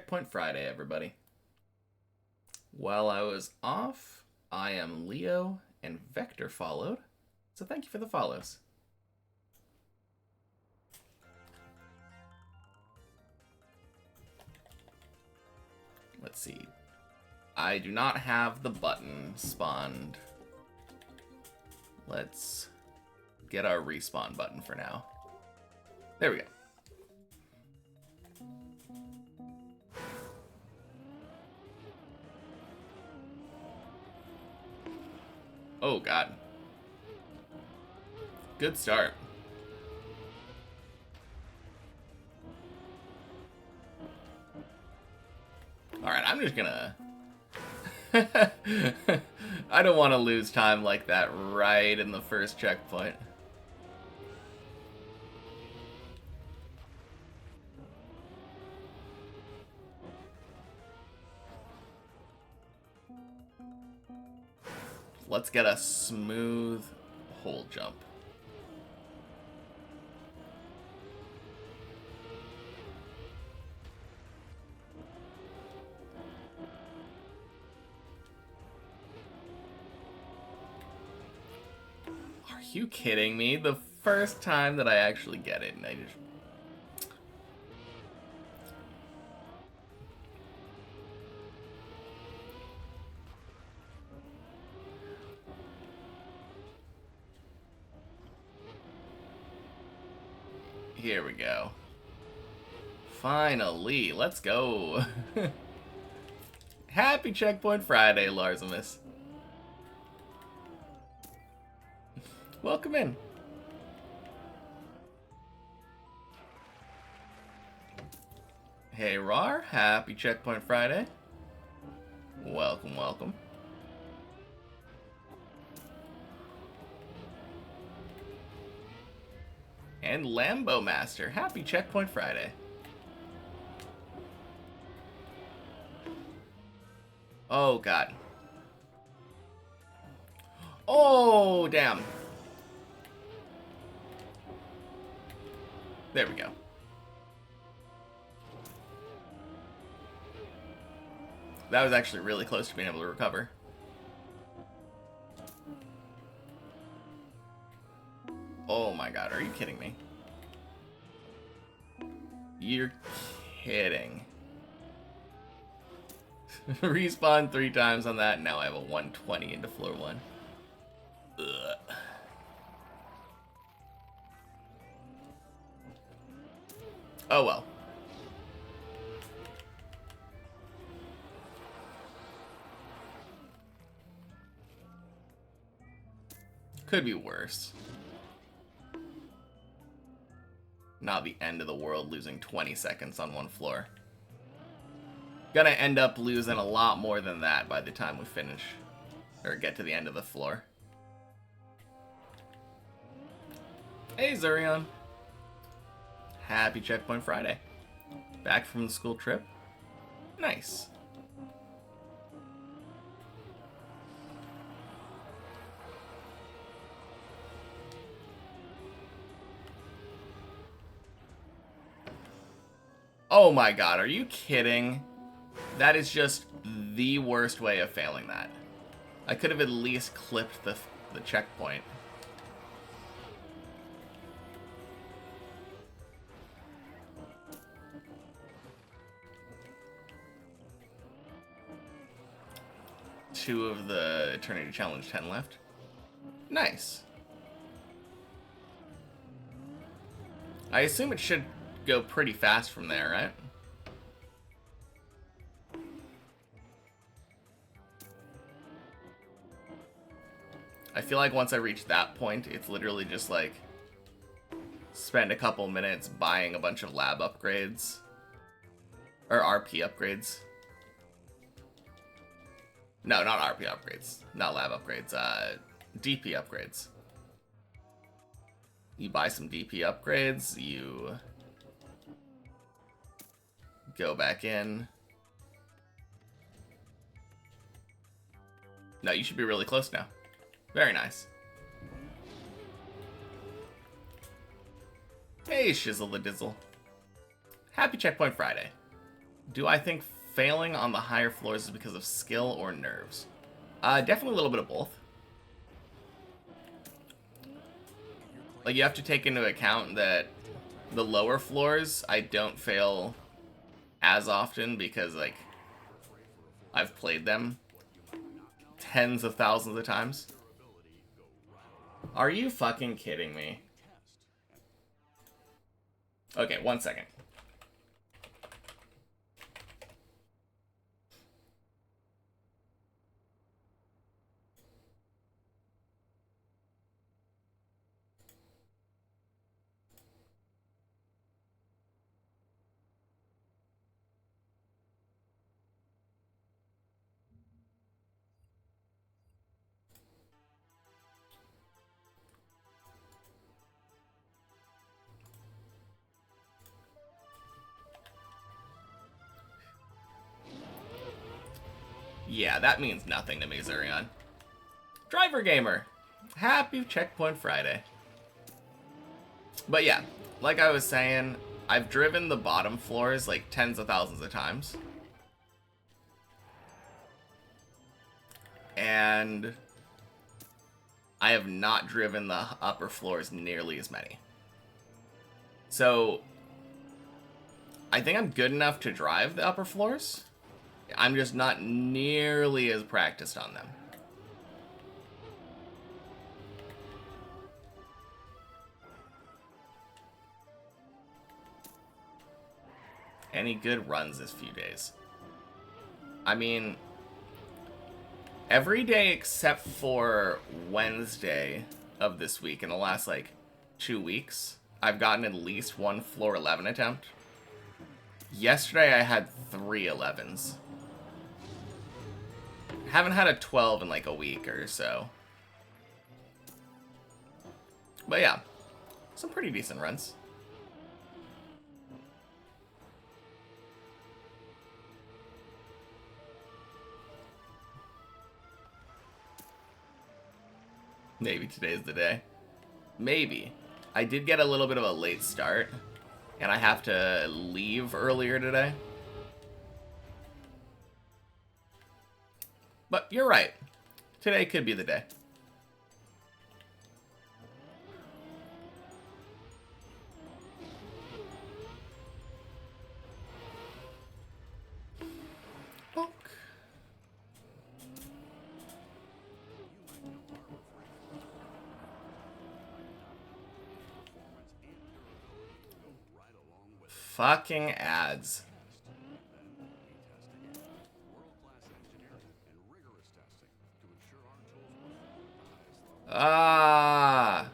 Checkpoint Friday, everybody. While I was off, I am Leo, and Vector followed, so thank you for the follows. Let's see. I do not have the button spawned. Let's get our respawn button for now. There we go. Oh, God. Good start. Alright, I'm just gonna... I don't want to lose time like that right in the first checkpoint. Let's get a smooth hole jump. Are you kidding me? The first time that I actually get it, and I just... Here we go. Finally, let's go. Happy Checkpoint Friday, Larsimus. Welcome in. Hey, Rar. Happy Checkpoint Friday. Welcome, welcome. And Lambo Master. Happy Checkpoint Friday. Oh, God. Oh, damn. There we go. That was actually really close to being able to recover. Oh my God, are you kidding me? You're kidding. Respawn 3 times on that, and now I have a 120 into floor 1. Ugh. Oh well. Could be worse. Not the end of the world losing 20 seconds on one floor. Gonna end up losing a lot more than that by the time we finish. Or get to the end of the floor. Hey, Zurion. Happy Checkpoint Friday. Back from the school trip? Nice. Oh my God, are you kidding? That is just the worst way of failing that. I could have at least clipped the checkpoint. Two of the Eternity Challenge 10 left. Nice. I assume it should go pretty fast from there, right? I feel like once I reach that point, it's literally just like spend a couple minutes buying a bunch of lab upgrades. Or RP upgrades. No, not RP upgrades. Not lab upgrades. DP upgrades. You buy some DP upgrades, you go back in. No, you should be really close now. Very nice. Hey, Shizzle the Dizzle. Happy Checkpoint Friday. Do I think failing on the higher floors is because of skill or nerves? Definitely a little bit of both. Like, you have to take into account that the lower floors, I don't fail as often because, like, I've played them tens of thousands of times. Are you fucking kidding me? Okay, 1 second. Yeah, that means nothing to me, Zurion. Driver Gamer, happy Checkpoint Friday. But yeah, like I was saying, I've driven the bottom floors like tens of thousands of times. And I have not driven the upper floors nearly as many. So I think I'm good enough to drive the upper floors. I'm just not nearly as practiced on them. Any good runs this few days? I mean, every day except for Wednesday of this week in the last, like, 2 weeks, I've gotten at least one floor 11 attempt. Yesterday I had 3 11s. Haven't had a 12 in like a week or so. But yeah, some pretty decent runs. Maybe today's the day. Maybe. I did get a little bit of a late start, and I have to leave earlier today. But you're right. Today could be the day. Bonk. Fucking ads. Ah.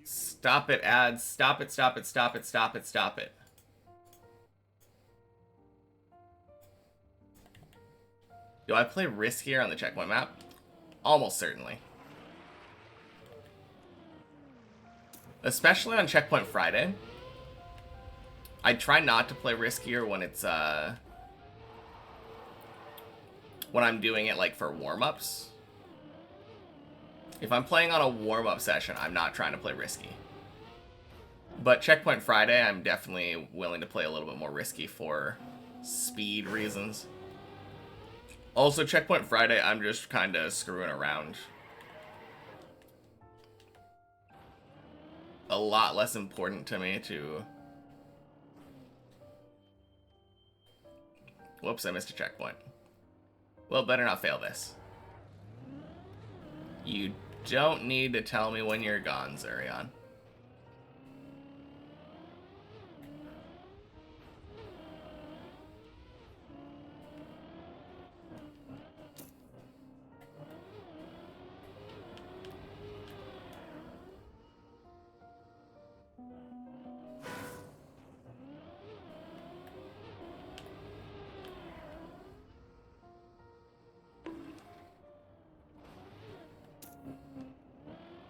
Stop it, ads. Stop it, stop it, stop it, stop it, stop it. Do I play riskier on the checkpoint map? Almost certainly. Especially on Checkpoint Friday. I try not to play riskier when it's, when I'm doing it, like, for warm-ups. If I'm playing on a warm-up session, I'm not trying to play risky. But Checkpoint Friday, I'm definitely willing to play a little bit more risky for speed reasons. Also, Checkpoint Friday, I'm just kind of screwing around. A lot less important to me to... Whoops, I missed a checkpoint. Well, better not fail this. You don't need to tell me when you're gone, Zurion.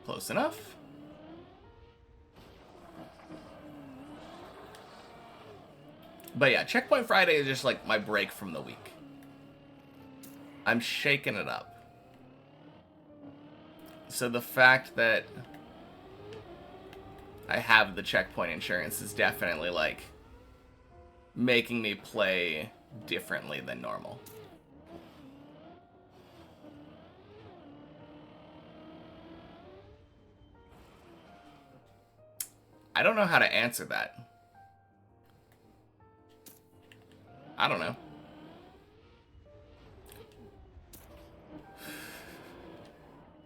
Close enough. But yeah, Checkpoint Friday is just like my break from the week. I'm shaking it up. So the fact that I have the checkpoint insurance is definitely, like, making me play differently than normal. I don't know how to answer that. I don't know.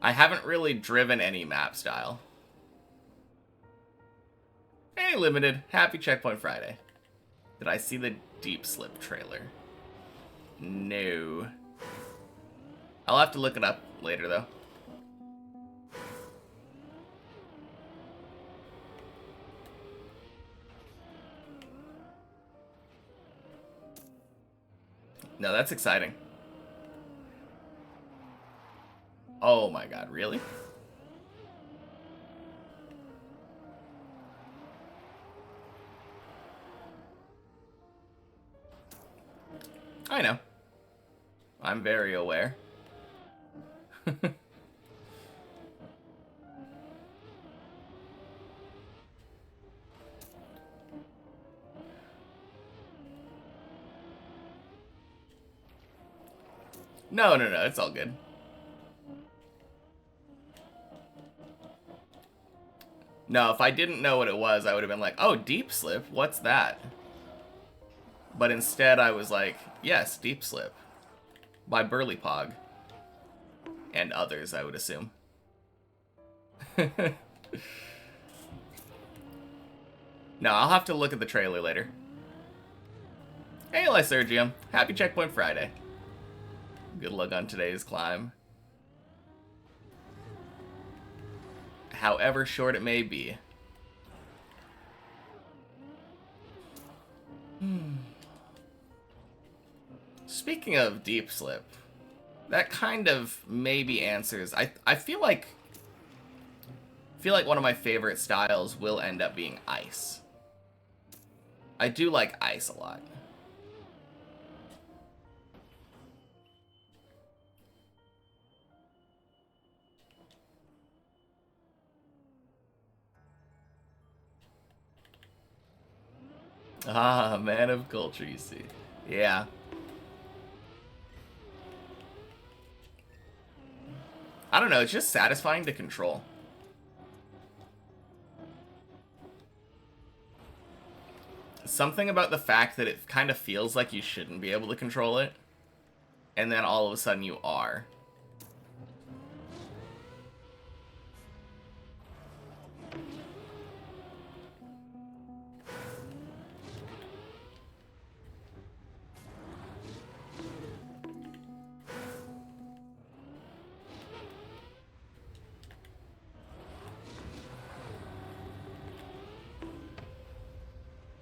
I haven't really driven any map style. Hey, Limited. Happy Checkpoint Friday. Did I see the Deep Slip trailer? No. I'll have to look it up later, though. No, that's exciting. Oh my god, really? I know. I'm very aware. No, it's all good. No, if I didn't know what it was, I would have been like, oh, Deep Slip? What's that? But instead, I was like, yes, Deep Slip. By Burly Pog. And others, I would assume. No, I'll have to look at the trailer later. Hey, Lysergium. Happy Checkpoint Friday. Good luck on today's climb. However short it may be. Speaking of Deep Slip, that kind of maybe answers. I feel like one of my favorite styles will end up being ice. I do like ice a lot. Ah, man of culture, you see. Yeah. I don't know, it's just satisfying to control. Something about the fact that it kind of feels like you shouldn't be able to control it, and then all of a sudden you are.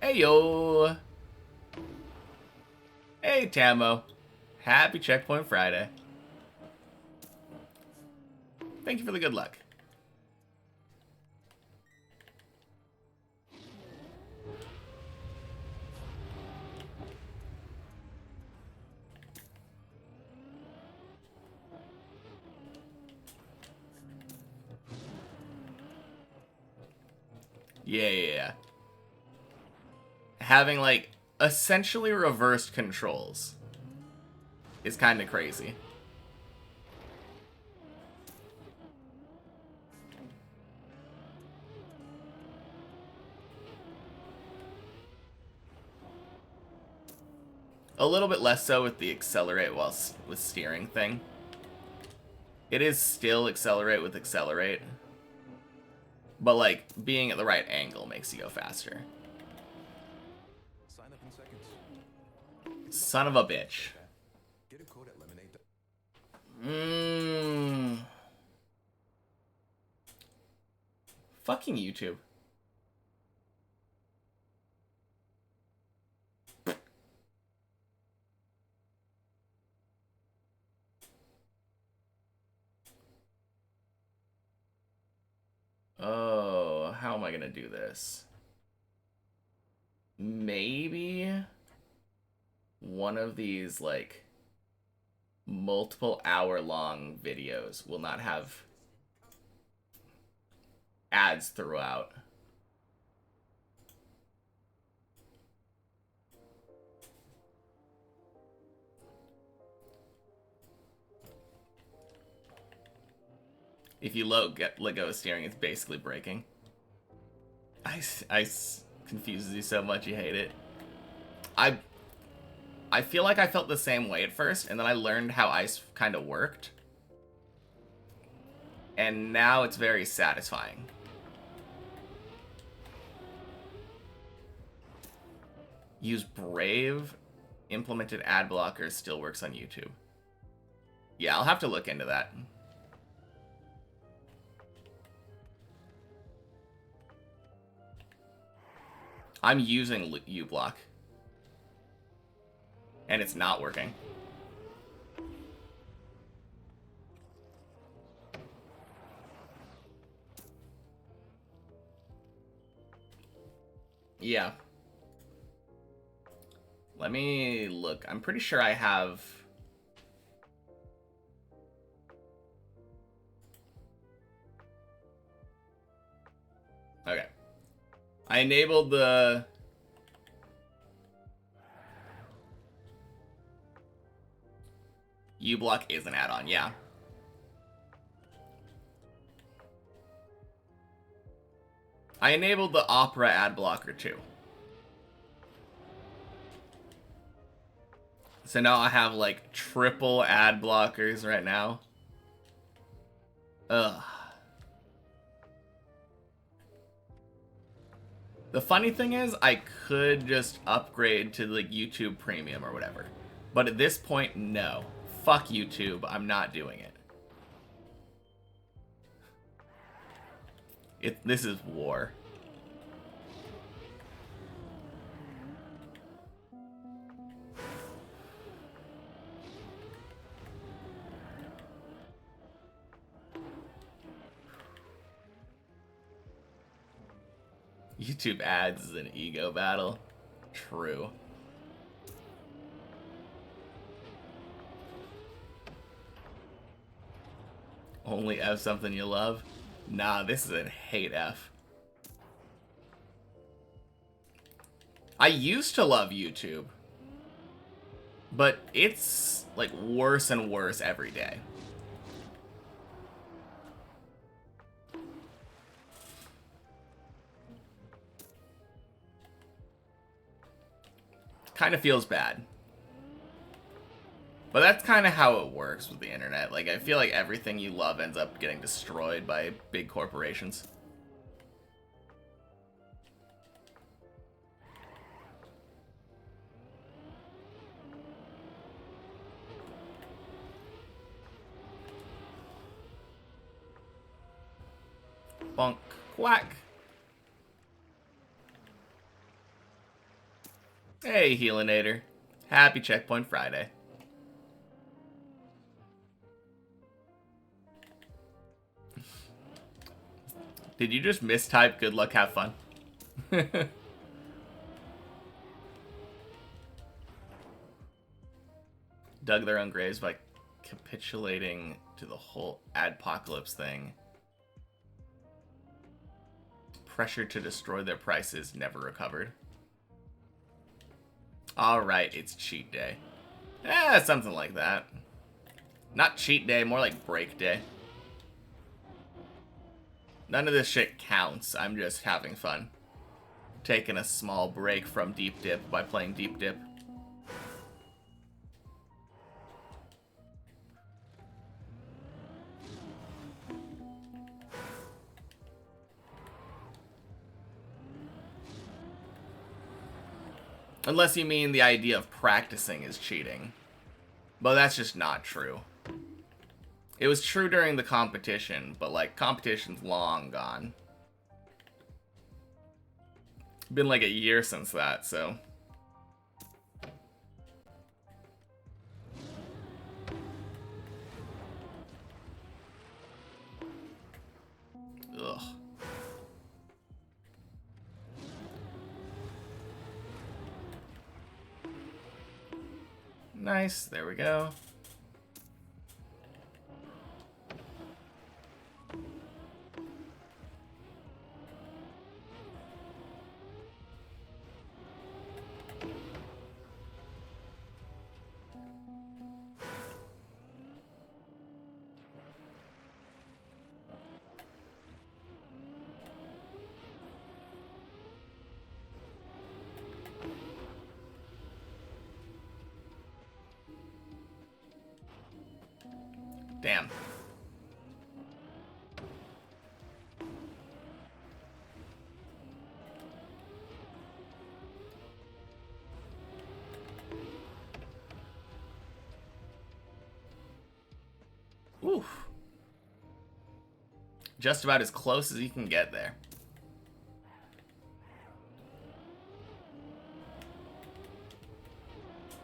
Hey yo! Hey Tamo! Happy Checkpoint Friday. Thank you for the good luck. Yeah. Having, like, essentially reversed controls is kind of crazy. A little bit less so with the accelerate while with steering thing. It is still accelerate with accelerate. But, like, being at the right angle makes you go faster. Sign up in seconds. Son of a bitch. Get a code at Lemonade. Fucking YouTube. Oh, how am I gonna do this? Maybe one of these, like, multiple hour-long videos will not have ads throughout. If you let go of steering, it's basically braking. Ice confuses you so much, you hate it. I feel like I felt the same way at first, and then I learned how ice kind of worked. And now it's very satisfying. Use Brave. Implemented ad blockers still works on YouTube. Yeah, I'll have to look into that. I'm using uBlock. And it's not working. Yeah. Let me look. I'm pretty sure I have... Okay. I enabled the... uBlock is an add-on, yeah. I enabled the Opera ad blocker too. So now I have like triple ad blockers right now. Ugh. The funny thing is, I could just upgrade to like YouTube Premium or whatever. But at this point, no. Fuck YouTube, I'm not doing it. This is war. YouTube ads is an ego battle. True. Only F something you love? Nah, this is a hate F. I used to love YouTube. But it's like worse and worse every day. Kind of feels bad. But that's kind of how it works with the internet. Like, I feel like everything you love ends up getting destroyed by big corporations. Bonk. Quack. Hey, Healinator. Happy Checkpoint Friday. Did you just mistype good luck, have fun? Dug their own graves by capitulating to the whole adpocalypse thing. Pressure to destroy their prices never recovered. Alright, it's cheat day. Something like that. Not cheat day, more like break day. None of this shit counts. I'm just having fun. Taking a small break from Deep Dip by playing Deep Dip. Unless you mean the idea of practicing is cheating. But that's just not true. It was true during the competition, but like, competition's long gone. Been like a year since that, so. Ugh. Nice, there we go. Damn. Oof. Just about as close as you can get there.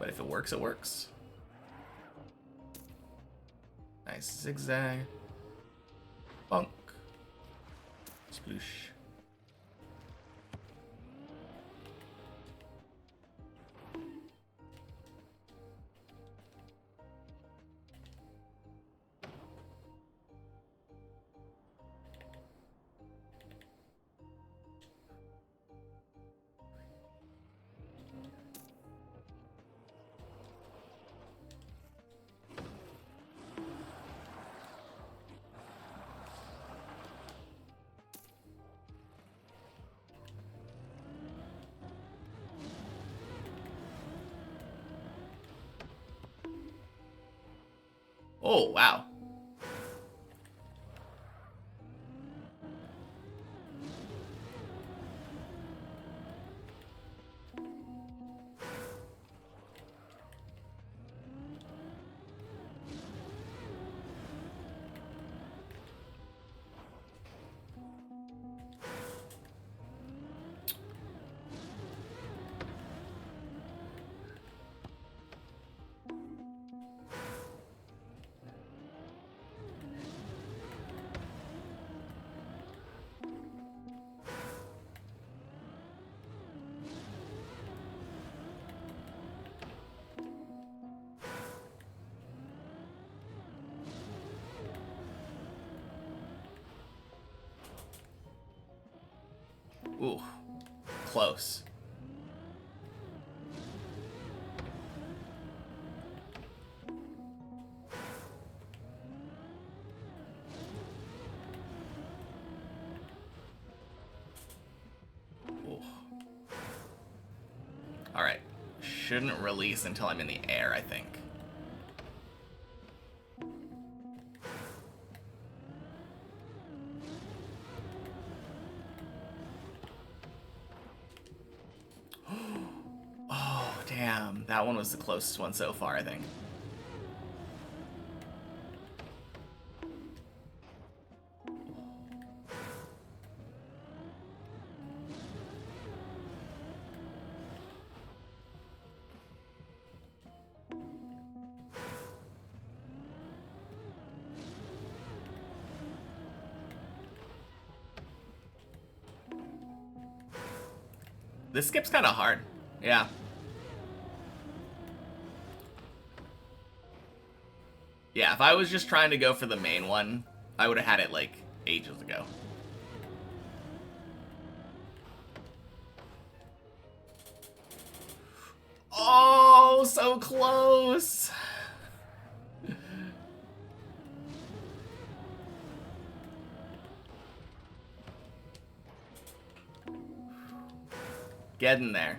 But if it works, it works. Nice zigzag. Bonk. Sploosh. Oh, wow. Ooh, close. Ooh. All right, shouldn't release until I'm in the air, I think. Oh, damn. That one was the closest one so far, I think. This skip's kind of hard. Yeah. Yeah, if I was just trying to go for the main one, I would have had it, like, ages ago. Oh, so close! Getting there.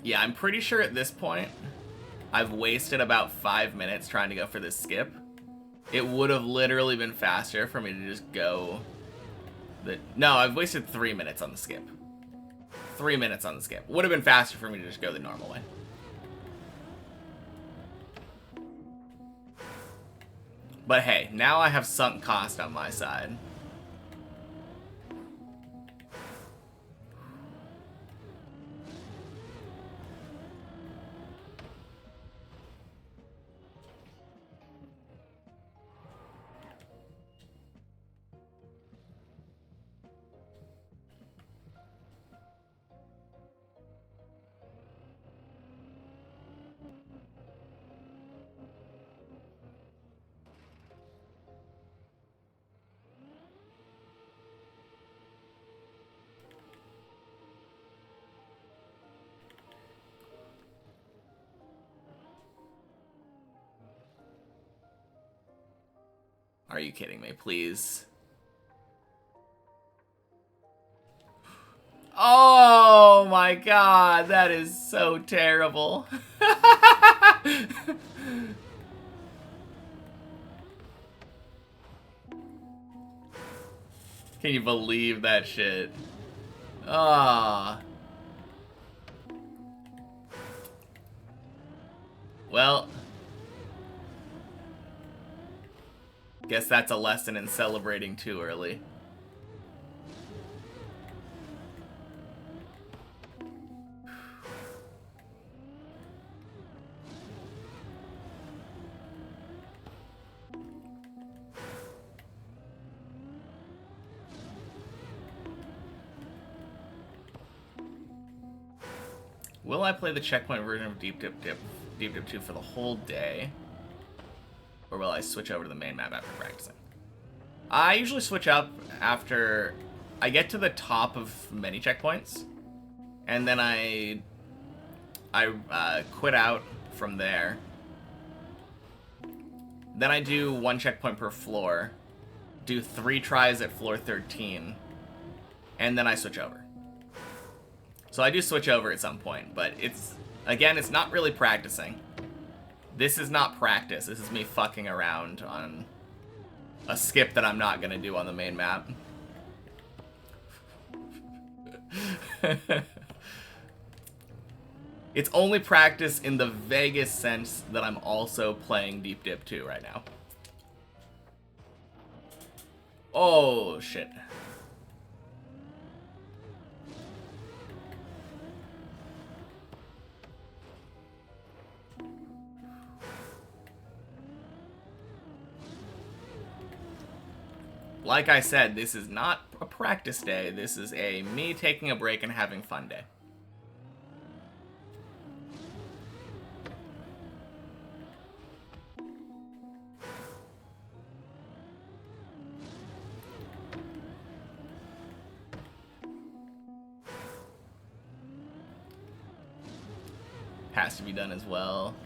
Yeah, I'm pretty sure at this point, I've wasted about 5 minutes trying to go for this skip. It would have literally been faster for me to just go... No, I've wasted 3 minutes on the skip. 3 minutes on the skip. Would have been faster for me to just go the normal way. But hey, now I have sunk cost on my side. Are you kidding me? Please. Oh my god, that is so terrible. Can you believe that shit? Ah. Well, guess that's a lesson in celebrating too early. Will I play the checkpoint version of Deep Dip 2 for the whole day? Or will I switch over to the main map after practicing? I usually switch up after I get to the top of many checkpoints. And then I quit out from there. Then I do 1 checkpoint per floor. Do 3 tries at floor 13. And then I switch over. So I do switch over at some point, but it's not really practicing. This is not practice. This is me fucking around on a skip that I'm not gonna do on the main map. It's only practice in the vaguest sense that I'm also playing Deep Dip 2 right now. Oh, shit. Like I said, this is not a practice day. This is a me taking a break and having fun day. Has to be done as well.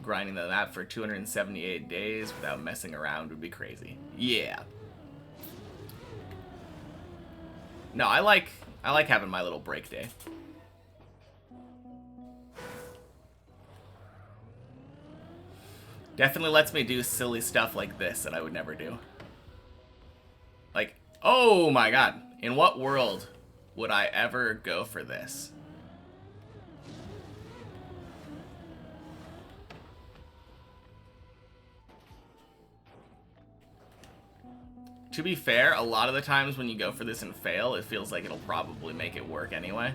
Grinding the map for 278 days without messing around would be crazy. Yeah. No, I like having my little break day. Definitely lets me do silly stuff like this that I would never do. Like, oh my god, in what world would I ever go for this? To be fair, a lot of the times when you go for this and fail, it feels like it'll probably make it work anyway.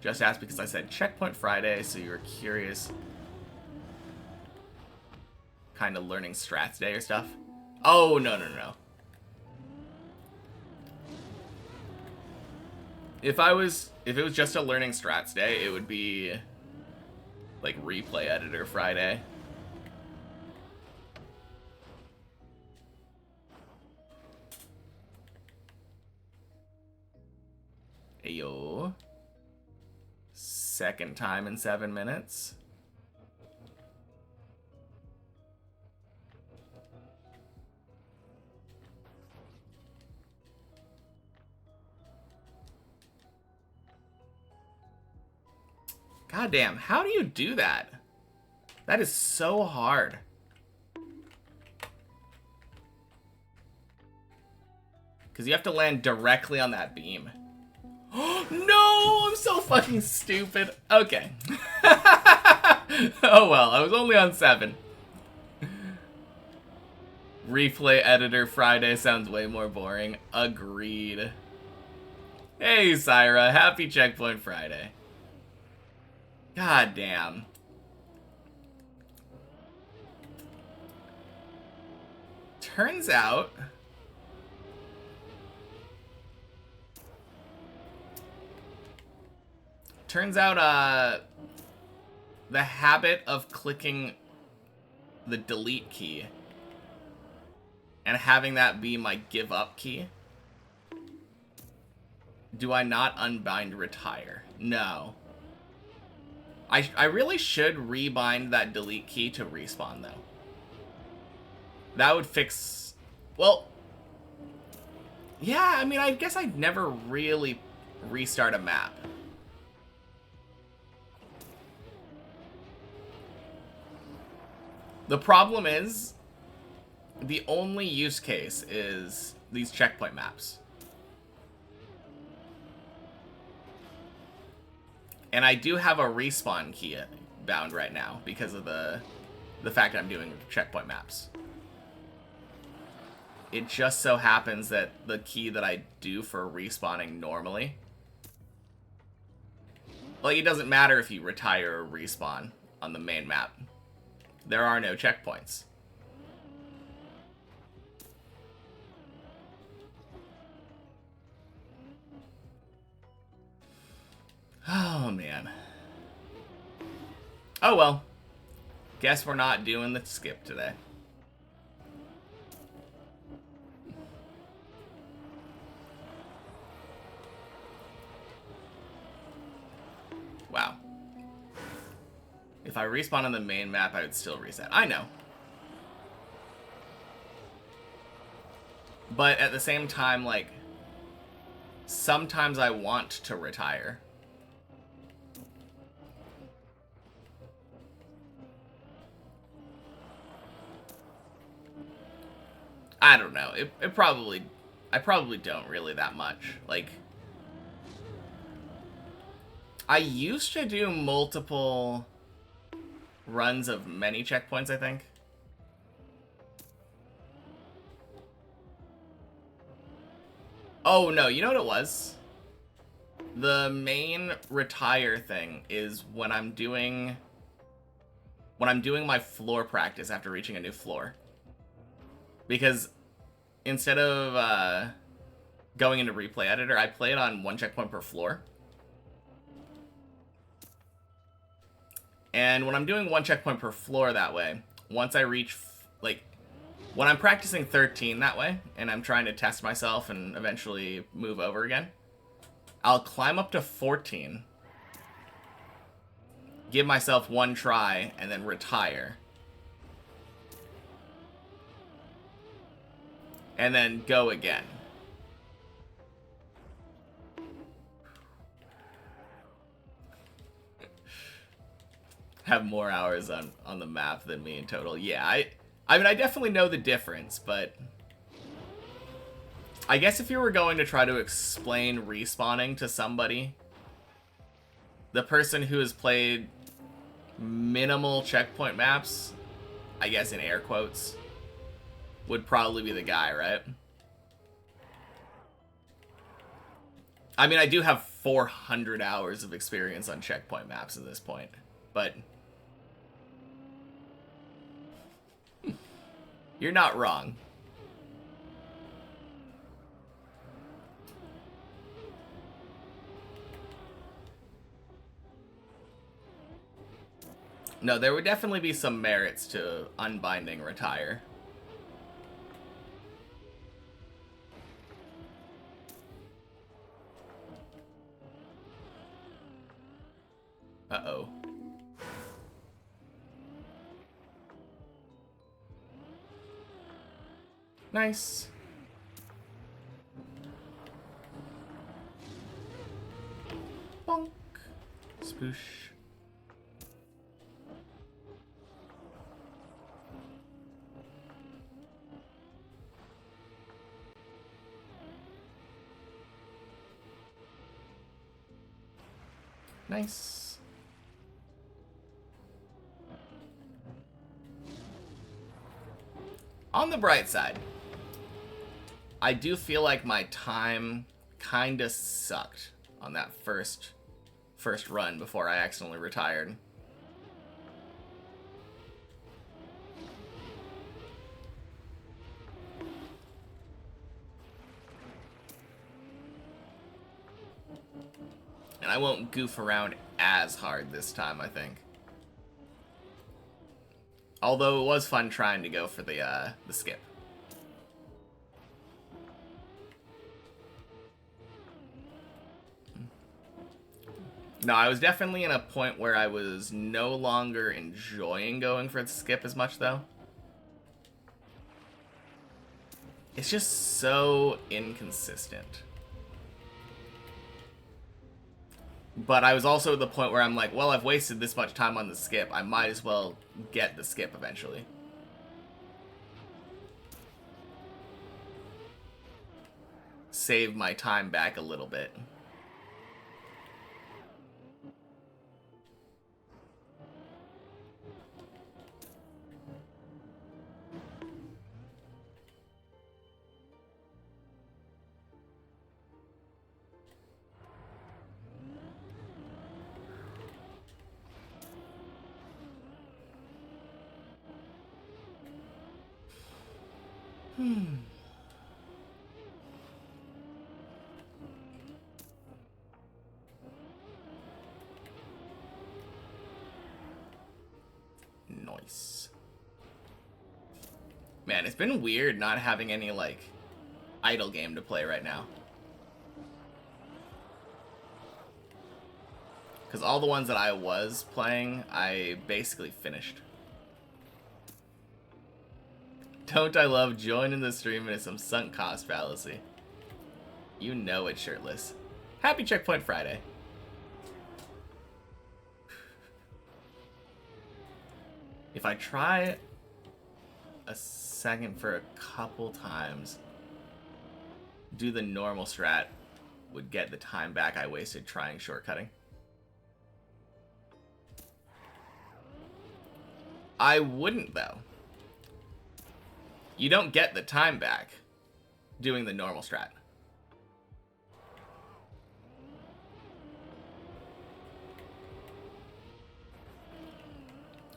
Just asked because I said Checkpoint Friday, so you were curious. Kind of learning strats day or stuff. Oh, no. If it was just a learning strats day, it would be like replay editor Friday. Ayo. Second time in 7 minutes. God damn, how do you do that? That is so hard. Because you have to land directly on that beam. No, I'm so fucking stupid. Okay. Oh well, I was only on 7. Replay editor Friday sounds way more boring. Agreed. Hey, Syra, happy Checkpoint Friday. God damn. Turns out the habit of clicking the delete key and having that be my give up key. Do I not unbind retire? No. I really should rebind that delete key to respawn, though. That would fix... Well... Yeah, I mean, I guess I'd never really restart a map. The problem is, the only use case is these checkpoint maps. And I do have a respawn key bound right now because of the fact that I'm doing checkpoint maps. It just so happens that the key that I do for respawning normally, like, it doesn't matter if you retire or respawn on the main map. There are no checkpoints. Oh, man. Oh, well. Guess we're not doing the skip today. Wow. If I respawn on the main map, I would still reset. I know. But at the same time, like, sometimes I want to retire. I don't know. I probably don't really that much. Like, I used to do multiple runs of many checkpoints, I think. Oh, no, you know what it was? The main retire thing is when I'm doing my floor practice after reaching a new floor. Because instead of going into replay editor, I play it on one checkpoint per floor. And when I'm doing one checkpoint per floor that way, once I reach, like, when I'm practicing 13 that way, and I'm trying to test myself and eventually move over again, I'll climb up to 14, give myself one try, and then retire. And then go again. Have more hours on the map than me in total. Yeah, I mean, I definitely know the difference, but I guess if you were going to try to explain respawning to somebody, the person who has played minimal checkpoint maps, I guess in air quotes, would probably be the guy, right? I mean, I do have 400 hours of experience on checkpoint maps at this point, but you're not wrong. No, there would definitely be some merits to unbinding retire. Uh-oh. Nice. Bonk. Spoosh. Nice. On the bright side, I do feel like my time kinda sucked on that first run before I accidentally retired. And I won't goof around as hard this time, I think. Although it was fun trying to go for the skip. No, I was definitely in a point where I was no longer enjoying going for the skip as much, though. It's just so inconsistent. But I was also at the point where I'm like, well, I've wasted this much time on the skip. I might as well get the skip eventually. Save my time back a little bit. Nice. Man, it's been weird not having any, like, idle game to play right now. Because all the ones that I was playing, I basically finished. Don't I love joining the stream into some sunk cost fallacy? You know it, shirtless. Happy Checkpoint Friday. If I try a second for a couple times, do the normal strat would get the time back I wasted trying shortcutting. I wouldn't, though. You don't get the time back doing the normal strat.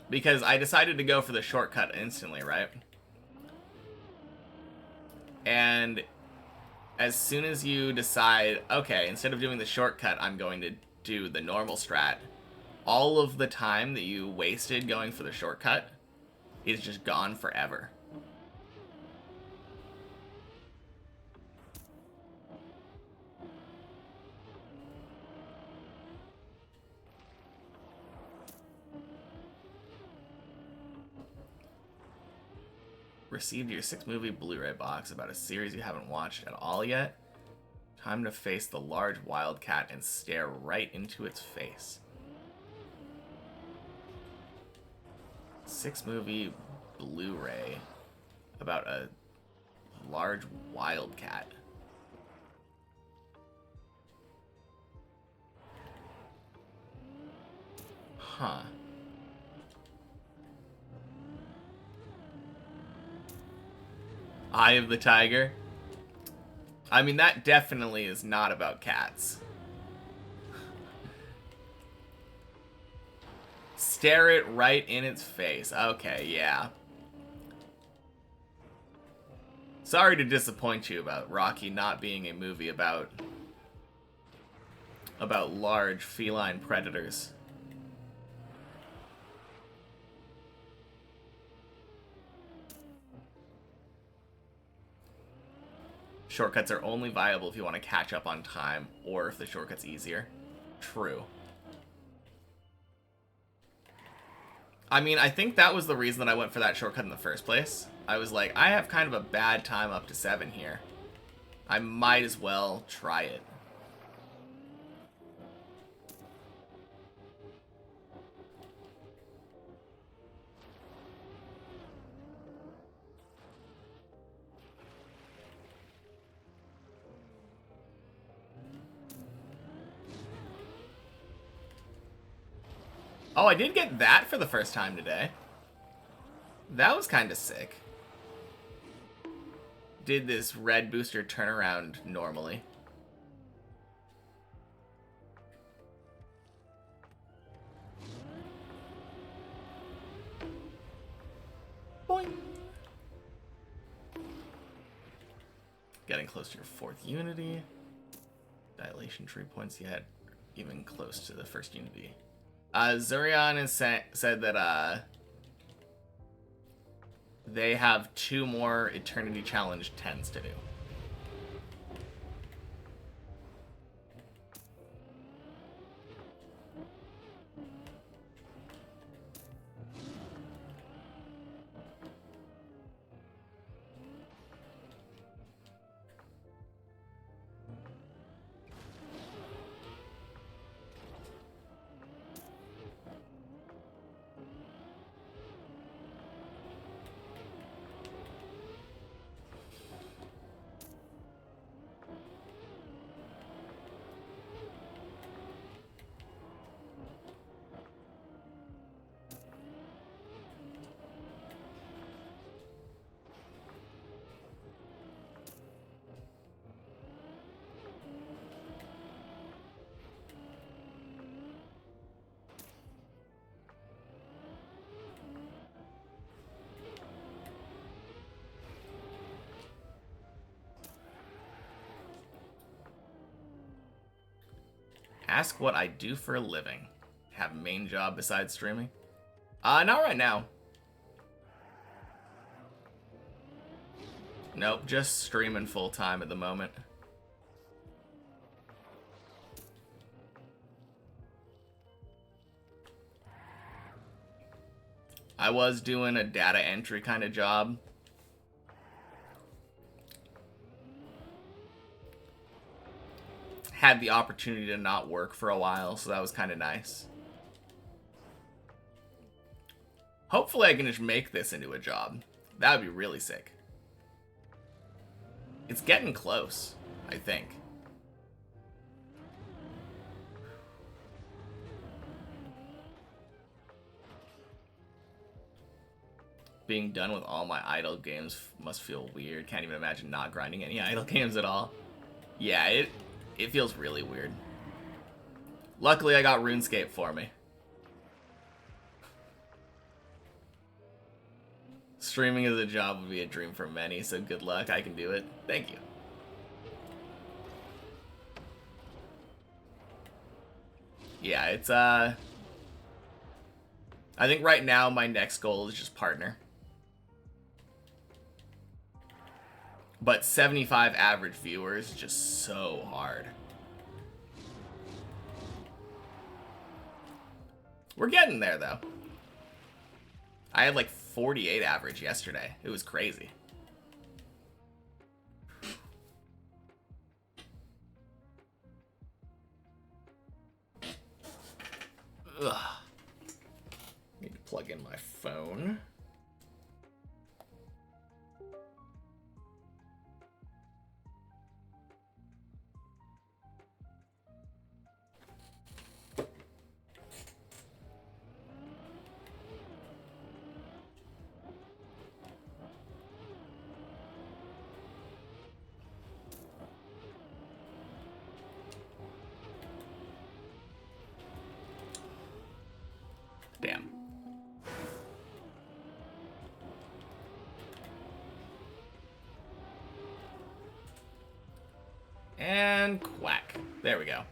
Because I decided to go for the shortcut instantly, right? And as soon as you decide, okay, instead of doing the shortcut, I'm going to do the normal strat, all of the time that you wasted going for the shortcut is just gone forever. Received your 6-movie Blu-ray box about a series you haven't watched at all yet. Time to face the large wildcat and stare right into its face. 6-movie Blu-ray about a large wildcat. Huh. Eye of the Tiger. I mean, that definitely is not about cats. Stare it right in its face. Okay, yeah. Sorry to disappoint you about Rocky not being a movie about large feline predators. Shortcuts are only viable if you want to catch up on time, or if the shortcut's easier. True. I mean, I think that was the reason that I went for that shortcut in the first place. I was like, I have kind of a bad time up to 7 here. I might as well try it. Oh, I did get that for the first time today. That was kind of sick. Did this red booster turnaround normally. Boing. Getting close to your 4th unity. Dilation tree points yet. Even close to the first unity. Zurion has said that they have 2 more Eternity Challenge 10s to do. Ask what I do for a living. Have a main job besides streaming? Not right now. Nope, just streaming full time at the moment. I was doing a data entry kind of job. Had the opportunity to not work for a while, so that was kind of nice. Hopefully I can just make this into a job. That would be really sick. It's getting close, I think. Being done with all my idle games must feel weird. Can't even imagine not grinding any idle games at all. Yeah, it feels really weird. Luckily, I got RuneScape for me. Streaming as a job would be a dream for many, so good luck. I can do it. Thank you. Yeah, it's, I think right now my next goal is just partner. But 75 average viewers is just so hard. We're getting there, though. I had like 48 average yesterday. It was crazy. Ugh. Need to plug in my phone. Damn. And quack. There we go.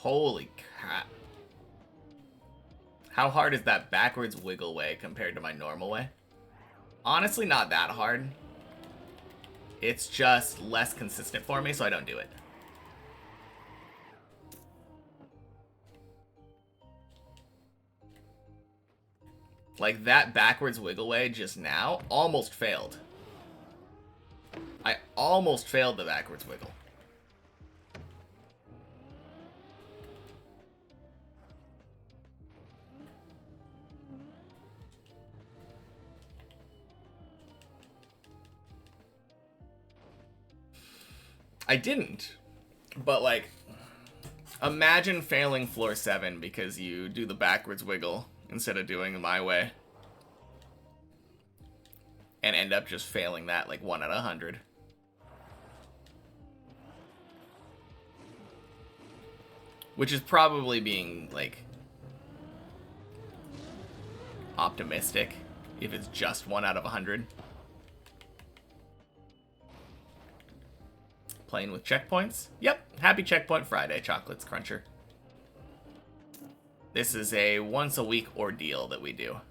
Holy crap. How hard is that backwards wiggle way compared to my normal way? Honestly, not that hard. It's just less consistent for me, so I don't do it. Like, that backwards wiggle way just now almost failed. I almost failed the backwards wiggle. I didn't, but like, imagine failing floor 7 because you do the backwards wiggle instead of doing it my way. And end up just failing that like 1 out of 100. Which is probably being like optimistic if it's just 1 out of 100. playing with checkpoints. Yep, happy Checkpoint Friday, Chocolates Cruncher. This is a once-a-week ordeal that we do.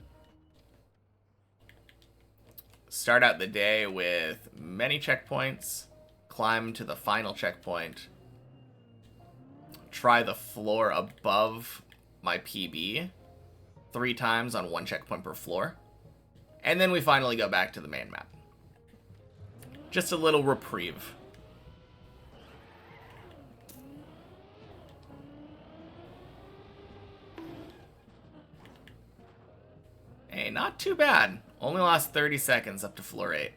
Start out the day with many checkpoints, climb to the final checkpoint, try the floor above my PB 3 times on 1 checkpoint per floor, and then we finally go back to the main map. Just a little reprieve. Hey, not too bad. Only lost 30 seconds up to floor 8.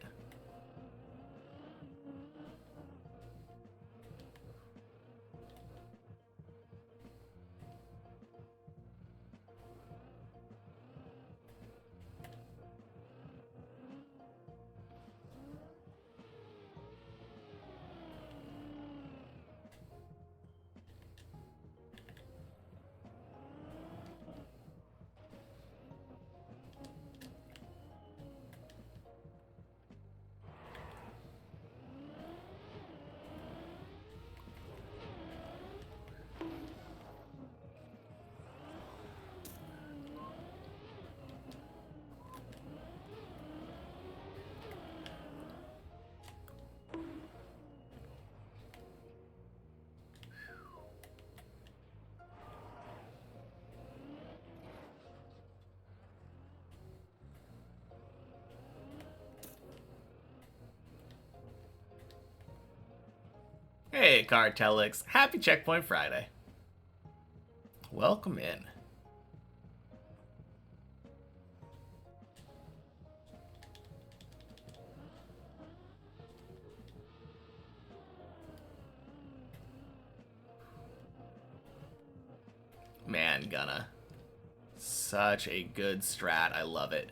Hey, Cartelix. Happy Checkpoint Friday. Welcome in. Man, Gunna. Such a good strat. I love it.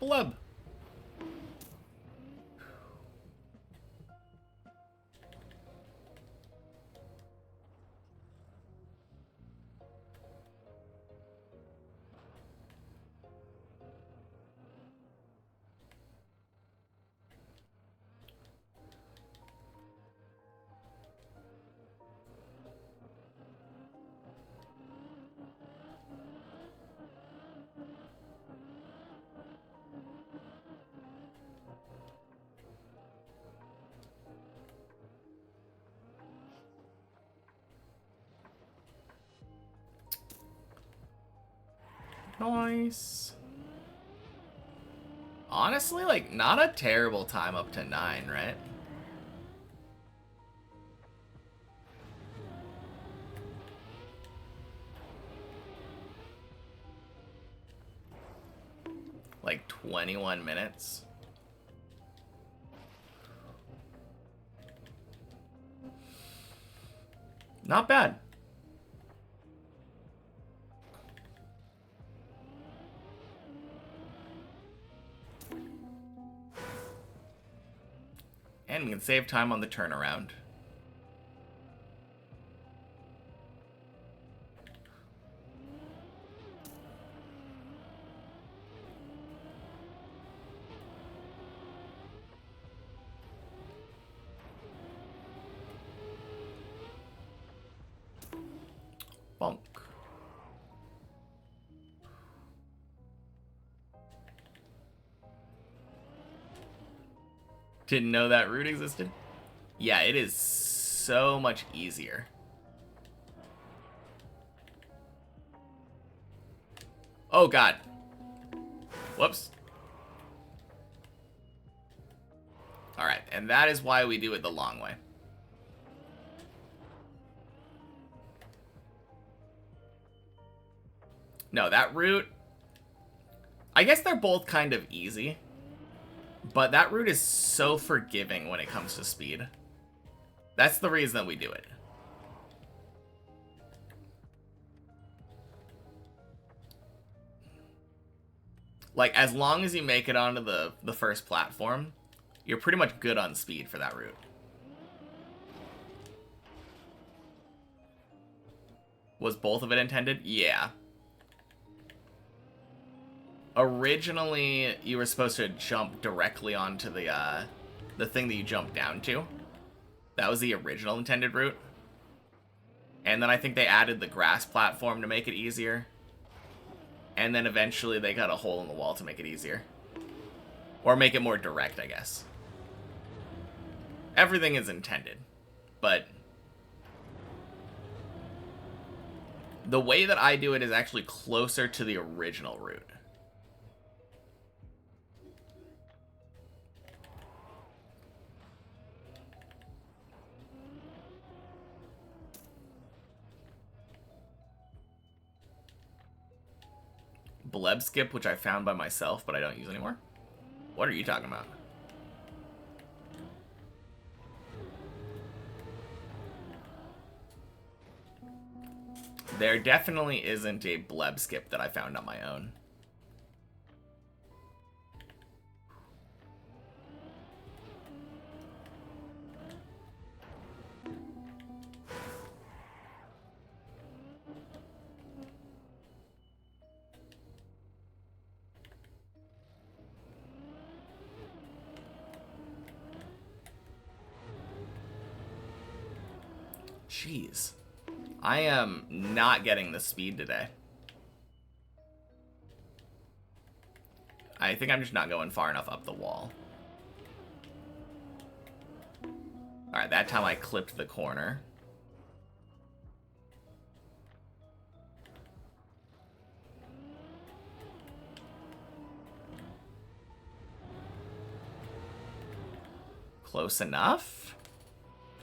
Blub. Nice. Honestly, like, not a terrible time up to 9, right? Like 21 minutes. Not bad. And we can save time on the turnaround. Bonk. Didn't know that route existed? Yeah, it is so much easier. Oh god. Whoops. Alright, and that is why we do it the long way. No, that route... I guess they're both kind of easy. But that route is so forgiving when it comes to speed. That's the reason that we do it. Like, as long as you make it onto the first platform, you're pretty much good on speed for that route. Was both of it intended? Yeah. Originally, you were supposed to jump directly onto the thing that you jumped down to. That was the original intended route. And then I think they added the grass platform to make it easier. And then eventually they got a hole in the wall to make it easier. Or make it more direct, I guess. Everything is intended. But the way that I do it is actually closer to the original route. Bleb skip, which I found by myself, but I don't use anymore. What are you talking about? There definitely isn't a bleb skip that I found on my own. Jeez. I am not getting the speed today. I think I'm just not going far enough up the wall. Alright, that time I clipped the corner. Close enough?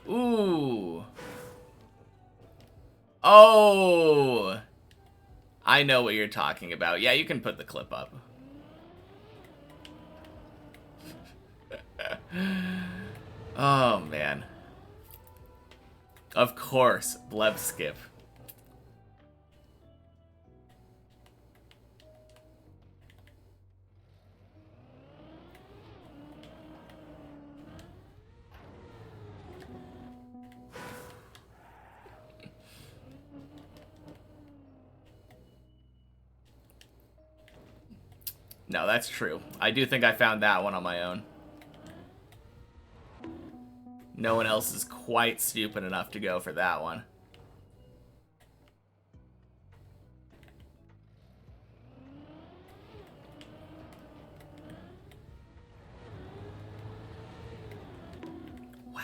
Ooh. Oh! I know what you're talking about. Yeah, you can put the clip up. Oh, man. Of course, bleb skip. No, that's true. I do think I found that one on my own. No one else is quite stupid enough to go for that one. Wow.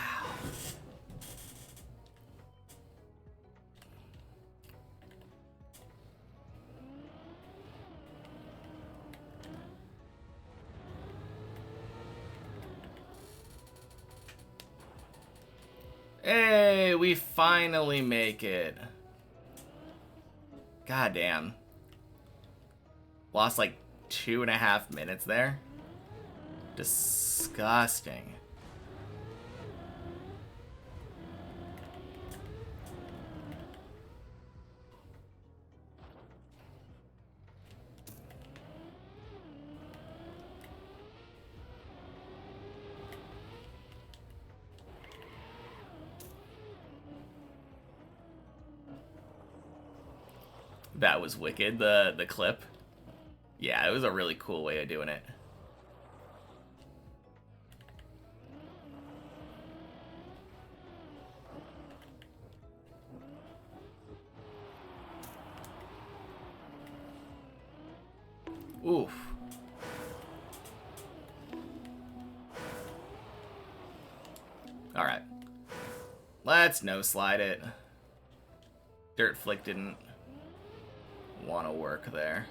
Hey, we finally make it. God damn. Lost like 2.5 minutes there. Disgusting. That was wicked, the clip. Yeah, it was a really cool way of doing it. Oof. Alright. Let's no slide it. Dirt Flick didn't want to work there.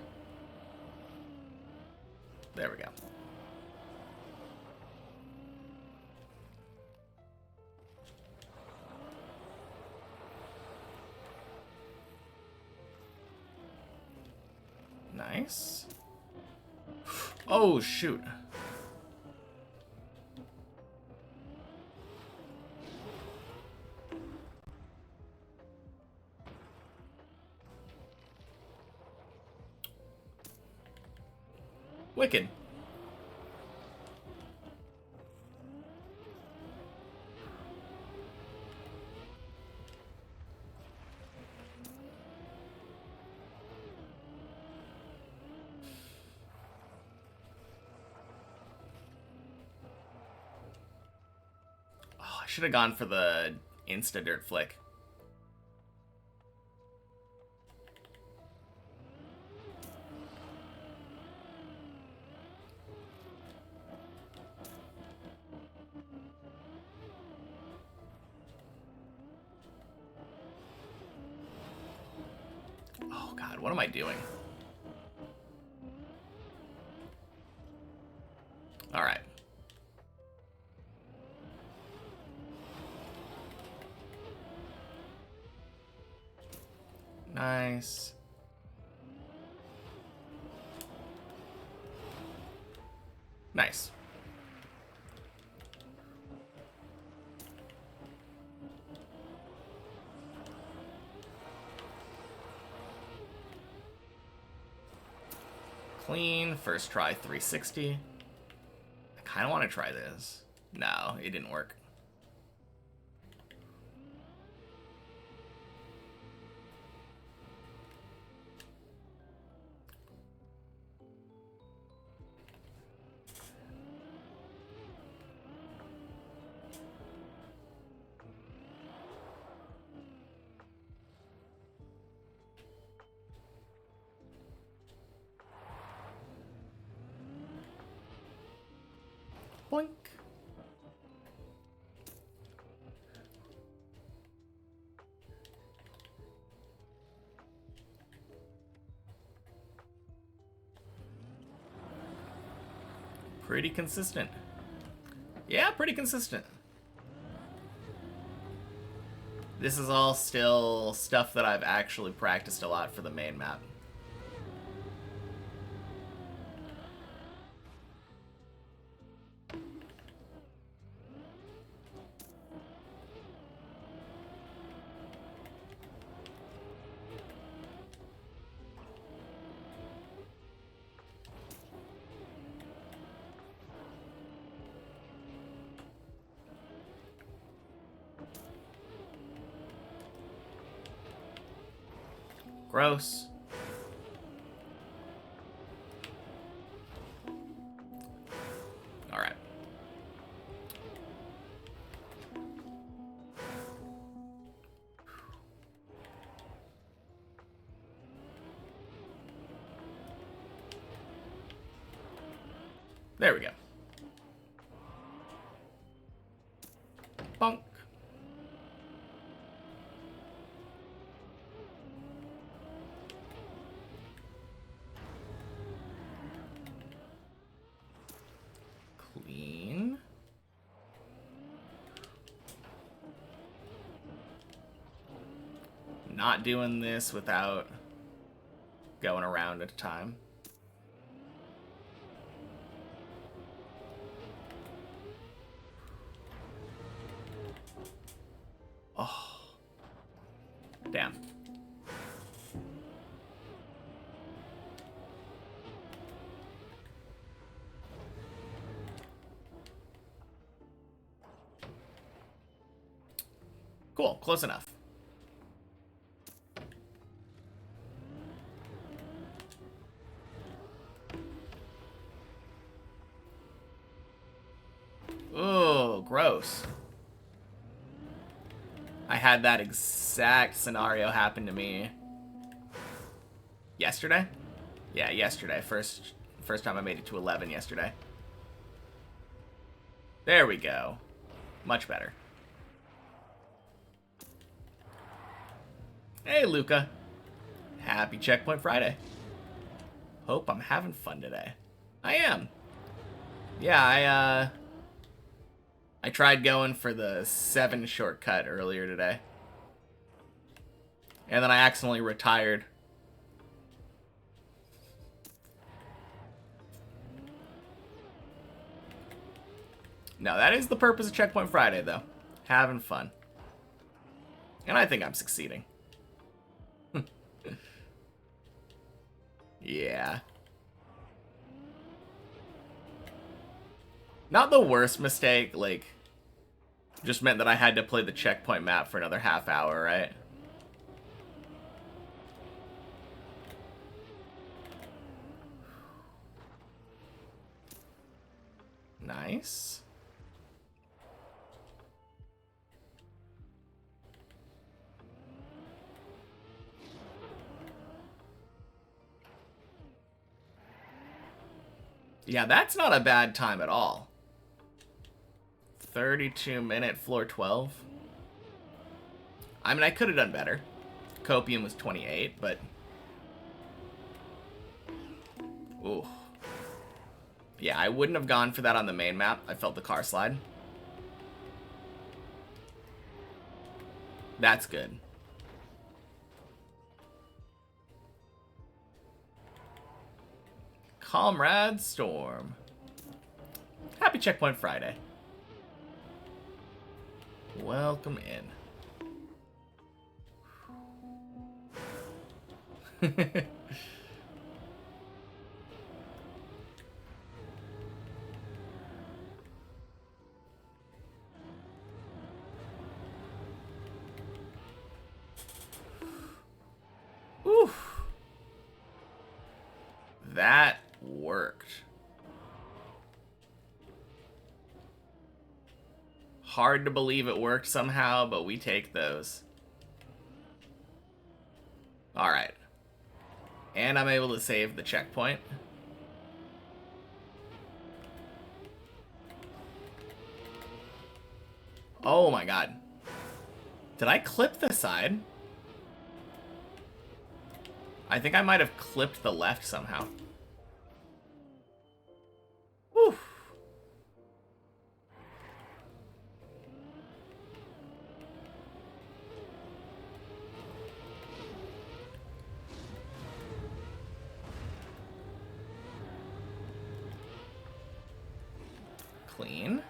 There we go. Nice. Oh, shoot. Wicked. Oh, I should have gone for the insta-dirt flick. Oh god, what am I doing? Alright. Nice. Nice. Clean, first try 360. I kind of want to try this. No, it didn't work. Boink. Pretty consistent. Yeah, pretty consistent. This is all still stuff that I've actually practiced a lot for the main map. Gross. All right. There we go. Bonk. Clean. Not doing this without going around at a time. Oh. Damn. Cool, close enough. Oh, gross. I had that exact scenario happen to me yesterday. Yeah, yesterday. First time I made it to 11 yesterday. There we go. Much better. Hey, Luca. Happy Checkpoint Friday. Hope I'm having fun today. I am. Yeah, I tried going for the 7 shortcut earlier today. And then I accidentally retired. No, that is the purpose of Checkpoint Friday, though. Having fun. And I think I'm succeeding. Yeah. Not the worst mistake, like, just meant that I had to play the checkpoint map for another half hour, right? Nice. Yeah, that's not a bad time at all. 32-minute floor 12. I mean, I could have done better. Copium was 28, but... Ooh. Yeah, I wouldn't have gone for that on the main map. I felt the car slide. That's good. Comrade Storm. Happy Checkpoint Friday. Welcome in. Oof. That worked. Hard to believe it worked somehow, but we take those. Alright. And I'm able to save the checkpoint. Oh my god. Did I clip the side? I think I might have clipped the left somehow. Whew. Clean.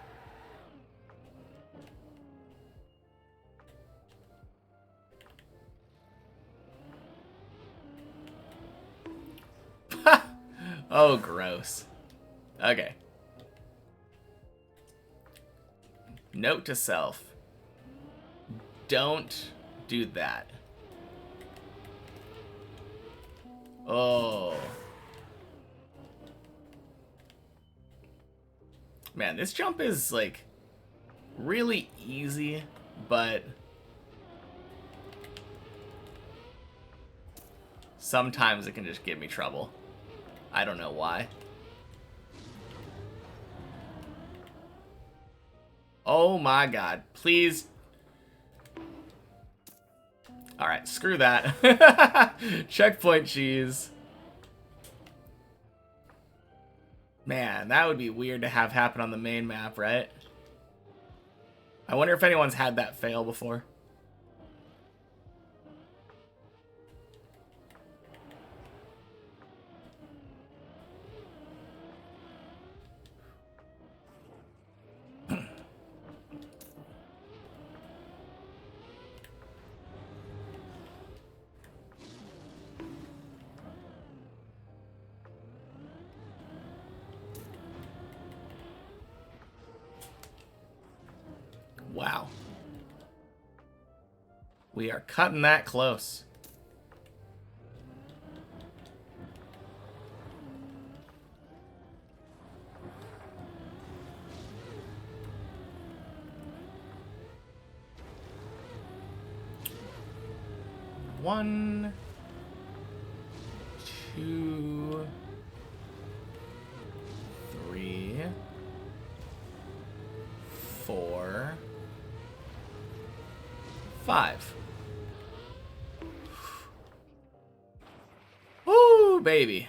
Oh, gross. Okay. Note to self. Don't do that. Oh. Man, this jump is, like, really easy, but sometimes it can just give me trouble. I don't know why. Oh my god. Please. Alright, screw that. Checkpoint cheese. Man, that would be weird to have happen on the main map, right? I wonder if anyone's had that fail before. Wow. We are cutting that close. One, two, three, 4, 5. Woo, baby.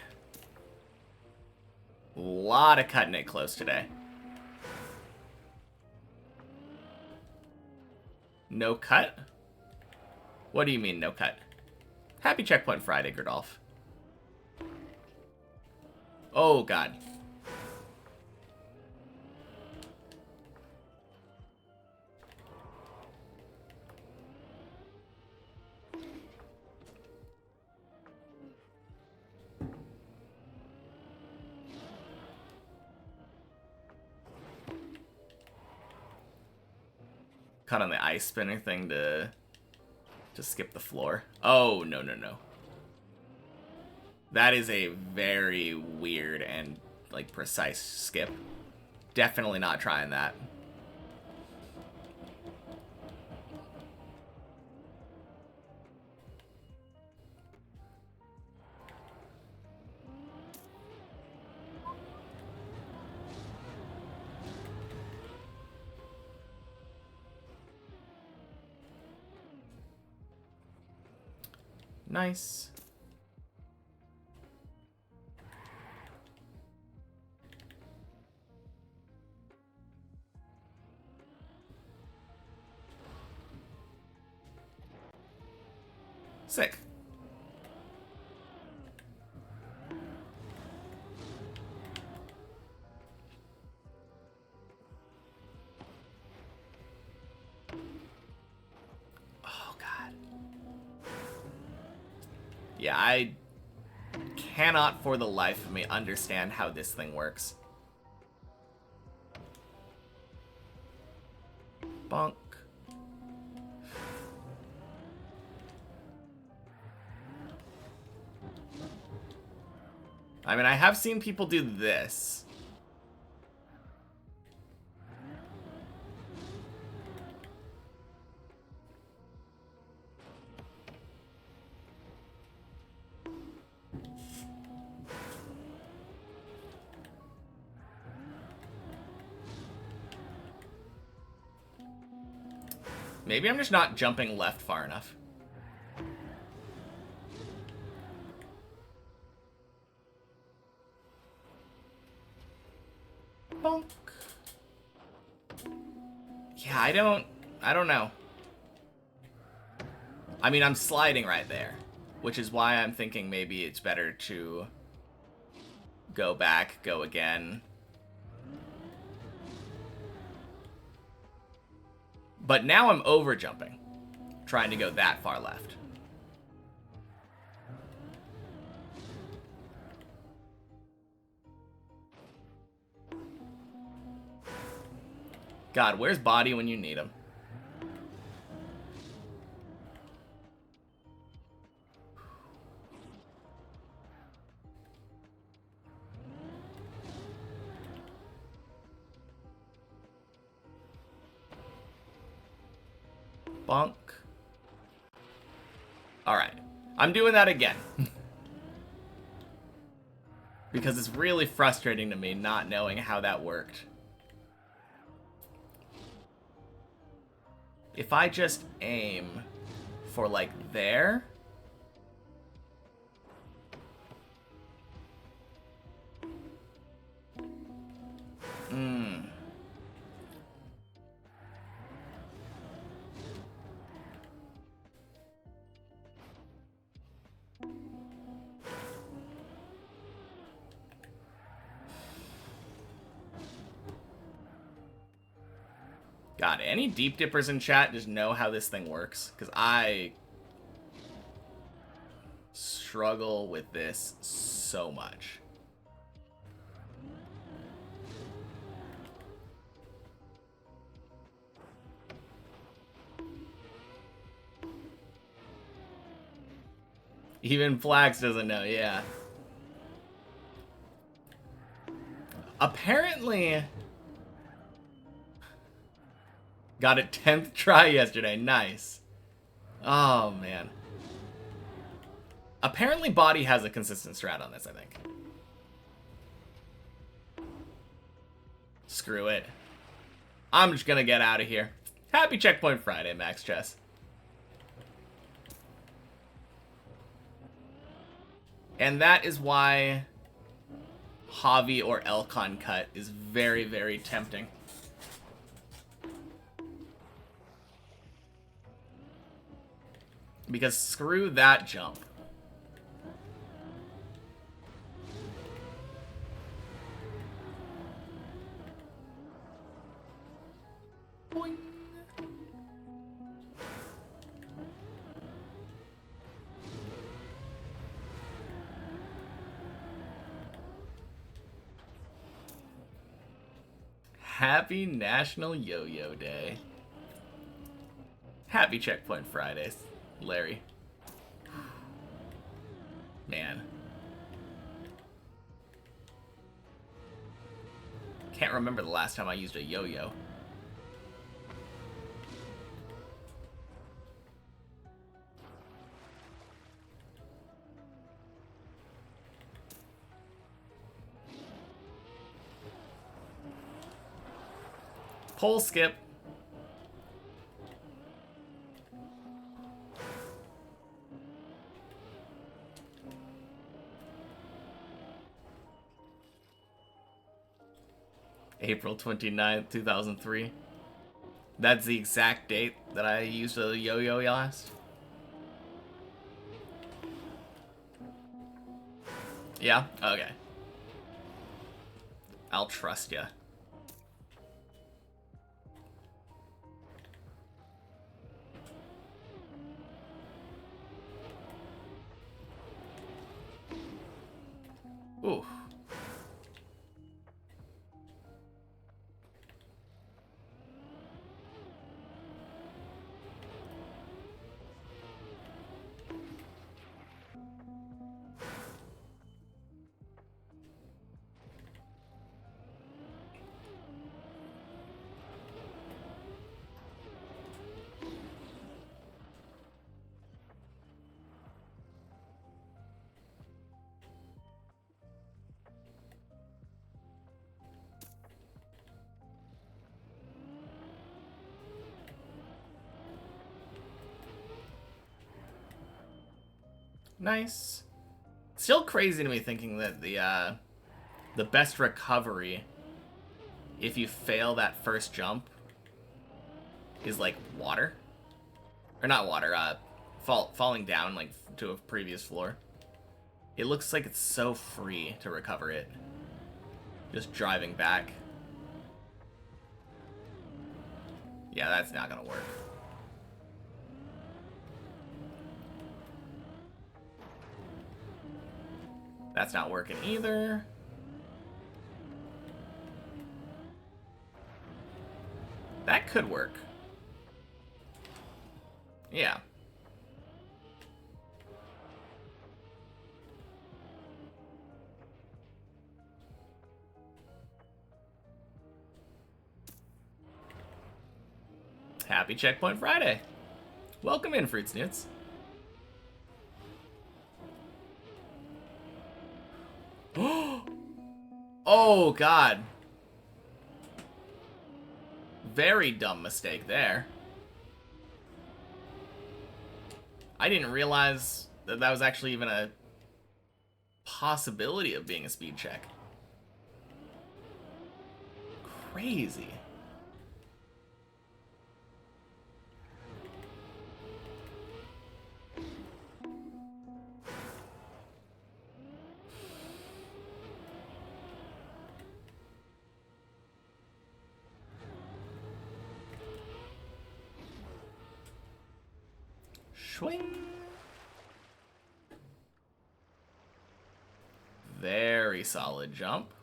Lot of cutting it close today. No cut? What do you mean, no cut? Happy Checkpoint Friday, Gerdolf. Oh, God. Cut on the ice spinner thing to skip the floor. Oh, no, no, no. That is a very weird and, like, precise skip. Definitely not trying that. Nice. Sick. Oh, God. Yeah, I cannot for the life of me understand how this thing works. Bonk. I mean, I have seen people do this. Maybe I'm just not jumping left far enough. Bonk. Yeah, I don't know. I mean, I'm sliding right there, which is why I'm thinking maybe it's better to go back, go again. But now I'm over jumping, trying to go that far left. God, where's body when you need him? Bonk. Alright. I'm doing that again. Because it's really frustrating to me not knowing how that worked. If I just aim for, like, there... God, any deep dippers in chat just know how this thing works? Because I struggle with this so much. Even Flax doesn't know, yeah. Apparently... Got it 10th try yesterday. Nice. Oh, man. Apparently body has a consistent strat on this, I think. Screw it. I'm just gonna get out of here. Happy Checkpoint Friday, Max Chess. And that is why Javi or Elcon cut is very, very tempting. Because screw that jump. Boing. Happy National Yo-Yo Day. Happy Checkpoint Fridays, Larry. Man. Can't remember the last time I used a yo-yo. Pole skip. April 29th, 2003. That's the exact date that I used a yo-yo last. Yeah? Okay. I'll trust ya. Ooh. Nice. Still crazy to me thinking that the best recovery if you fail that first jump is like water. Or not water, falling down like to a previous floor. It looks like it's so free to recover it. Just driving back. Yeah, that's not gonna work. That's not working either. That could work. Yeah. Happy Checkpoint Friday. Welcome in, Fruit Snoots. Oh, God. Very dumb mistake there. I didn't realize that that was actually even a possibility of being a speed check. Crazy. Swing. Very solid jump.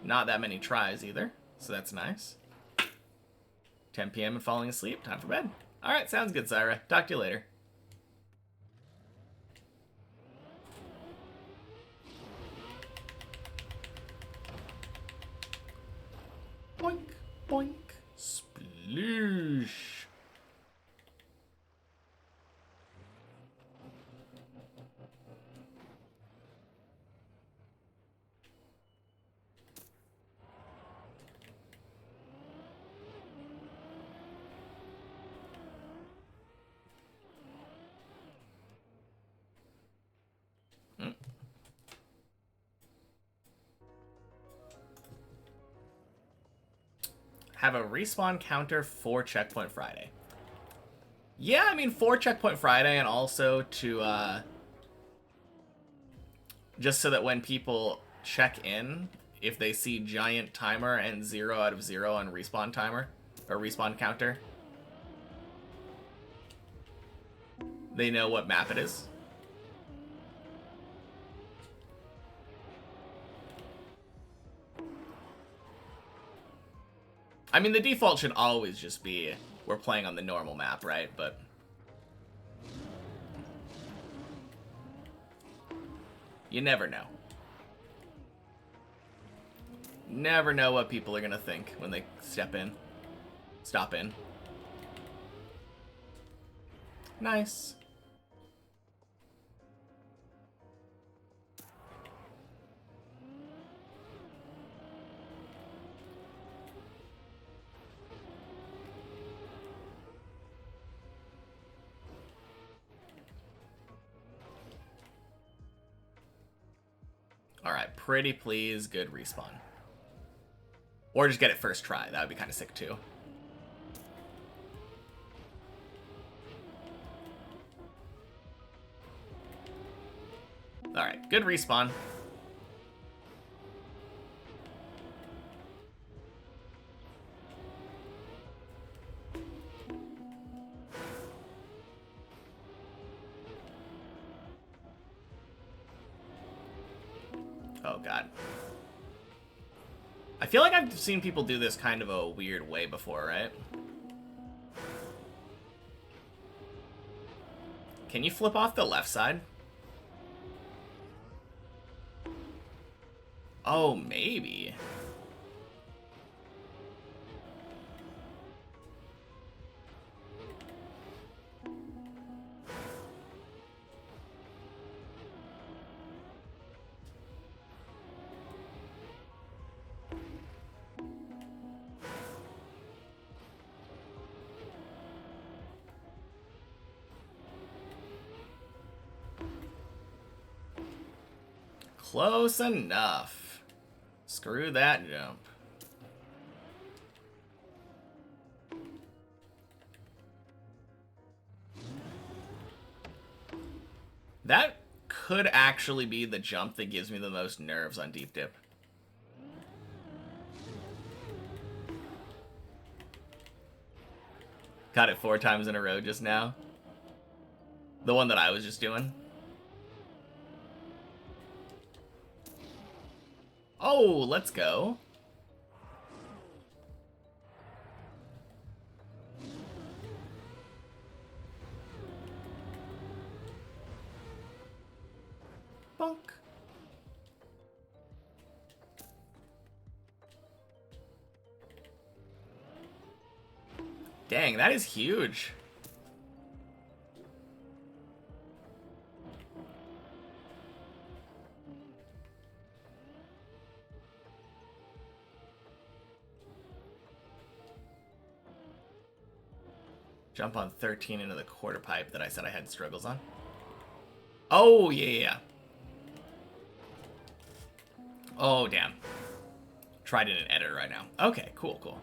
Not that many tries either, so that's nice. 10 p.m. and falling asleep. Time for bed. Alright, sounds good, Syra. Talk to you later. Boink, boink, sploosh. Have a respawn counter for Checkpoint Friday. Yeah, I mean, for Checkpoint Friday, and also to, just so that when people check in, if they see giant timer and 0 out of 0 on respawn timer, or respawn counter, they know what map it is. I mean, the default should always just be we're playing on the normal map, right? But you never know. Never know what people are gonna think when they stop in. Nice. Alright, pretty please, good respawn. Or just get it first try, that would be kind of sick too. Alright, good respawn. Oh god. I feel like I've seen people do this kind of a weird way before, right? Can you flip off the left side? Oh, maybe. Close enough. Screw that jump. That could actually be the jump that gives me the most nerves on deep dip. Got it 4 times in a row just now. The one that I was just doing. Oh, let's go. Bonk. Dang, that is huge. Jump on 13 into the quarter pipe that I said I had struggles on. Oh, yeah. Oh, damn. Tried it in editor right now. Okay, cool.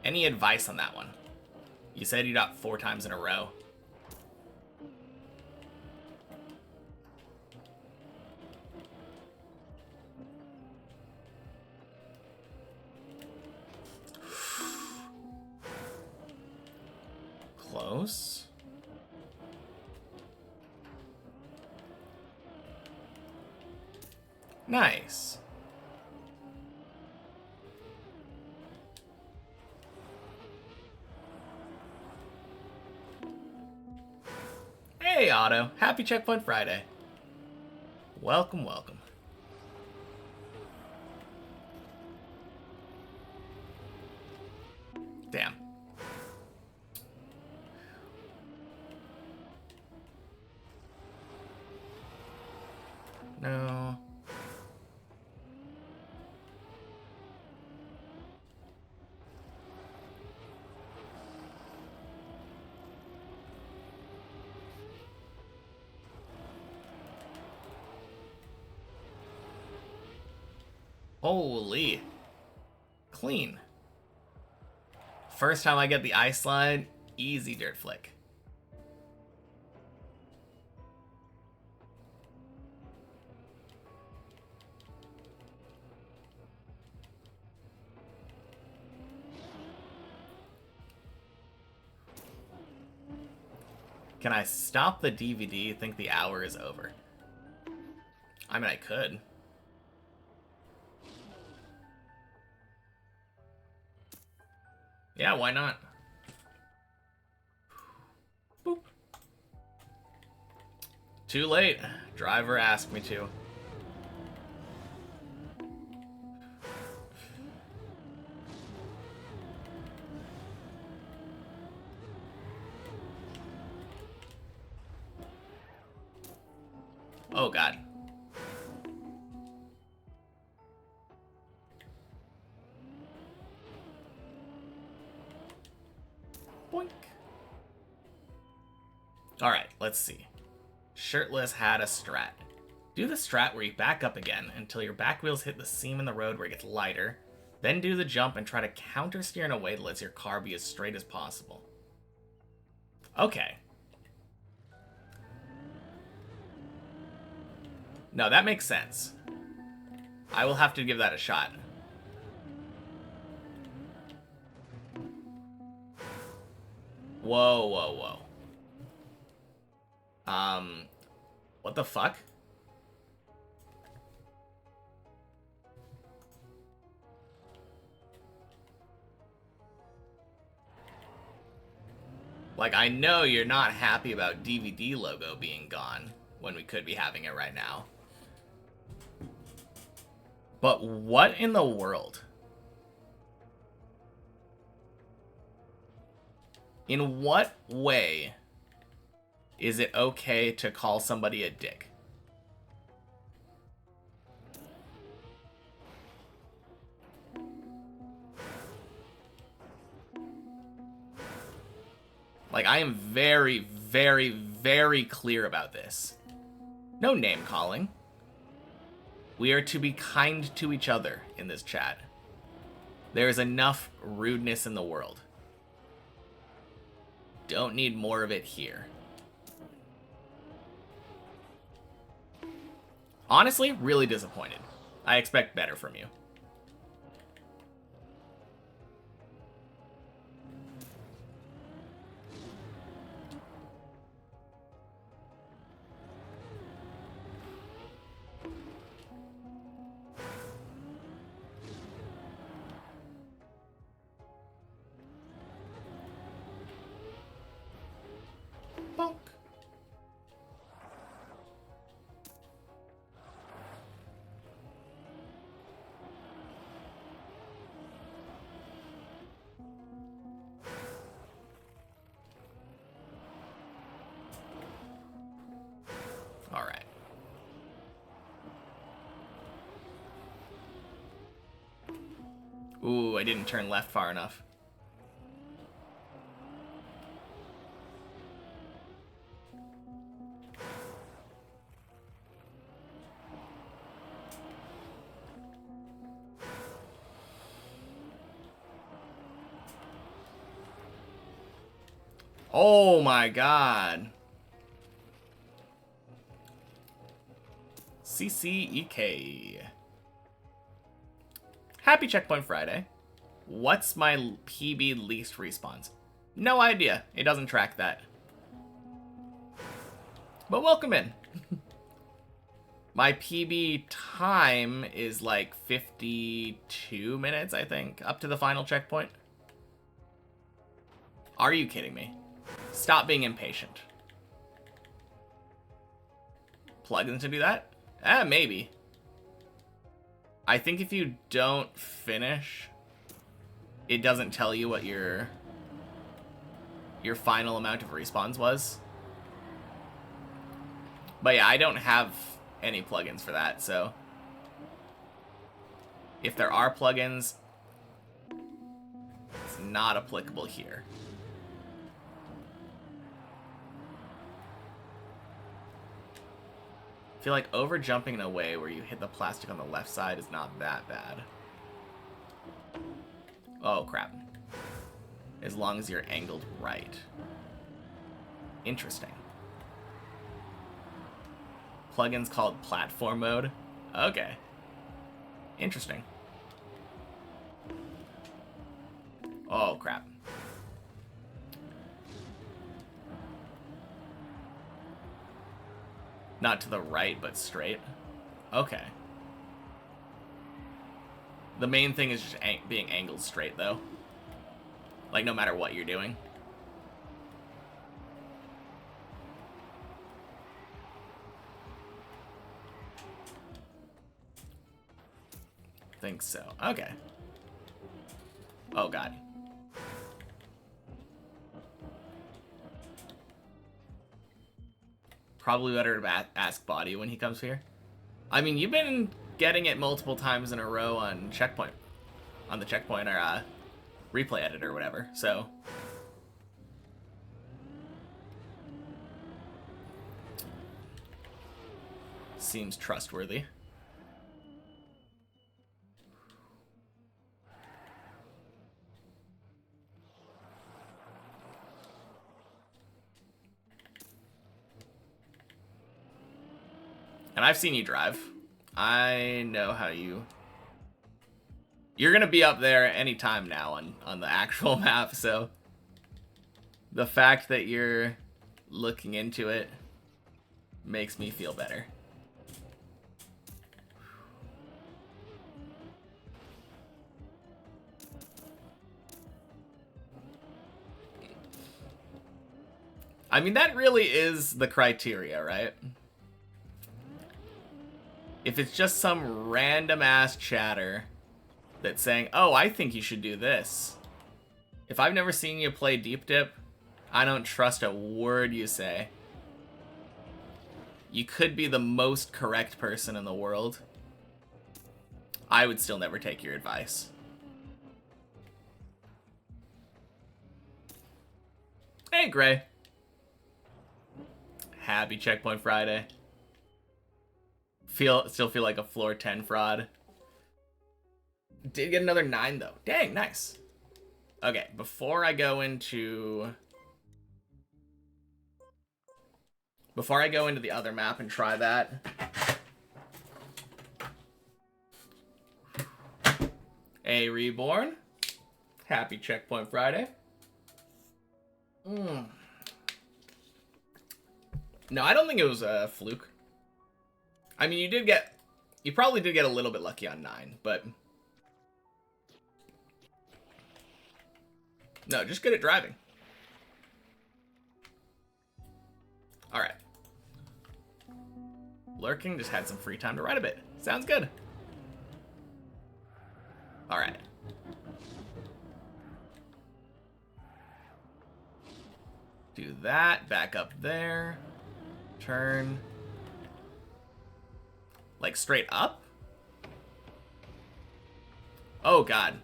Any advice on that one? You said you got 4 times in a row. Close. Nice. Hey, Otto. Happy Checkpoint Friday. Welcome. Damn. No. Holy. Clean. First time I get the ice slide, easy dirt flick. Can I stop the DVD? Think the hour is over. I mean, I could. Yeah, why not? Boop. Too late. Driver asked me to. Oh, God. Boink. Alright, let's see. Shirtless had a strat. Do the strat where you back up again until your back wheels hit the seam in the road where it gets lighter. Then do the jump and try to counter steer in a way that lets your car be as straight as possible. Okay. No, that makes sense. I will have to give that a shot. Whoa, whoa, whoa. What the fuck? Like, I know you're not happy about DVD logo being gone when we could be having it right now. But what in the world? In what way is it okay to call somebody a dick? Like, I am very, very, very clear about this. No name calling. We are to be kind to each other in this chat. There is enough rudeness in the world. Don't need more of it here. Honestly, really disappointed. I expect better from you. Bonk. All right. Ooh, I didn't turn left far enough. Oh my god. CCEK. Happy Checkpoint Friday. What's my PB least respawns? No idea. It doesn't track that. But welcome in. My PB time is like 52 minutes, I think, up to the final checkpoint. Are you kidding me? Stop being impatient. Plugins to do that? Maybe. I think if you don't finish, it doesn't tell you what your final amount of respawns was. But yeah, I don't have any plugins for that, so if there are plugins, it's not applicable here. I feel like over jumping in a way where you hit the plastic on the left side is not that bad. Oh crap. As long as you're angled right. Interesting. Plugins called platform mode. Okay. Interesting. Oh crap. Not to the right, but straight. Okay. The main thing is just being angled straight, though. Like, no matter what you're doing. Think so. Okay. Oh, God. Probably better to ask Body when he comes here. I mean, you've been getting it multiple times in a row on checkpoint. On the checkpoint or replay editor or whatever, so... Seems trustworthy. And I've seen you drive. I know how you... You're gonna be up there anytime now on the actual map, so... The fact that you're looking into it makes me feel better. I mean, that really is the criteria, right? If it's just some random ass chatter that's saying, oh, I think you should do this. If I've never seen you play Deep Dip, I don't trust a word you say. You could be the most correct person in the world. I would still never take your advice. Hey, Gray. Happy Checkpoint Friday. Still feel like a floor 10 fraud. Did get another 9 though. Dang, nice. Okay, before I go into the other map and try that. A Reborn. Happy Checkpoint Friday. No, I don't think it was a fluke. I mean, you probably did get a little bit lucky on 9, but no, just good at driving. All right. Lurking, just had some free time to write a bit. Sounds good. All right. Do that, back up there. Turn. Like straight up? Oh God.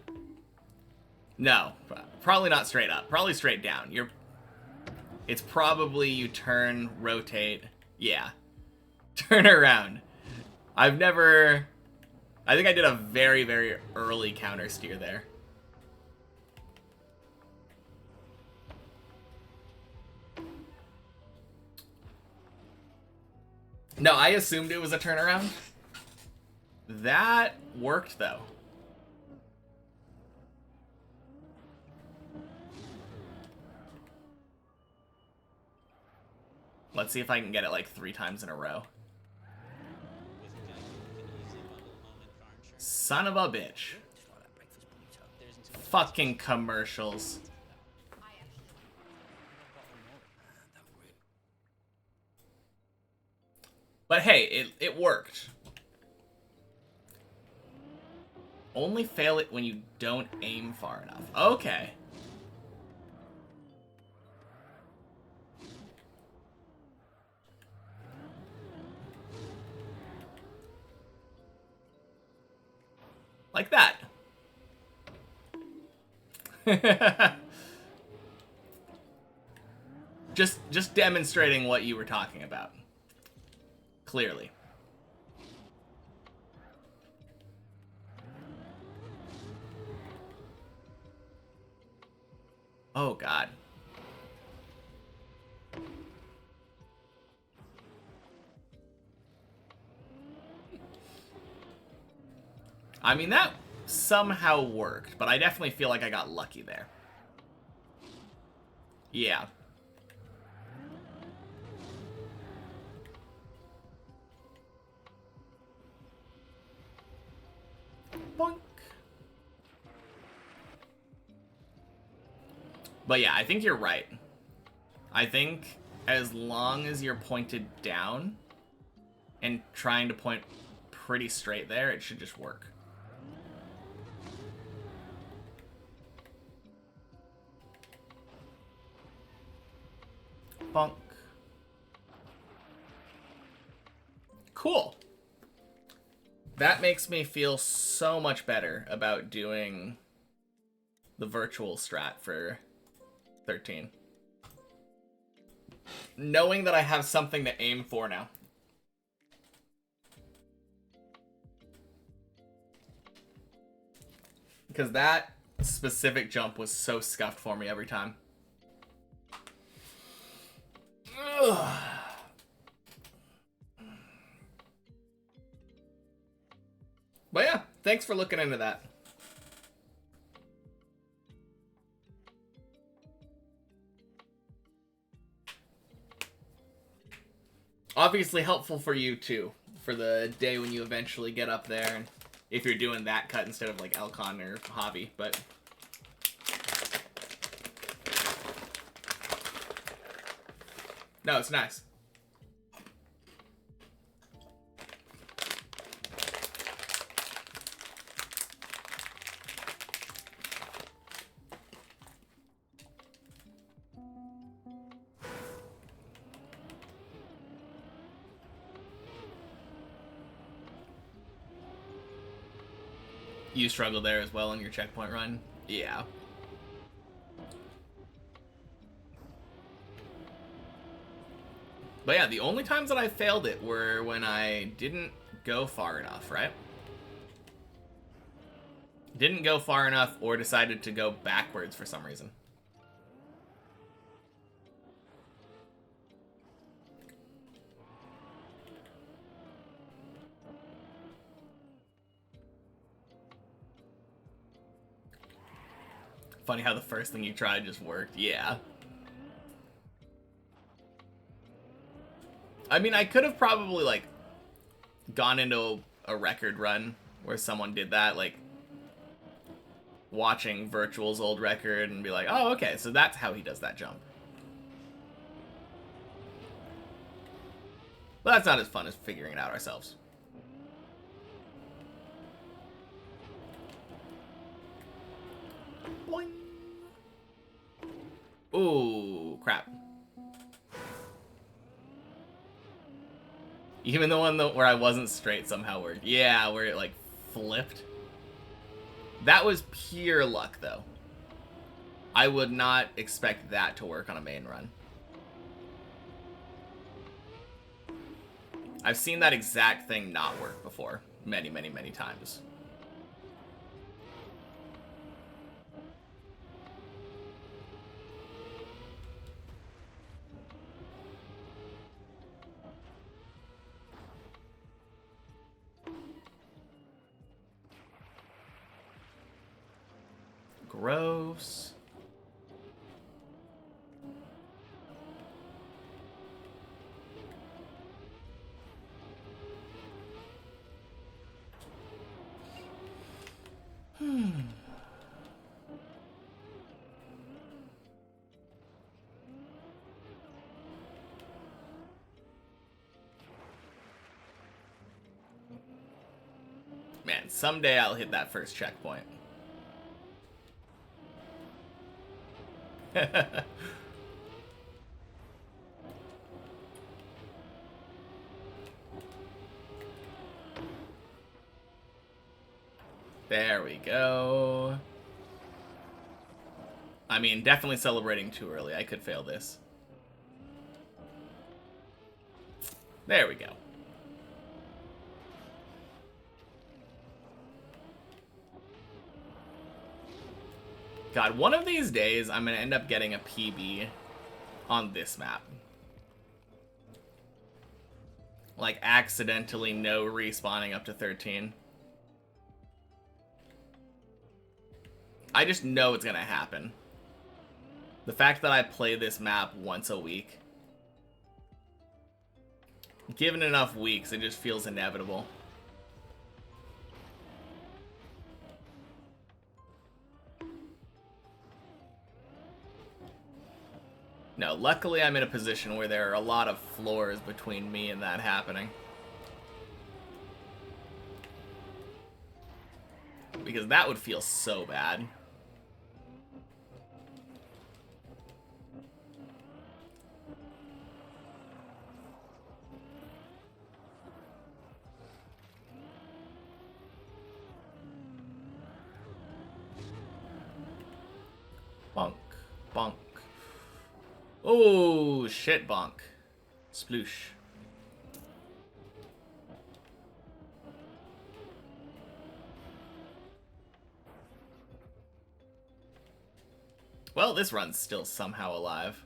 No, probably not straight up. Probably straight down. It's probably you turn, rotate. Yeah. Turn around. I think I did a very, very early counter steer there. No, I assumed it was a turnaround. That worked, though. Let's see if I can get it like 3 times in a row. Son of a bitch. Fucking commercials. But hey, it worked. Only fail it when you don't aim far enough. Okay. Like that. Just demonstrating what you were talking about. Clearly. Oh God. I mean, that somehow worked, but I definitely feel like I got lucky there. Yeah. Boink. But yeah, I think you're right. I think as long as you're pointed down and trying to point pretty straight there, it should just work. Bonk. Cool. That makes me feel so much better about doing the virtual strat for 13. Knowing that I have something to aim for now. Because that specific jump was so scuffed for me every time. Ugh. But yeah, thanks for looking into that. Obviously helpful for you too, for the day when you eventually get up there, and if you're doing that cut instead of like Elcon or Hobby, but no, it's nice. You struggle there as well on your checkpoint run? Yeah. But yeah, the only times that I failed it were when I didn't go far enough, right? Didn't go far enough or decided to go backwards for some reason. Funny how the first thing you tried just worked. Yeah. I mean, I could have probably, like, gone into a record run where someone did that, like, watching Virtual's old record and be like, oh, okay, so that's how he does that jump. But that's not as fun as figuring it out ourselves. Boing. Ooh, crap. Even the one where I wasn't straight somehow worked. Yeah, where it, like, flipped. That was pure luck, though. I would not expect that to work on a main run. I've seen that exact thing not work before. Many, many, many times. Gross. Man, someday I'll hit that first checkpoint. There we go. I mean, definitely celebrating too early. I could fail this. There we go. God, one of these days, I'm going to end up getting a PB on this map. Like, accidentally no respawning up to 13. I just know it's going to happen. The fact that I play this map once a week, given enough weeks, it just feels inevitable. No, luckily I'm in a position where there are a lot of floors between me and that happening. Because that would feel so bad. Bonk. Bonk. Oh, shit, bonk. Sploosh. Well, this run's still somehow alive.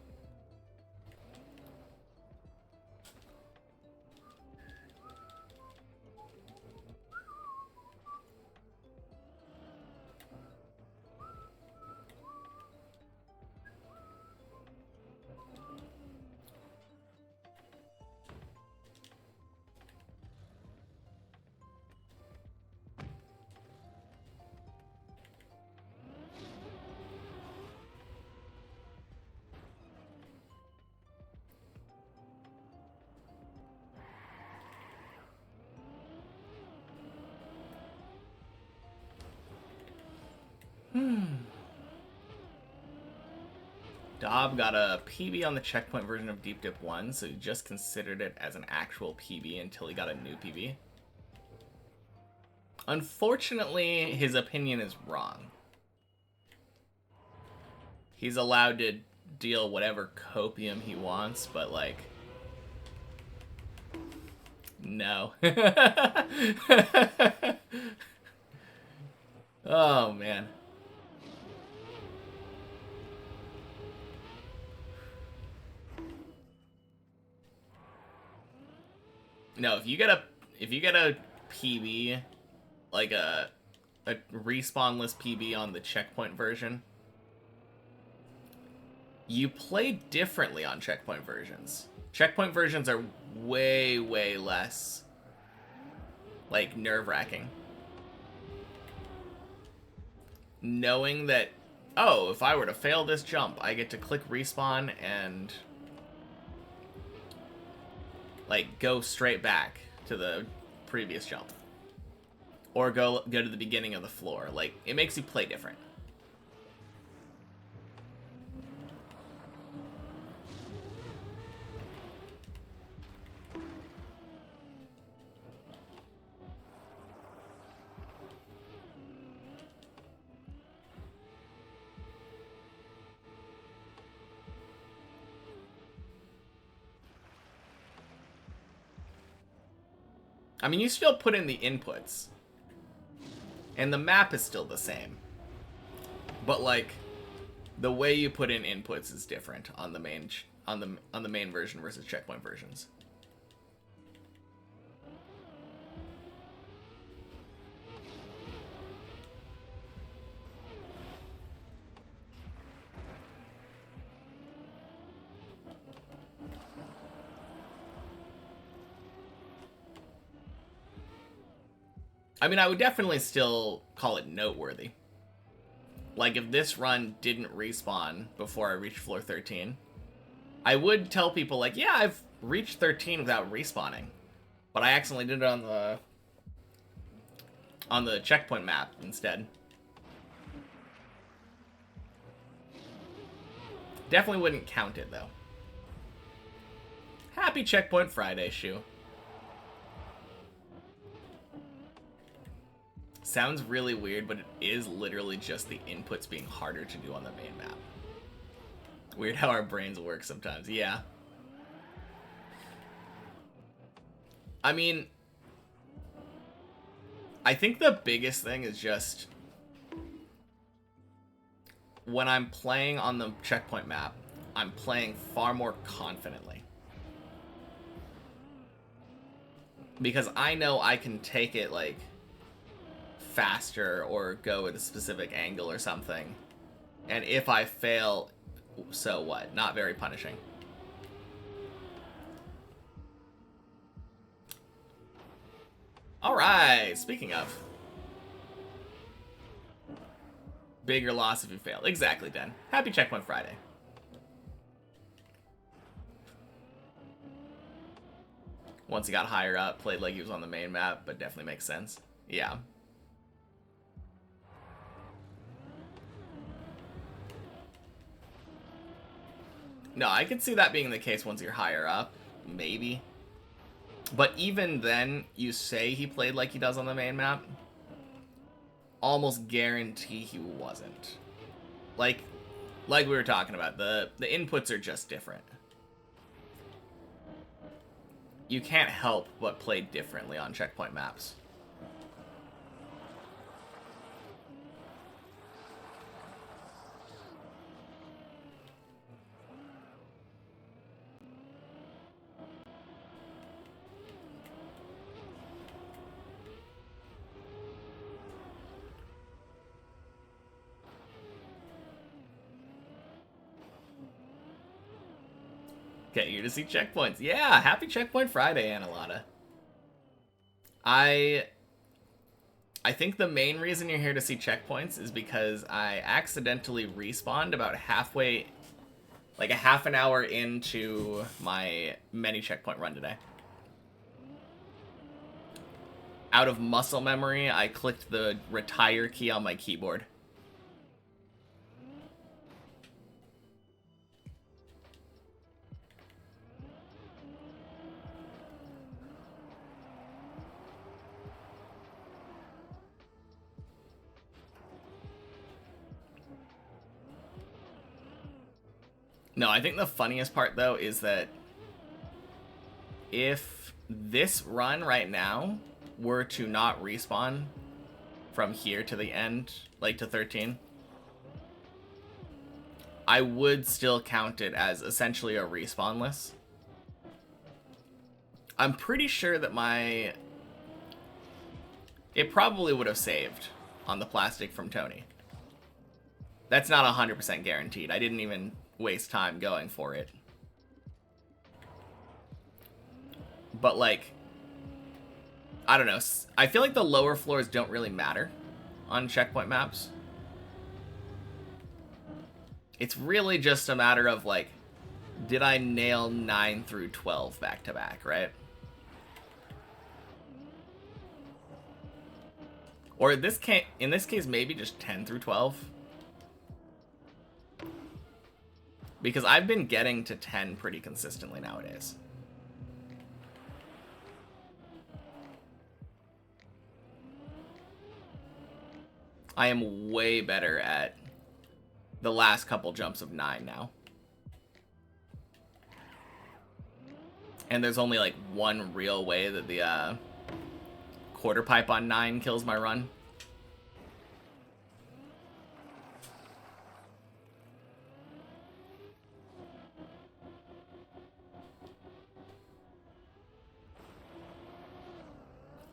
Dob got a PB on the checkpoint version of Deep Dip 1, so he just considered it as an actual PB until he got a new PB. Unfortunately, his opinion is wrong. He's allowed to deal whatever copium he wants, but like... No. Oh, man. No, if you get a PB, like a respawnless PB on the checkpoint version, you play differently on checkpoint versions. Checkpoint versions are way, way less, like, nerve-wracking. Knowing that, oh, if I were to fail this jump, I get to click respawn and, like, go straight back to the previous jump. Or go to the beginning of the floor. Like, it makes you play different. I mean, you still put in the inputs. And the map is still the same. But like the way you put in inputs is different on the main on the main version versus checkpoint versions. I mean, I would definitely still call it noteworthy. Like, if this run didn't respawn before I reached floor 13, I would tell people, like, yeah, I've reached 13 without respawning. But I accidentally did it on the checkpoint map instead. Definitely wouldn't count it, though. Happy Checkpoint Friday, Shu. Sounds really weird, but it is literally just the inputs being harder to do on the main map. Weird how our brains work sometimes, yeah. I mean, I think the biggest thing is just when I'm playing on the checkpoint map, I'm playing far more confidently. Because I know I can take it, like, faster or go at a specific angle or something. And if I fail, so what? Not very punishing. Alright, speaking of. Bigger loss if you fail. Exactly, Den. Happy Checkpoint Friday. Once he got higher up, played like he was on the main map, but definitely makes sense. Yeah. No, I could see that being the case once you're higher up. Maybe. But even then, you say he played like he does on the main map. Almost guarantee he wasn't. Like we were talking about, the inputs are just different. You can't help but play differently on checkpoint maps. Get you to see checkpoints. Yeah, happy Checkpoint Friday, Annalada. I think the main reason you're here to see checkpoints is because I accidentally respawned about halfway, like a half an hour into my many checkpoint run today. Out of muscle memory, I clicked the retire key on my keyboard. No, I think the funniest part, though, is that if this run right now were to not respawn from here to the end, like to 13, I would still count it as essentially a respawnless. I'm pretty sure that it probably would have saved on the plastic from Tony. That's not 100% guaranteed. I didn't even waste time going for it. But like, I don't know. I feel like the lower floors don't really matter on checkpoint maps. It's really just a matter of like, did I nail 9 through 12 back to back, right? Or in this case, maybe just 10 through 12. Because I've been getting to 10 pretty consistently nowadays. I am way better at the last couple jumps of 9 now. And there's only like one real way that the quarter pipe on 9 kills my run.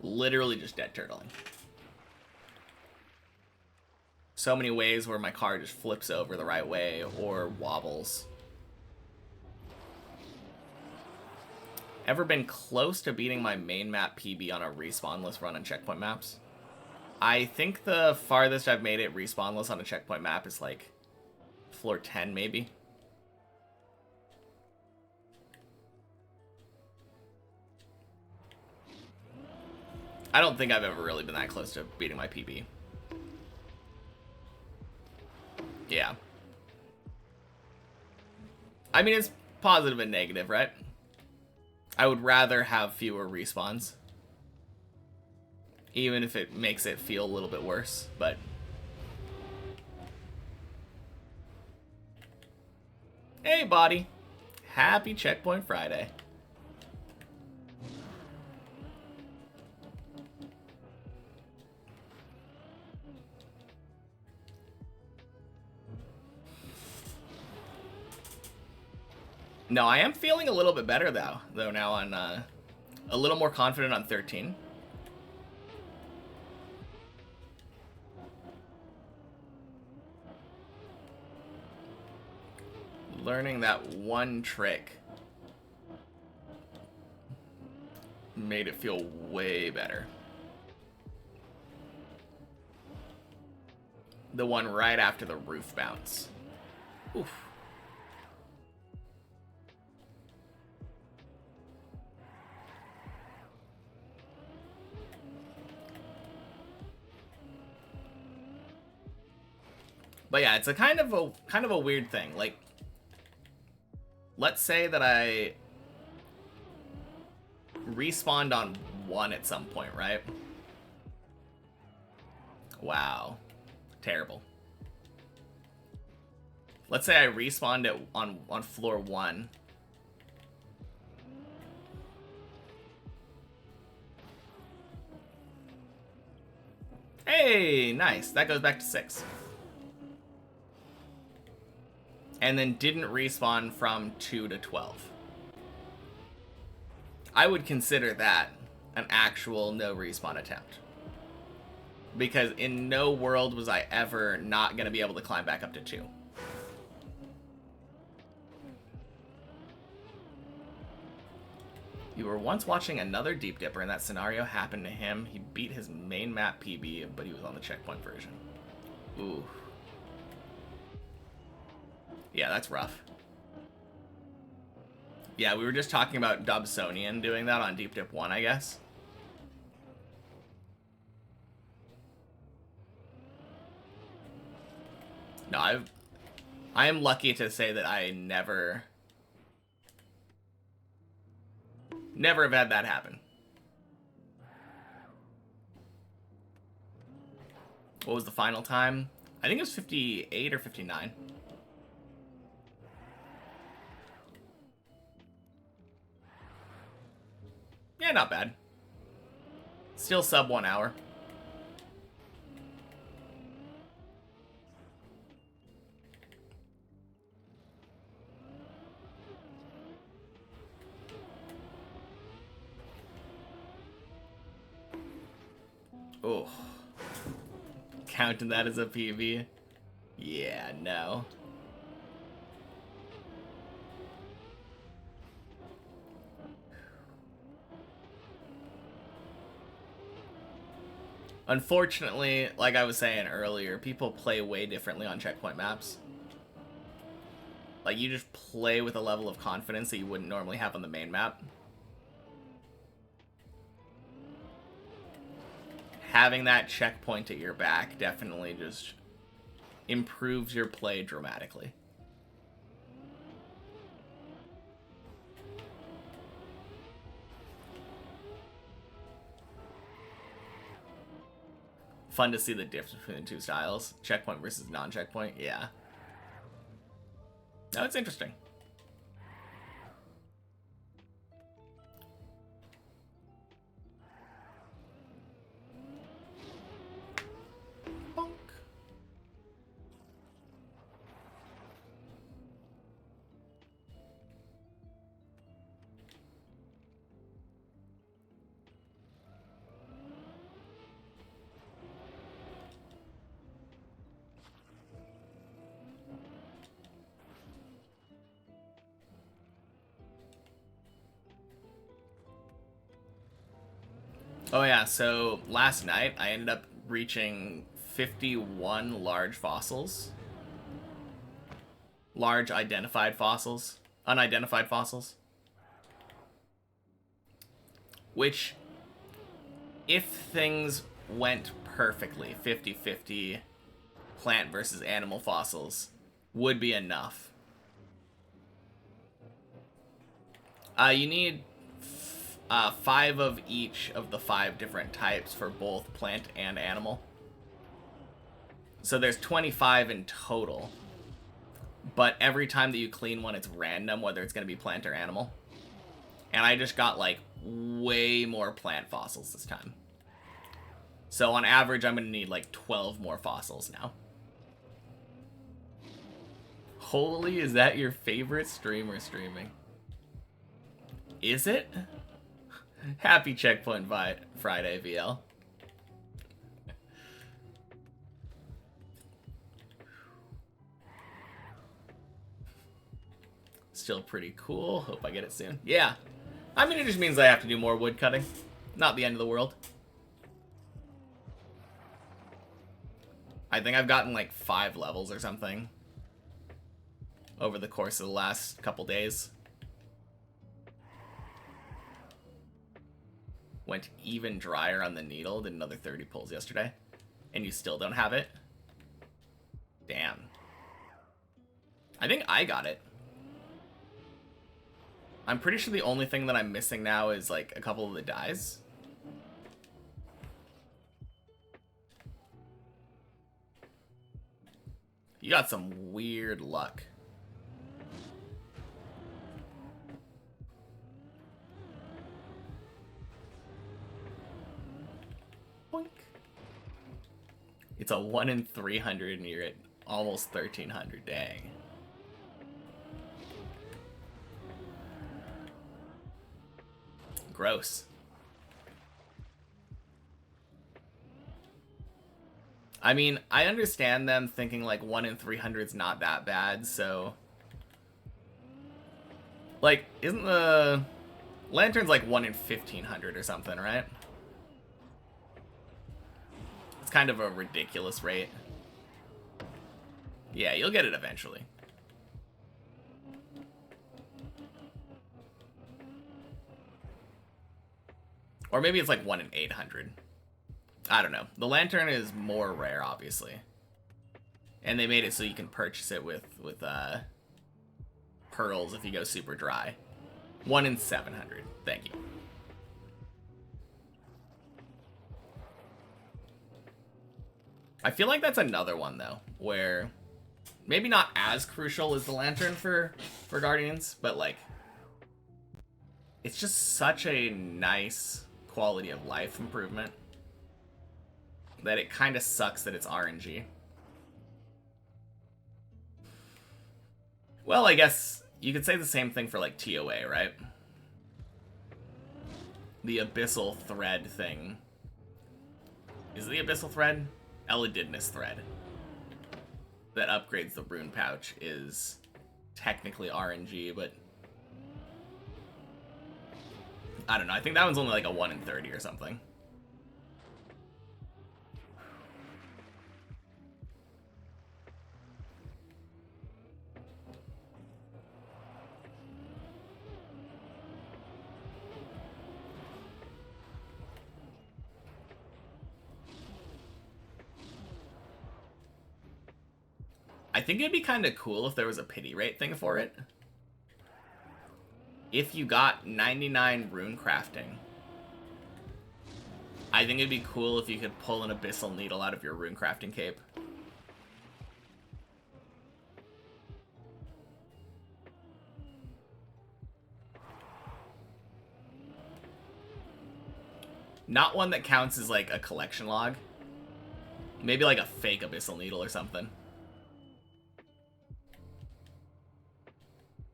Literally just dead turtling. So many ways where my car just flips over the right way or wobbles. Ever been close to beating my main map PB on a respawnless run on checkpoint maps? I think the farthest I've made it respawnless on a checkpoint map is like floor 10 maybe. I don't think I've ever really been that close to beating my PB. Yeah. I mean, it's positive and negative, right? I would rather have fewer respawns. Even if it makes it feel a little bit worse, but... Hey, body. Happy Checkpoint Friday. No, I am feeling a little bit better though now on a little more confident on 13. Learning that one trick made it feel way better. The one right after the roof bounce. Oof. But yeah, it's a kind of a weird thing. Like, let's say that I respawned on 1 at some point, right? Wow. Terrible. Let's say I respawned on floor 1. Hey, nice. That goes back to 6. And then didn't respawn from 2 to 12. I would consider that an actual no respawn attempt. Because in no world was I ever not going to be able to climb back up to 2. You were once watching another Deep Dipper and that scenario happened to him. He beat his main map PB, but he was on the checkpoint version. Ooh. Yeah, that's rough. Yeah, we were just talking about Dobsonian doing that on Deep Dip 1, I guess. No, I am lucky to say that I never have had that happen. What was the final time? I think it was 58 or 59. Yeah, not bad. Still sub 1 hour. Oh. Counting that as a PB? Yeah, no. Unfortunately, like I was saying earlier, people play way differently on checkpoint maps. Like, you just play with a level of confidence that you wouldn't normally have on the main map. Having that checkpoint at your back definitely just improves your play dramatically. Fun to see the difference between the two styles. Checkpoint versus non-checkpoint, yeah. No, it's interesting. Bonk. Oh yeah, so last night I ended up reaching 51 large fossils. Large identified fossils. Unidentified fossils. Which, if things went perfectly, 50-50 plant versus animal fossils, would be enough. You need 5 of each of the 5 different types for both plant and animal. So there's 25 in total. But every time that you clean one, it's random whether it's going to be plant or animal. And I just got, like, way more plant fossils this time. So on average, I'm going to need, like, 12 more fossils now. Holy, is that your favorite streamer streaming? Is it? Happy Checkpoint Friday, VL. Still pretty cool. Hope I get it soon. Yeah. I mean, it just means I have to do more wood cutting. Not the end of the world. I think I've gotten like 5 levels or something over the course of the last couple days. Went even drier on the needle. Did another 30 pulls yesterday. And you still don't have it? Damn. I think I got it. I'm pretty sure the only thing that I'm missing now is like a couple of the dies. You got some weird luck. Boink. It's a 1 in 300 and you're at almost 1300. Dang. Gross. I mean, I understand them thinking like 1 in 300 is not that bad, so... Like, isn't the... Lantern's like 1 in 1500 or something, right? It's kind of a ridiculous rate. Yeah, you'll get it eventually. Or maybe it's like 1 in 800. I don't know. The Lantern is more rare, obviously. And they made it so you can purchase it with pearls if you go super dry. 1 in 700. Thank you. I feel like that's another one, though, where maybe not as crucial as the Lantern for Guardians, but, like, it's just such a nice quality of life improvement that it kind of sucks that it's RNG. Well, I guess you could say the same thing for, like, TOA, right? The Abyssal Thread thing. Is it the Abyssal Thread? Elididness Thread. That upgrades the Rune Pouch is technically RNG, but... I don't know, I think that one's only like a 1 in 30 or something. I think it'd be kind of cool if there was a pity rate thing for it. If you got 99 rune crafting, I think it'd be cool if you could pull an Abyssal Needle out of your rune crafting cape. Not one that counts as like a collection log. Maybe like a fake Abyssal Needle or something.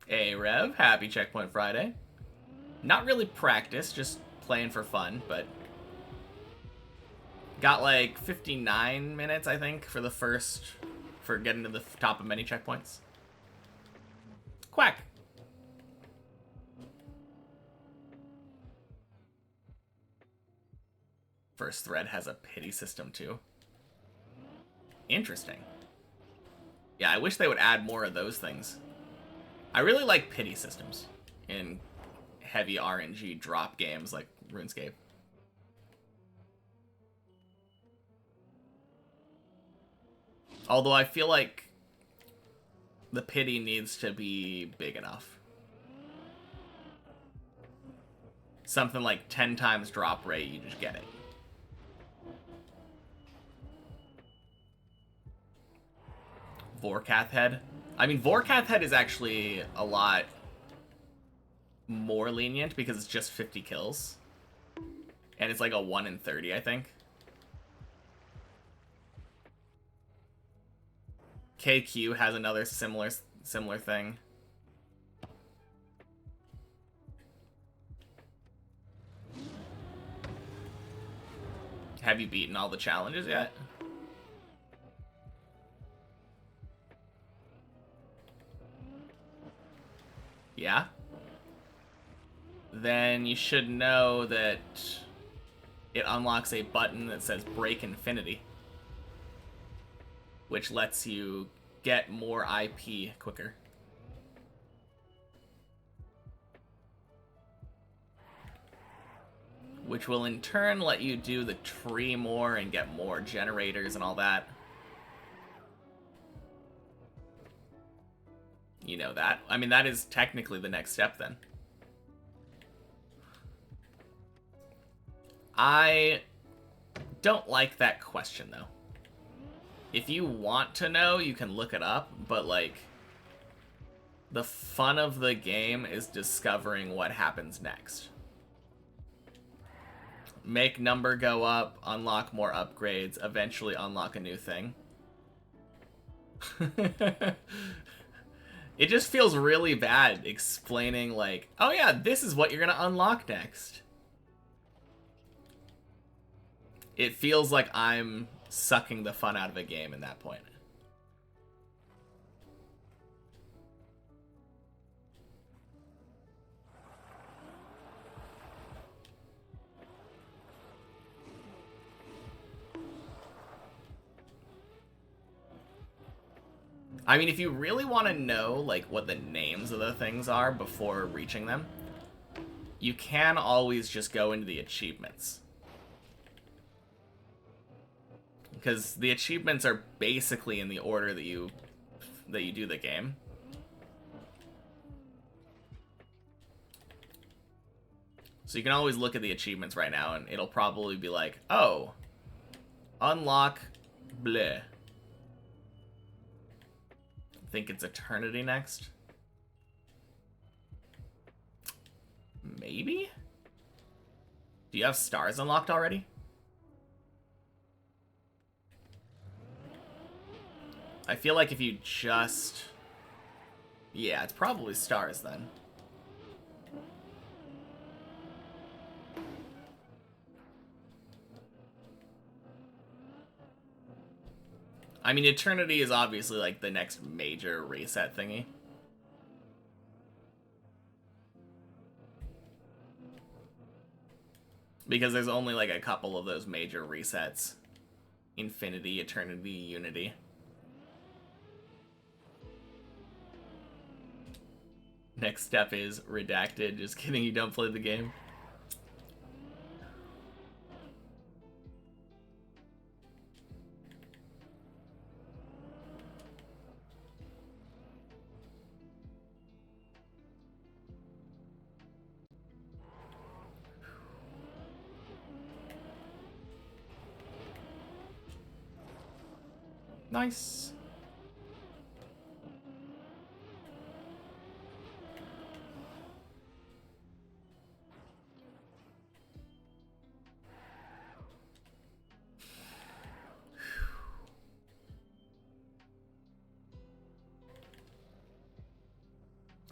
Hey Rev, happy Checkpoint Friday. Not really practice, just playing for fun, but got like 59 minutes, I think, for getting to the top of many checkpoints. Quack. First thread has a pity system too. Interesting. Yeah, I wish they would add more of those things. I really like pity systems in heavy RNG drop games like RuneScape. Although I feel like the pity needs to be big enough. Something like 10 times drop rate, you just get it. Vorkath Head. I mean, Vorkath Head is actually a lot more lenient because it's just 50 kills. And it's like a 1 in 30, I think. KQ has another similar thing. Have you beaten all the challenges yet? Yeah? Then you should know that it unlocks a button that says Break Infinity, which lets you get more IP quicker. Which will in turn let you do the tree more and get more generators and all that. You know that. I mean, that is technically the next step then. I don't like that question, though. If you want to know, you can look it up, but, like, the fun of the game is discovering what happens next. Make number go up, unlock more upgrades, eventually unlock a new thing. It just feels really bad explaining, like, oh yeah, this is what you're gonna unlock next. It feels like I'm sucking the fun out of a game in that point. I mean, if you really want to know, like, what the names of the things are before reaching them, you can always just go into the achievements. Because the achievements are basically in the order that you do the game. So you can always look at the achievements right now, and it'll probably be like, oh, unlock bleh. I think it's Eternity next. Maybe? Do you have stars unlocked already? I feel like if you just... Yeah, it's probably stars then. I mean, Eternity is obviously, like, the next major reset thingy. Because there's only, like, a couple of those major resets. Infinity, Eternity, Unity. Next step is redacted. Just kidding, you don't play the game. Nice.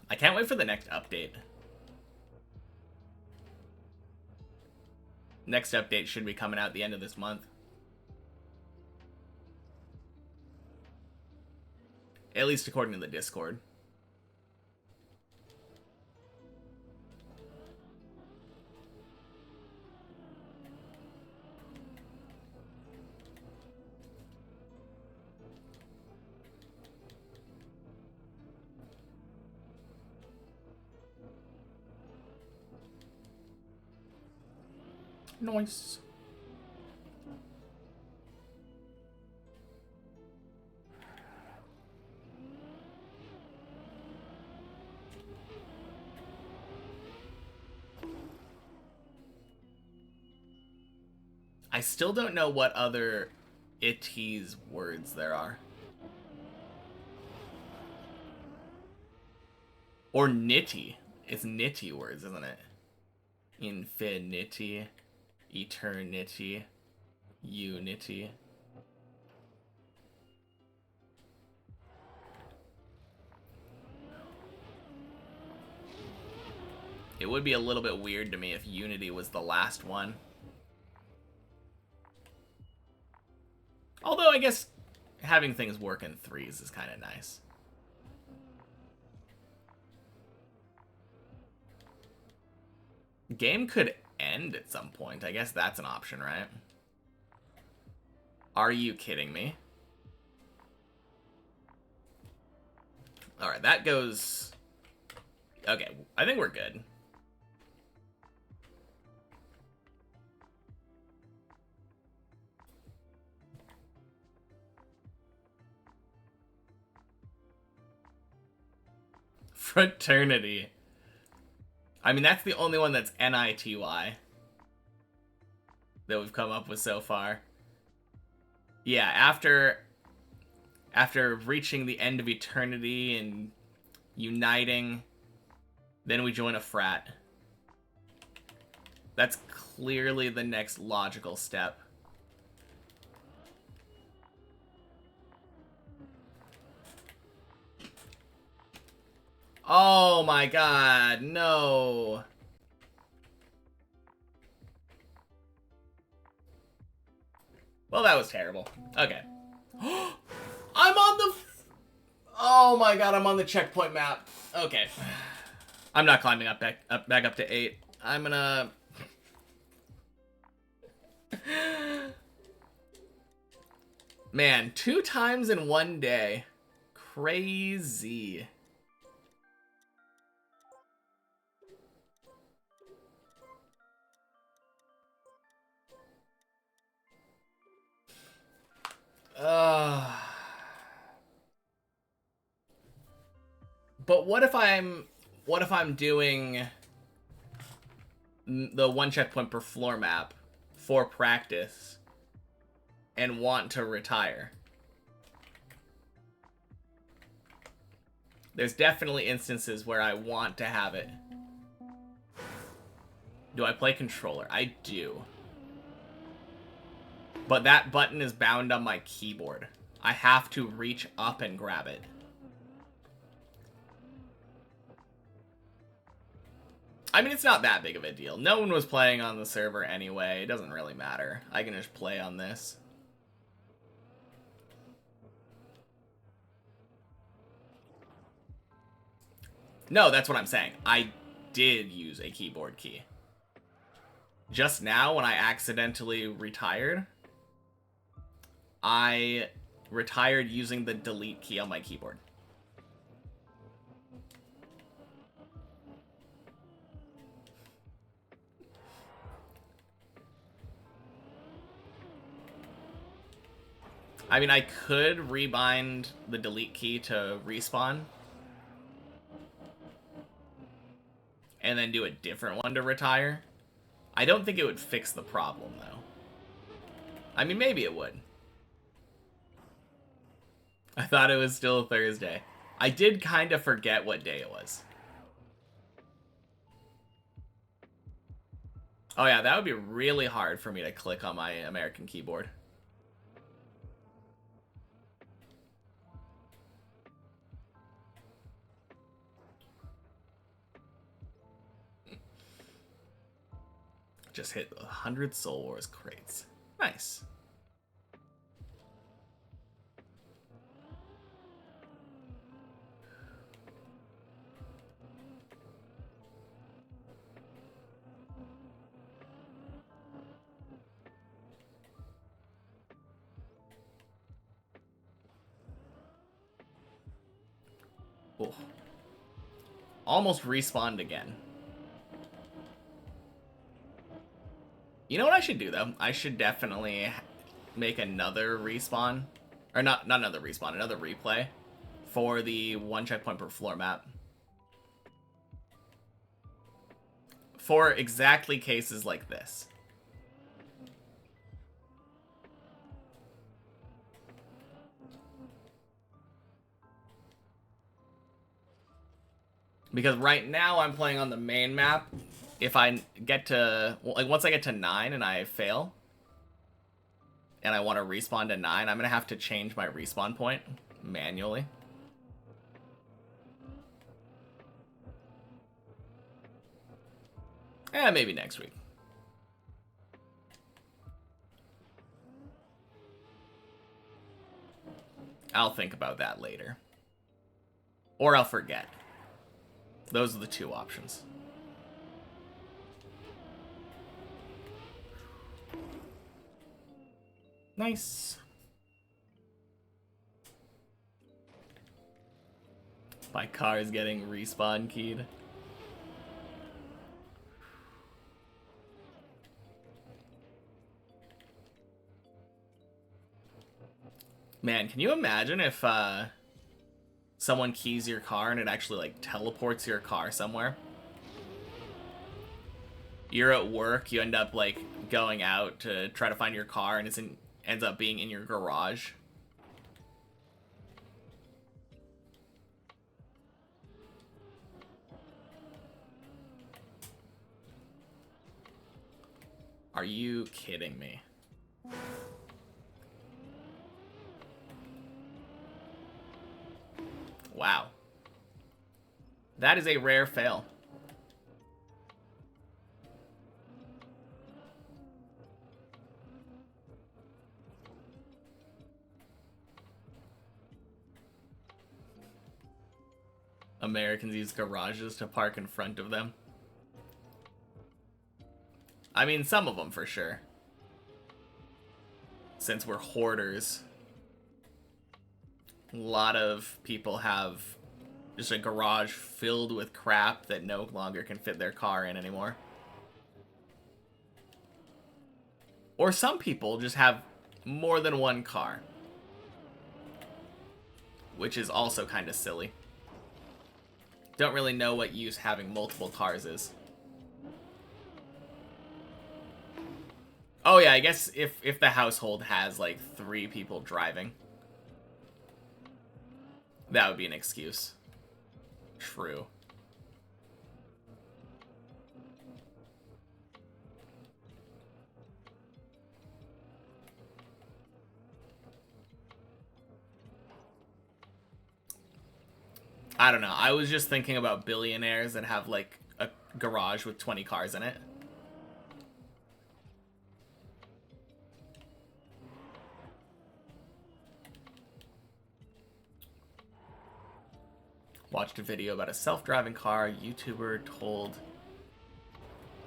I can't wait for the next update. Next update should be coming out at the end of this month. At least according to the Discord. Nice. I still don't know what other itties words there are. Or nitty. It's nitty words, isn't it? Infinity, eternity, unity. It would be a little bit weird to me if Unity was the last one. Although I guess having things work in threes is kind of nice. Game could end at some point. I guess that's an option, right? Are you kidding me? Alright, that goes... Okay, I think we're good. Fraternity. I mean, that's the only one that's N-I-T-Y that we've come up with so far. Yeah, after reaching the end of eternity and uniting, then we join a frat. That's clearly the next logical step. Oh my god, no. Well, that was terrible. Okay. I'm on the... Oh my god, I'm on the checkpoint map. Okay. I'm not climbing back up to 8. I'm gonna... Man, 2 times in 1 day. Crazy. But what if I'm doing the 1 checkpoint per floor map for practice and want to retire? There's definitely instances where I want to have it. Do I play controller? I do. But that button is bound on my keyboard. I have to reach up and grab it. I mean, it's not that big of a deal. No one was playing on the server anyway. It doesn't really matter. I can just play on this. No, that's what I'm saying. I did use a keyboard key. Just now, when I accidentally retired, I retired using the delete key on my keyboard. I mean, I could rebind the delete key to respawn. And then do a different one to retire. I don't think it would fix the problem, though. I mean, maybe it would. I thought it was still Thursday. I did kind of forget what day it was. Oh yeah, that would be really hard for me to click on my American keyboard. Just hit 100 Soul Wars crates. Nice. Oh. Almost respawned again. You know what I should do, though? I should definitely make another respawn. Or not another respawn, another replay for the 1 checkpoint per floor map. For exactly cases like this. Because right now I'm playing on the main map. If I get to, like, once I get to 9 and I fail, and I want to respawn to 9, I'm going to have to change my respawn point manually. Maybe next week. I'll think about that later. Or I'll forget. Those are the 2 options. Nice. My car is getting respawn keyed. Man, can you imagine if someone keys your car and it actually like teleports your car somewhere. You're at work, you end up like going out to try to find your car and ends up being in your garage. Are you kidding me? Wow. That is a rare fail. Americans use garages to park in front of them. I mean, some of them for sure. Since we're hoarders. A lot of people have just a garage filled with crap that no longer can fit their car in anymore. Or some people just have more than one car. Which is also kind of silly. Don't really know what use having multiple cars is. Oh yeah, I guess if the household has like 3 people driving, that would be an excuse. True. I don't know. I was just thinking about billionaires that have like a garage with 20 cars in it. Watched a video about a self-driving car. YouTuber told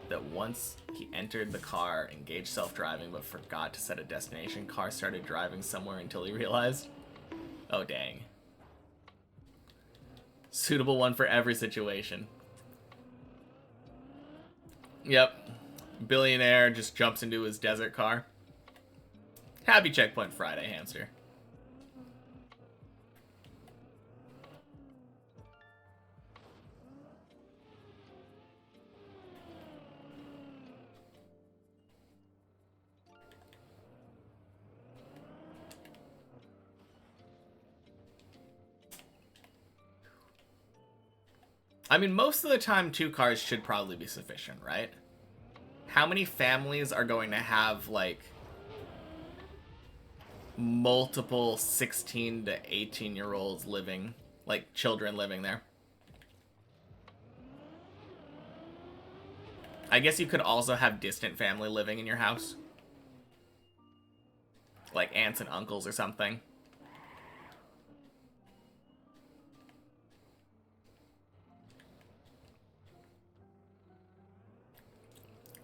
that once he entered the car, engaged self-driving, but forgot to set a destination, car started driving somewhere until he realized. Oh, dang. Suitable one for every situation. Yep. Billionaire just jumps into his desert car. Happy Checkpoint Friday, hamster. I mean, most of the time, 2 cars should probably be sufficient, right? How many families are going to have, like, multiple 16 to 18-year-olds living, like, children living there? I guess you could also have distant family living in your house. Like aunts and uncles or something.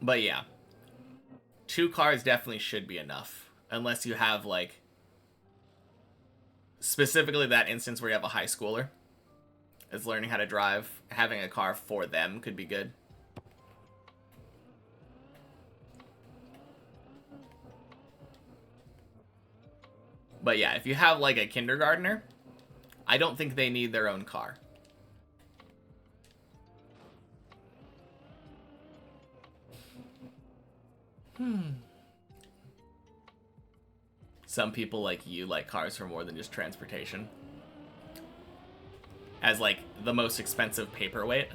But yeah. 2 cars definitely should be enough. Unless you have, like, specifically that instance where you have a high schooler is learning how to drive. Having a car for them could be good. But yeah, if you have, like, a kindergartner, I don't think they need their own car. Some people like you like cars for more than just transportation. As, like, the most expensive paperweight.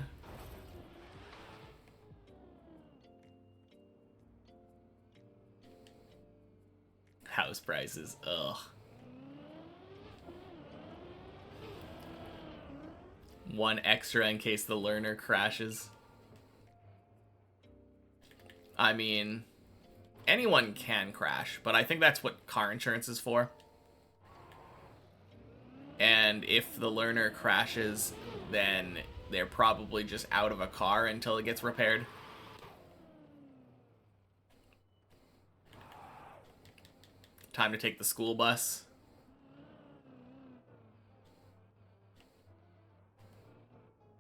House prices, ugh. One extra in case the learner crashes. I mean, anyone can crash, but I think that's what car insurance is for. And if the learner crashes, then they're probably just out of a car until it gets repaired. Time to take the school bus.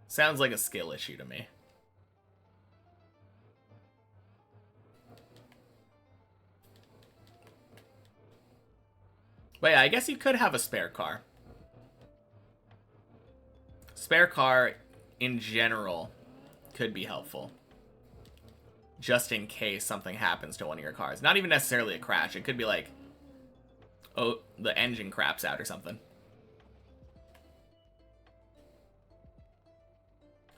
Sounds like a skill issue to me. But yeah, I guess you could have a spare car. Spare car, in general, could be helpful. Just in case something happens to one of your cars. Not even necessarily a crash. It could be like, oh, the engine craps out or something.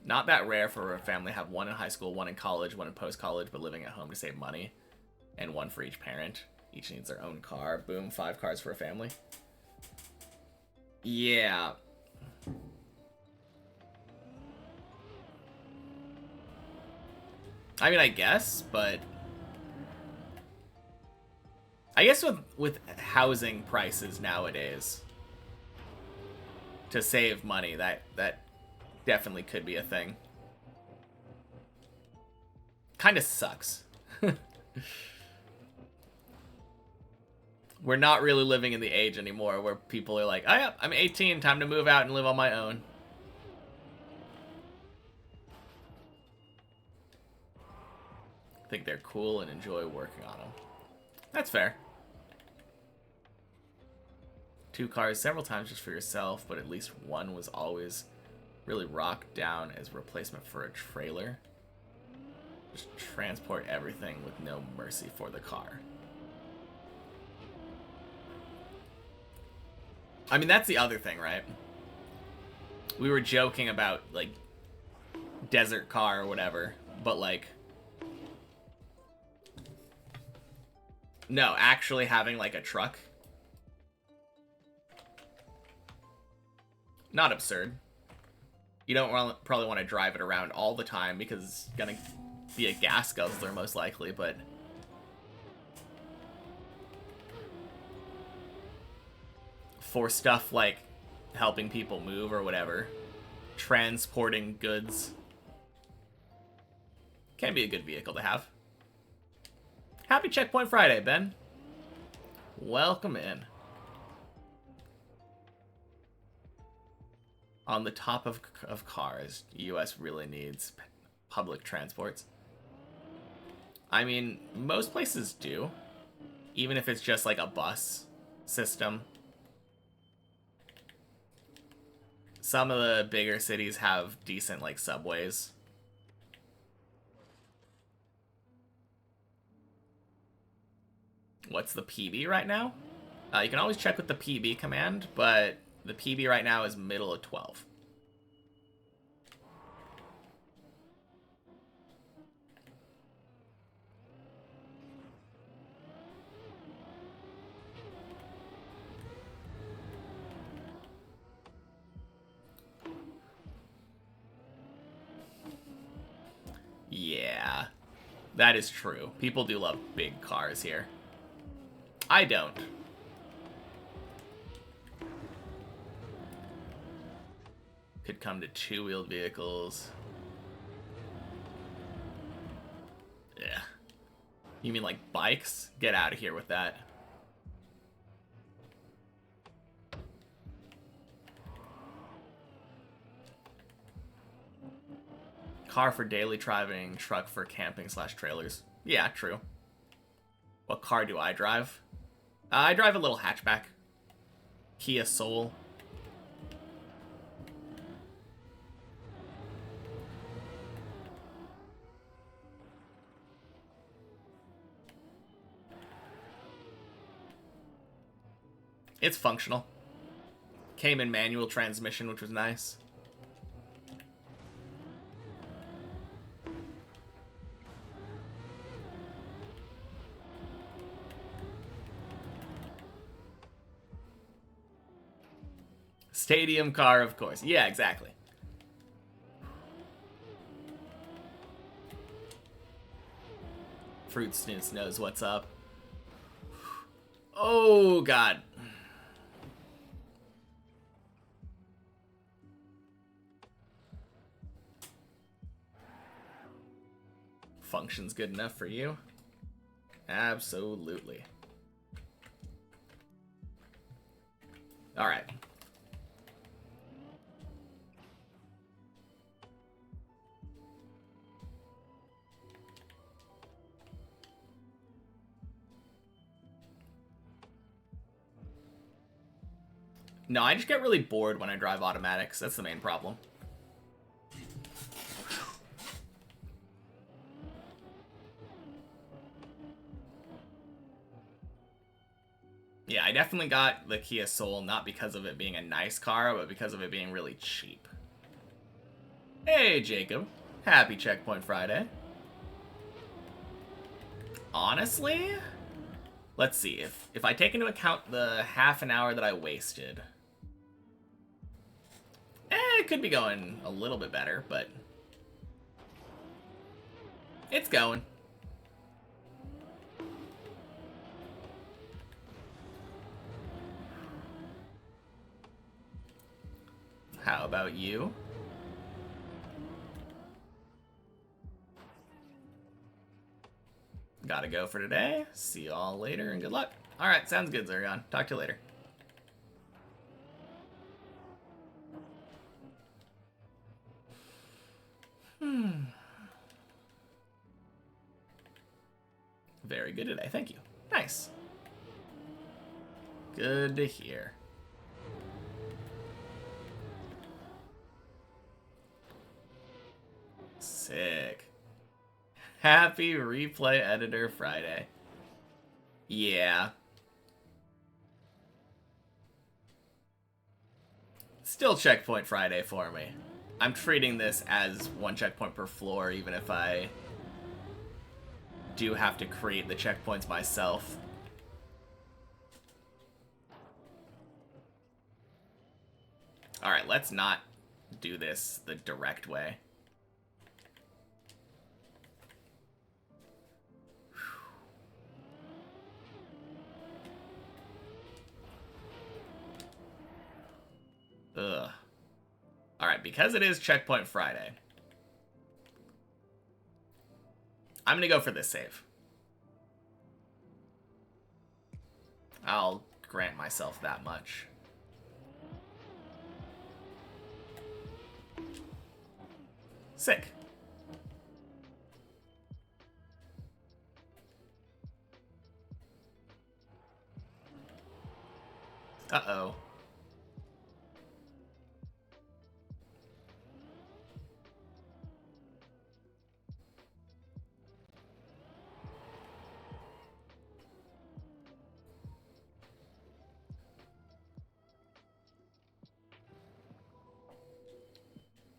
Not that rare for a family to have one in high school, one in college, one in post-college, but living at home to save money. And one for each parent. Each needs their own car. Boom, 5 cars for a family. Yeah. I mean, I guess, but I guess with housing prices nowadays, to save money, that definitely could be a thing. Kind of sucks. We're not really living in the age anymore where people are like, oh yeah, I'm 18, time to move out and live on my own. I think they're cool and enjoy working on them. That's fair. 2 cars several times just for yourself, but at least one was always really rocked down as replacement for a trailer. Just transport everything with no mercy for the car. I mean, that's the other thing, right? We were joking about, like, desert car or whatever, but, like, no, actually having, like, a truck. Not absurd. You don't probably want to drive it around all the time because it's gonna be a gas guzzler most likely, but for stuff like helping people move or whatever, transporting goods, can be a good vehicle to have. Happy Checkpoint Friday, Ben. Welcome in. On the top of cars, US really needs public transports. I mean, most places do. Even if it's just like a bus system. Some of the bigger cities have decent, like, subways. What's the PB right now? You can always check with the PB command, but the PB right now is middle of 12. Yeah, that is true. People do love big cars here. I don't. Could come to 2-wheeled vehicles. Yeah. You mean like bikes? Get out of here with that. Car for daily driving, truck for camping / trailers. Yeah, true. What car do I drive? I drive a little hatchback. Kia Soul. It's functional. Came in manual transmission, which was nice. Stadium car, of course. Yeah, exactly. Fruit Snooze knows what's up. Oh, God. Function's good enough for you? Absolutely. All right. No, I just get really bored when I drive automatics. That's the main problem. Yeah, I definitely got the Kia Soul not because of it being a nice car, but because of it being really cheap. Hey, Jacob. Happy Checkpoint Friday. Honestly, let's see. If I take into account the half an hour that I wasted, it could be going a little bit better, but it's going. How about you? Gotta go for today. See you all later and good luck. Alright, sounds good, Zergon. Talk to you later. Very good today, thank you. Nice. Good to hear. Sick. Happy Replay Editor Friday. Yeah. Still Checkpoint Friday for me. I'm treating this as one checkpoint per floor, even if I do have to create the checkpoints myself. Alright, let's not do this the direct way. Ugh. Alright, because it is Checkpoint Friday, I'm gonna go for this save. I'll grant myself that much. Sick. Uh-oh.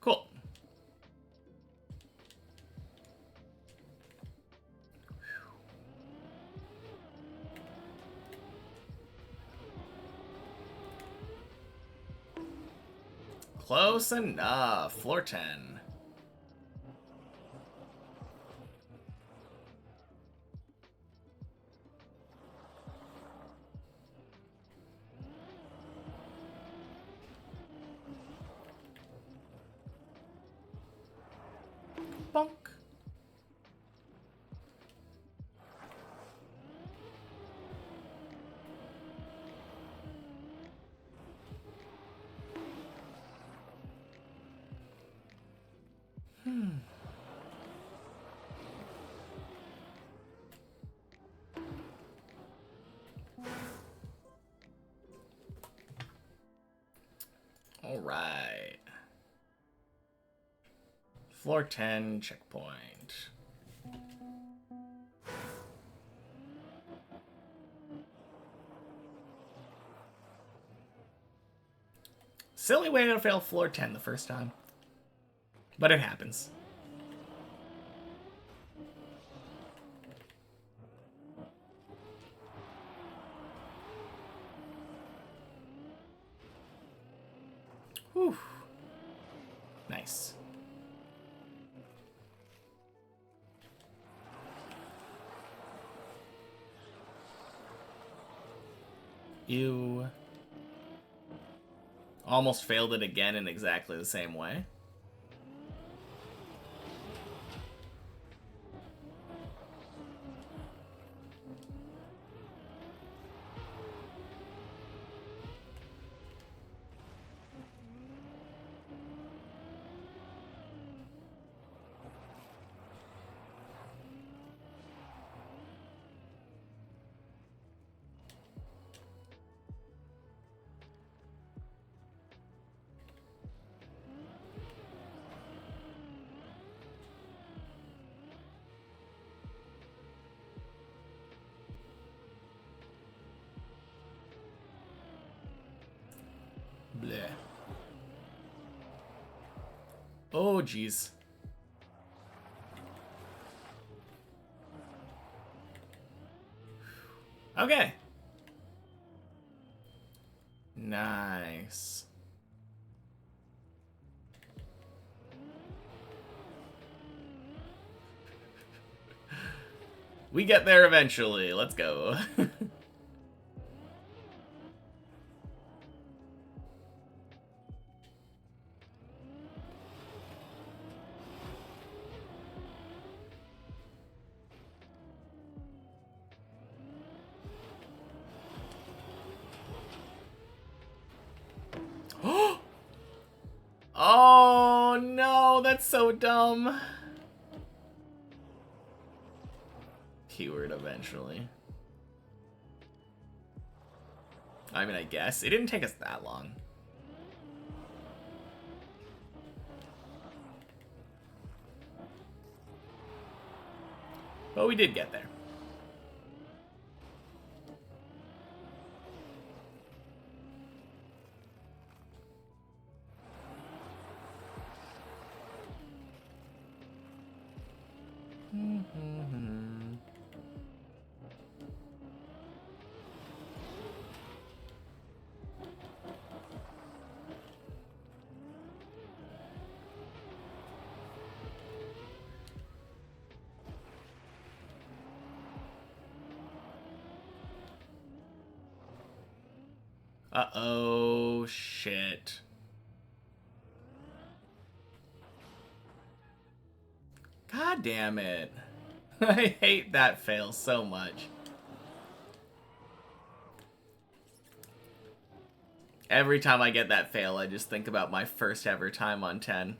Cool. Close enough. Floor 10. Bonk. All right. Floor 10, checkpoint. Silly way to fail floor 10 the first time. But it happens. Whew. Nice. You almost failed it again in exactly the same way. Oh, jeez. Okay. Nice. We get there eventually. Let's go. Oh no, that's so dumb. Keyword eventually. I mean, I guess. It didn't take us that long. But we did get there. Uh-oh, shit. God damn it. I hate that fail so much. Every time I get that fail, I just think about my first ever time on 10.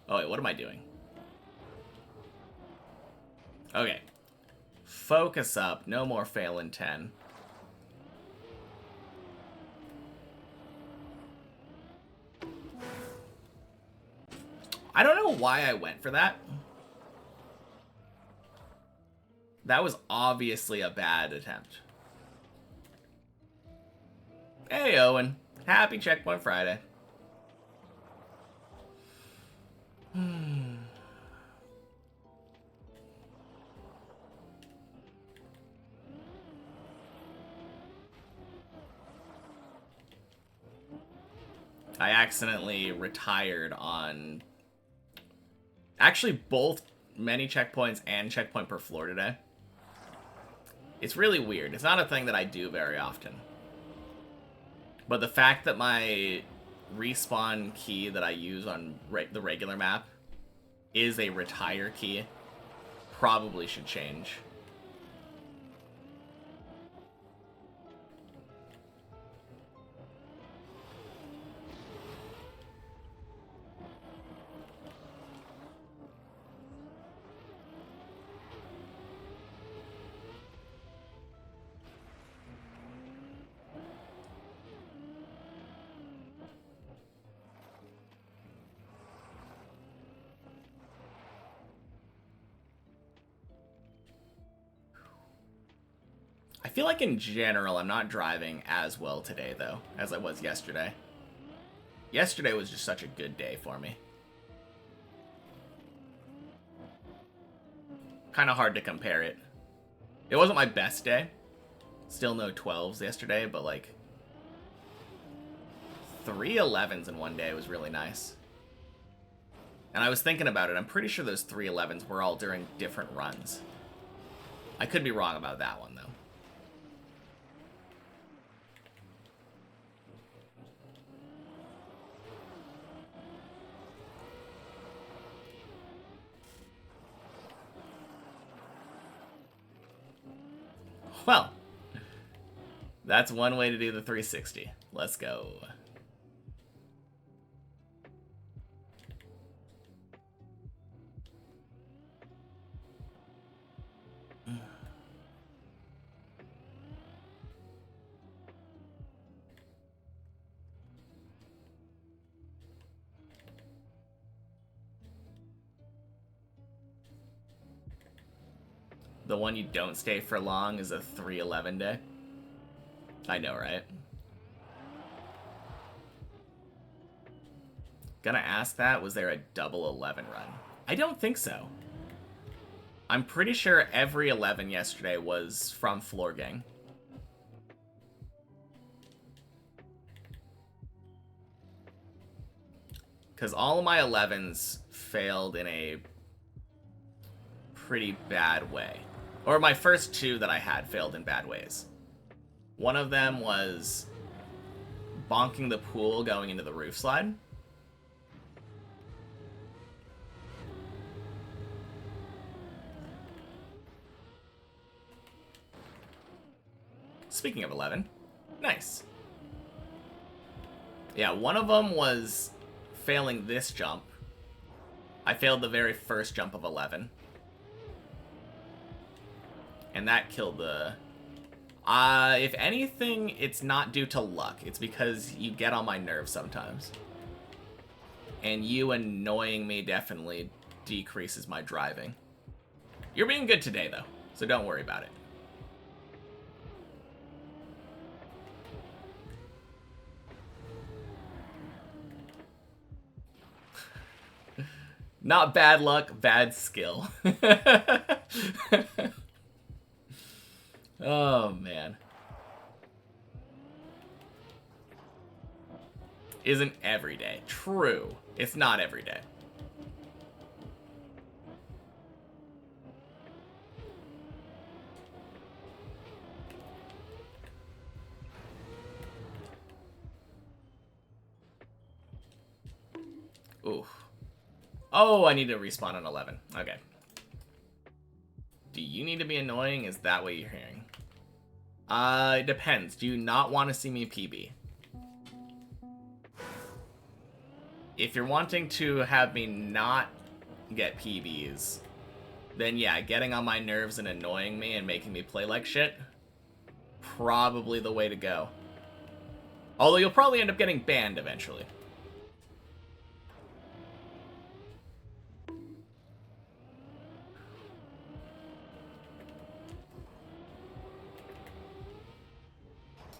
Oh wait, what am I doing? Okay. Focus up. No more fail in 10. I don't know why I went for that. That was obviously a bad attempt. Hey, Owen. Happy Checkpoint Friday. I accidentally retired on actually both many checkpoints and checkpoint per floor today. It's really weird. It's not a thing that I do very often. But the fact that my respawn key that I use on the regular map is a retire key probably should change. I feel like in general I'm not driving as well today though as I was yesterday. Yesterday was just such a good day for me. Kind of hard to compare it. It wasn't my best day. Still no 12s yesterday, but like 3 11s in one day was really nice. And I was thinking about it. I'm pretty sure those 3 11s were all during different runs. I could be wrong about that one though. Well, that's one way to do the 360. Let's go. The one you don't stay for long is a 311 day. I know, right? Gonna ask that, was there a double 11 run? I don't think so. I'm pretty sure every 11 yesterday was from Floor Gang. Because all of my 11s failed in a pretty bad way. Or my first two that I had failed in bad ways. One of them was bonking the pool going into the roof slide. Speaking of 11, nice. Yeah, one of them was failing this jump. I failed the very first jump of 11. And that killed the... if anything, it's not due to luck. It's because you get on my nerves sometimes. And you annoying me definitely decreases my driving. You're being good today, though, so don't worry about it. Not bad luck, bad skill. Oh, man. Isn't every day. True. It's not every day. Ooh. Oh, I need to respawn on 11. Okay. Do you need to be annoying? Is that what you're hearing? It depends. Do you not want to see me PB? If you're wanting to have me not get PBs, then yeah, getting on my nerves and annoying me and making me play like shit, probably the way to go. Although you'll probably end up getting banned eventually.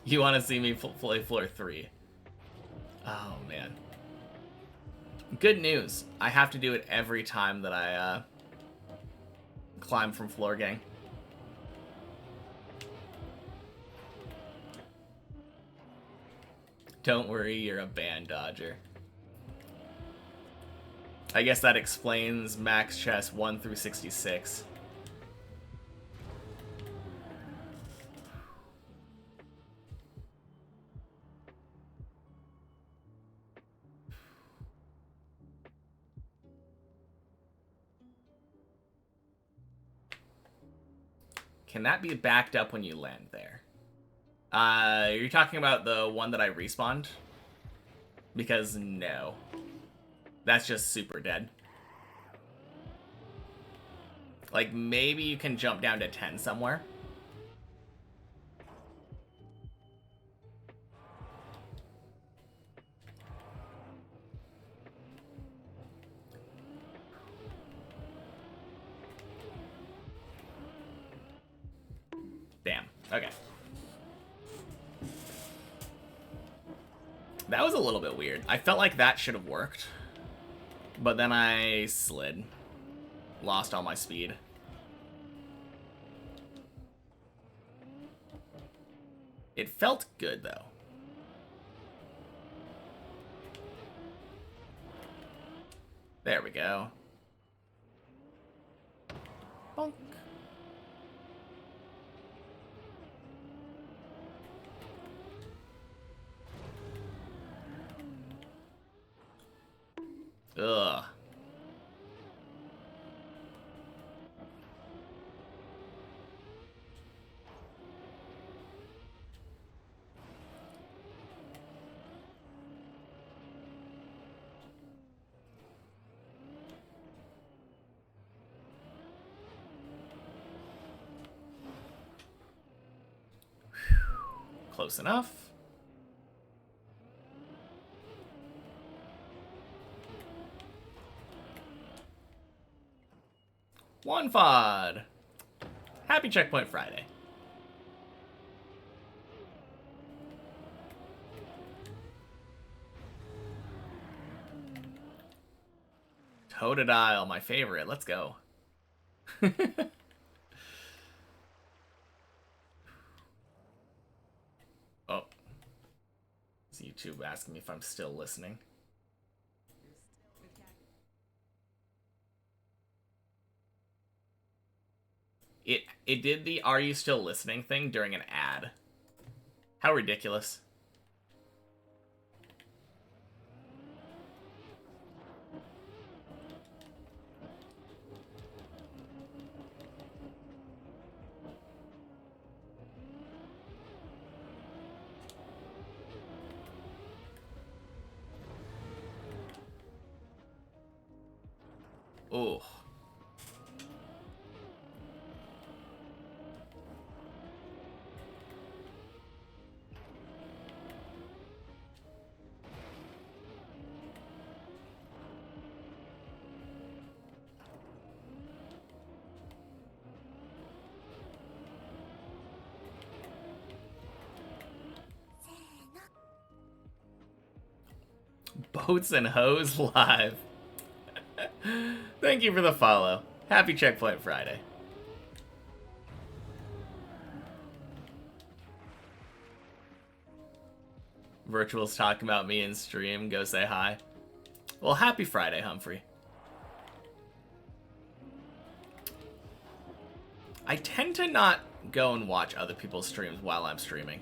You want to see me play floor 3. Oh, man. Good news. I have to do it every time that I climb from Floor Gang. Don't worry, you're a ban dodger. I guess that explains max chess 1 through 66. Can that be backed up when you land there? You're talking about the one that I respawned? Because no. That's just super dead. Like, maybe you can jump down to 10 somewhere. Damn. Okay. That was a little bit weird. I felt like that should have worked. But then I slid. Lost all my speed. It felt good, though. There we go. Bonk. Ugh. Close enough. One FOD. Happy Checkpoint Friday. Totodile, my favorite. Let's go. Oh. It's YouTube asking me if I'm still listening. It did the "Are you still listening" thing during an ad. How ridiculous. Oh. Boats and Hose live. Thank you for the follow. Happy Checkpoint Friday. Virtual's talking about me in stream. Go say hi. Well, happy Friday, Humphrey. I tend to not go and watch other people's streams while I'm streaming.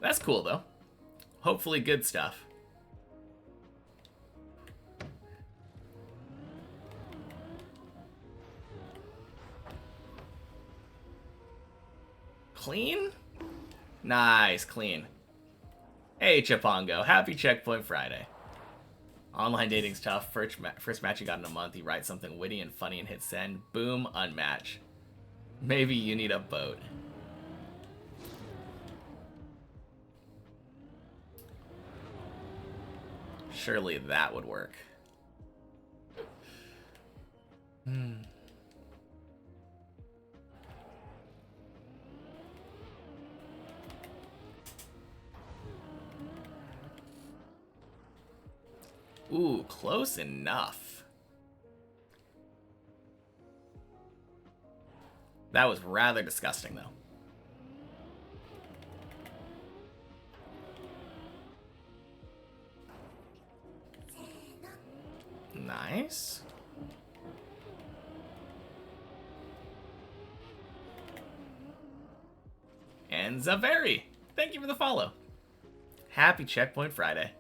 That's cool, though. Hopefully good stuff. Clean? Nice, clean. Hey, Chipongo. Happy Checkpoint Friday. Online dating's tough. First match you got in a month. You write something witty and funny and hit send. Boom, unmatch. Maybe you need a boat. Surely that would work. Ooh, close enough. That was rather disgusting, though. Nice. And Zaveri, thank you for the follow. Happy Checkpoint Friday.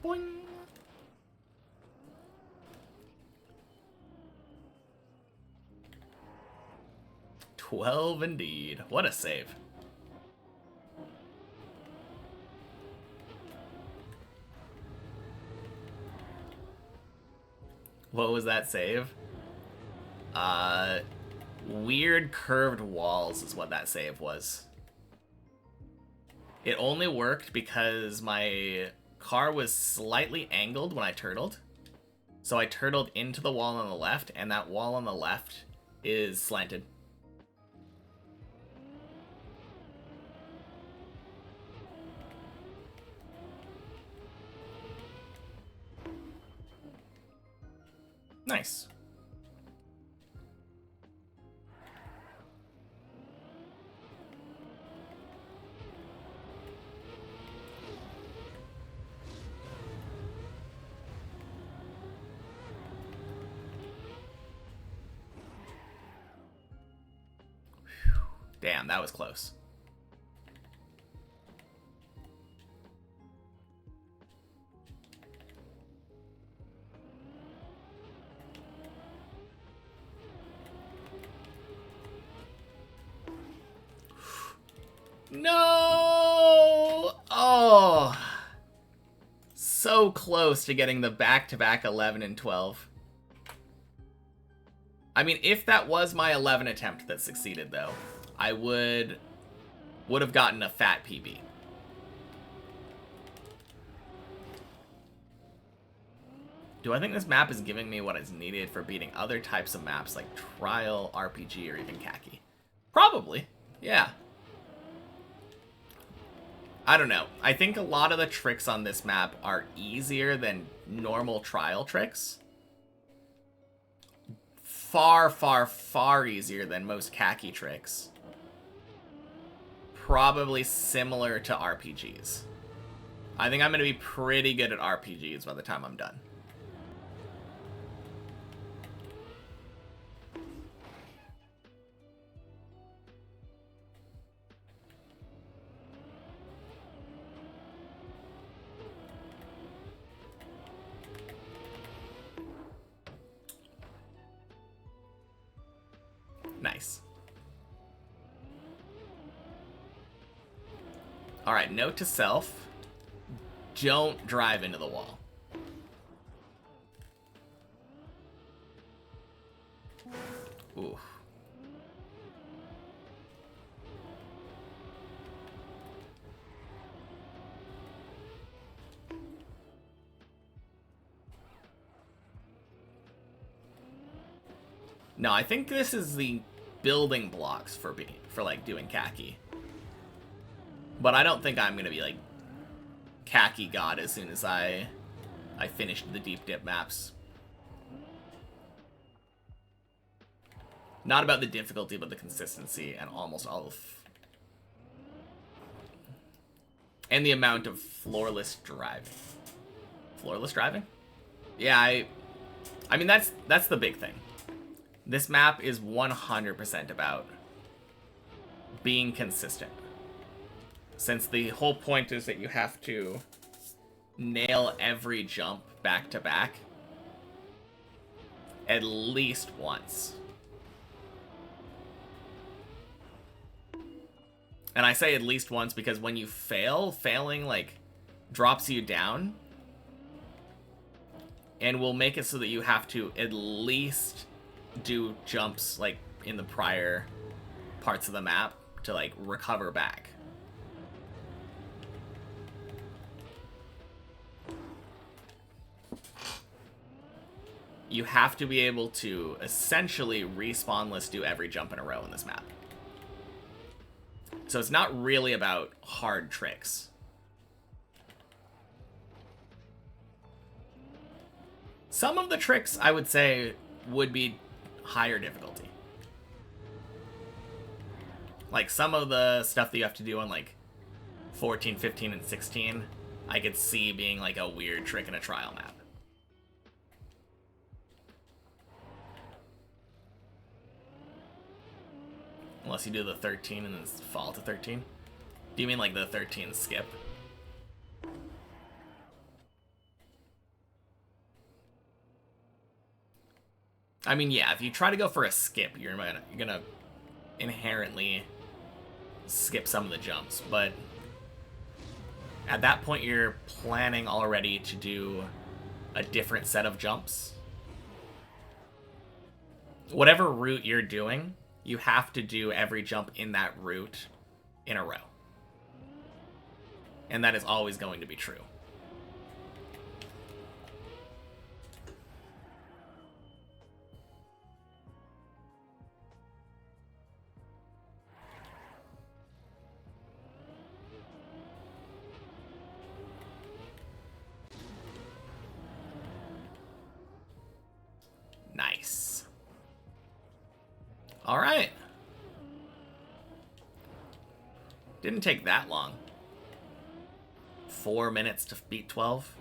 Boing. $12 indeed. What a save. What was that save? Weird curved walls is what that save was. It only worked because my car was slightly angled when I turtled. So I turtled into the wall on the left, and that wall on the left is slanted. Nice. Damn, that was close. No! Oh. so close to getting the back-to-back 11 and 12. I mean, if that was my 11 attempt that succeeded, though, I would have gotten a fat PB. Do I think this map is giving me what is needed for beating other types of maps like Trial, RPG, or even Khaki? Probably, yeah. I don't know. I think a lot of the tricks on this map are easier than normal Trial tricks. Far, far, far easier than most Khaki tricks. Probably similar to RPGs. I think I'm going to be pretty good at RPGs by the time I'm done. Nice. Alright, note to self. Don't drive into the wall. Ooh. No, I think this is the building blocks for like doing Khaki. But I don't think I'm gonna be like Khaki God as soon as I finished the deep dip maps. Not about the difficulty, but the consistency and almost all of... And the amount of floorless driving. Floorless driving? Yeah, I mean, that's the big thing. This map is 100% about being consistent. Since the whole point is that you have to nail every jump back to back at least once. And I say at least once because when you fail, failing like drops you down and will make it so that you have to at least do jumps like in the prior parts of the map to like recover back. You have to be able to essentially respawnless do every jump in a row in this map. So it's not really about hard tricks. Some of the tricks, I would say, would be higher difficulty. Like some of the stuff that you have to do on like 14, 15, and 16, I could see being like a weird trick in a trial map. Unless you do the 13 and then fall to 13. Do you mean like the 13 skip? I mean, yeah, if you try to go for a skip, you're gonna inherently skip some of the jumps, but at that point you're planning already to do a different set of jumps. Whatever route you're doing, you have to do every jump in that route in a row. And that is always going to be true. Nice. All right. Didn't take that long. 4 minutes to beat 12.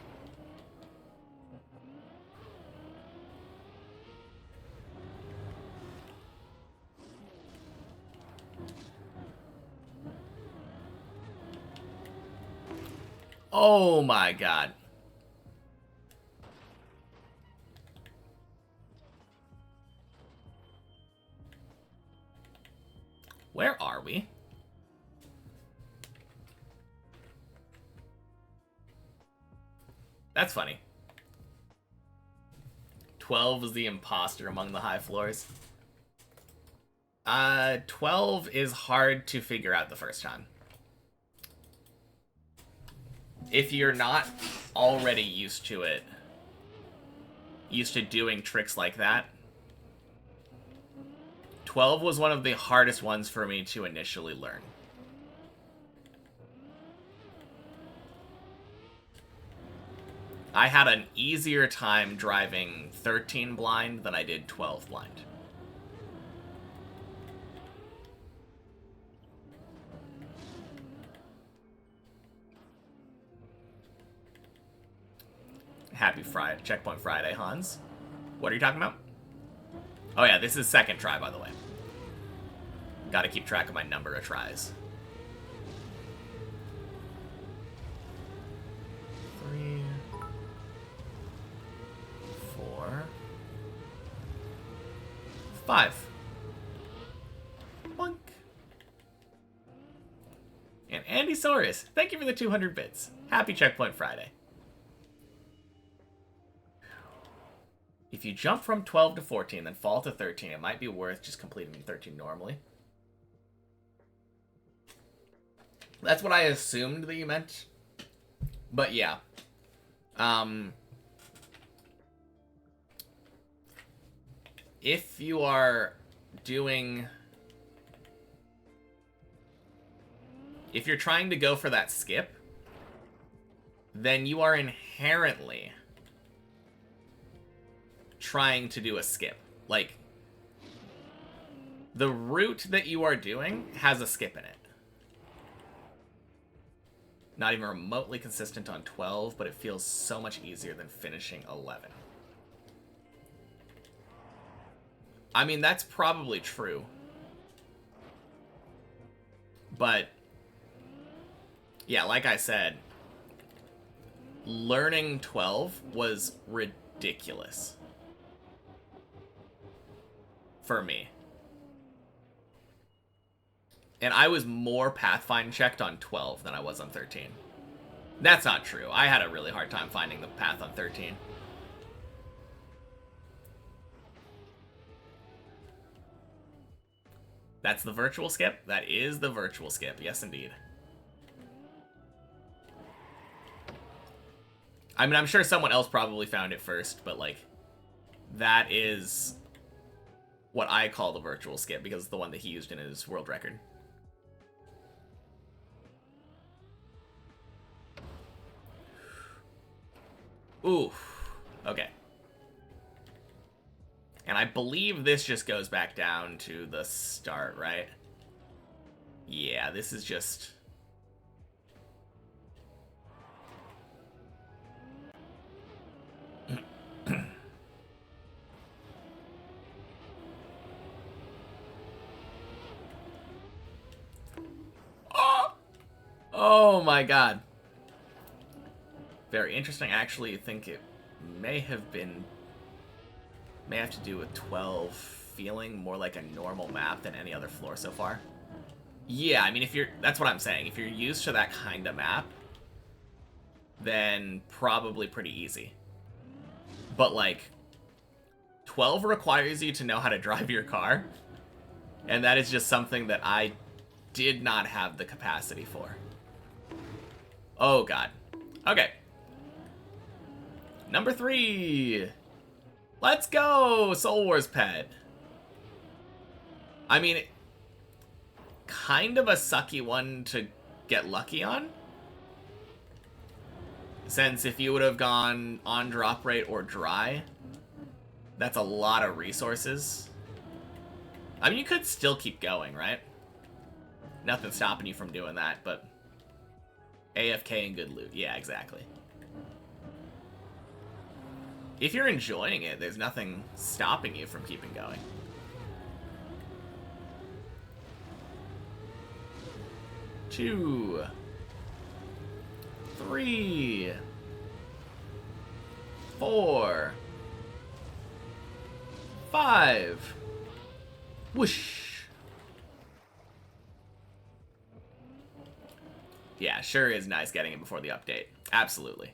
Oh my god. Where are we? That's funny. 12 is the imposter among the high floors. 12 is hard to figure out the first time. If you're not already used to it, used to doing tricks like that, 12 was one of the hardest ones for me to initially learn. I had an easier time driving 13 blind than I did 12 blind. Happy Friday, Checkpoint Friday, Hans. What are you talking about? Oh yeah, this is second try, by the way. Gotta keep track of my number of tries. 3, 4, 5. Bonk. And Andy Soros, thank you for the 200 bits. Happy Checkpoint Friday. If you jump from 12 to 14, then fall to 13, it might be worth just completing 13 normally. That's what I assumed that you meant. But yeah. If you are doing... If you're trying to go for that skip, then you are inherently trying to do a skip. Like, the route that you are doing has a skip in it. Not even remotely consistent on 12, but it feels so much easier than finishing 11. I mean, that's probably true. But, yeah, like I said, learning 12 was ridiculous. For me. And I was more Pathfind checked on 12 than I was on 13. That's not true. I had a really hard time finding the path on 13. That's the virtual skip? That is the virtual skip. Yes, indeed. I mean, I'm sure someone else probably found it first, but, like, that is what I call the virtual skip, because it's the one that he used in his world record. Ooh. Okay. And I believe this just goes back down to the start, right? Yeah, this is just... Oh my god. Very interesting. I actually think it may have to do with 12 feeling more like a normal map than any other floor so far. Yeah, I mean, that's what I'm saying. If you're used to that kind of map, then probably pretty easy. But, like, 12 requires you to know how to drive your car, and that is just something that I did not have the capacity for. Oh, God. Okay. Number 3. Let's go, Soul Wars pet. I mean, kind of a sucky one to get lucky on. Since if you would have gone on drop rate or dry, that's a lot of resources. I mean, you could still keep going, right? Nothing's stopping you from doing that, but AFK and good loot. Yeah, exactly. If you're enjoying it, there's nothing stopping you from keeping going. Two, 3, 4, 5. Whoosh. Yeah, sure is nice getting it before the update. Absolutely.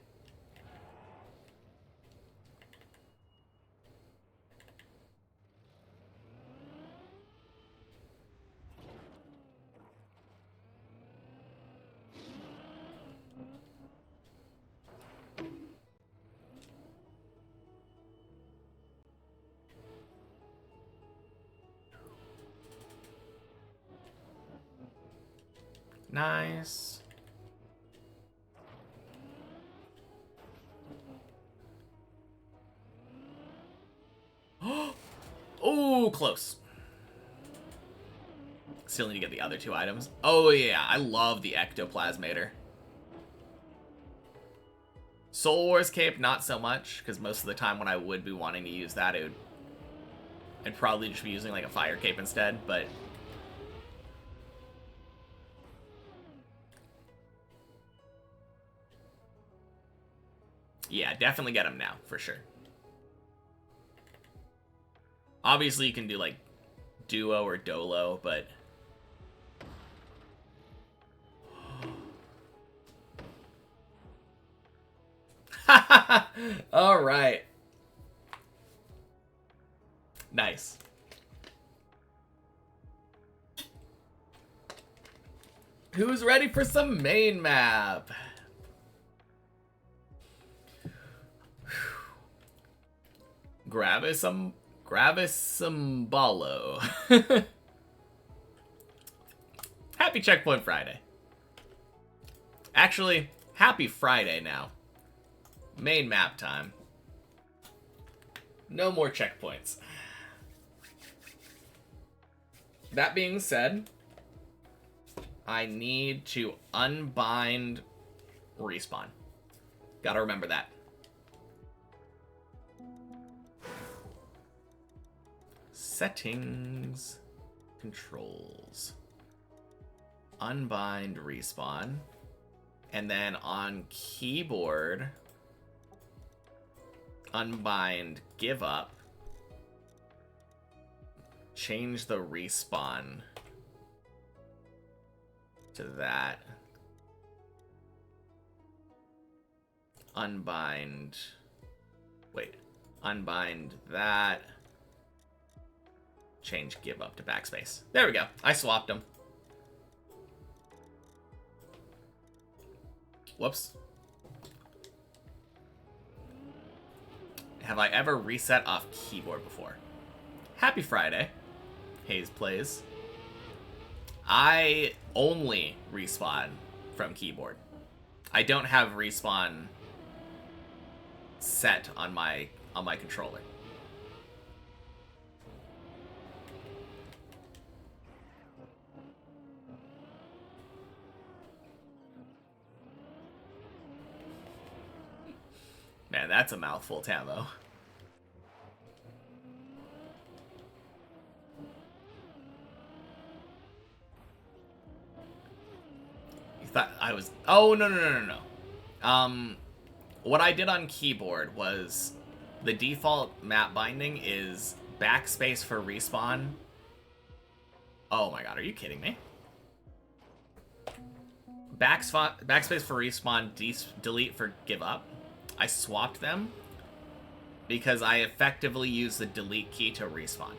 Nice. Oh, close. Still need to get the other two items. Oh yeah, I love the ectoplasmator. Soul Wars Cape, not so much, because most of the time when I would be wanting to use that, I'd probably just be using like a fire cape instead, but yeah, definitely get them now, for sure. Obviously, you can do like duo or dolo, but all right. Nice. Who's ready for some main map? Grab us some ballo. Happy Checkpoint Friday. Actually, happy Friday now. Main map time. No more checkpoints. That being said, I need to unbind respawn. Gotta remember that. Settings. Controls. Unbind respawn. And then on keyboard, unbind give up. Change the respawn to that. Unbind. Wait. Unbind that. Change give up to backspace. There we go. I swapped them. Whoops. Have I ever reset off keyboard before? Happy Friday. Hayes plays. I only respawn from keyboard. I don't have respawn set on my controller. Man, that's a mouthful, Tamo. You thought I was... Oh, no. What I did on keyboard was the default map binding is backspace for respawn. Oh my god, are you kidding me? Backspace for respawn, delete for give up. I swapped them because I effectively use the delete key to respawn.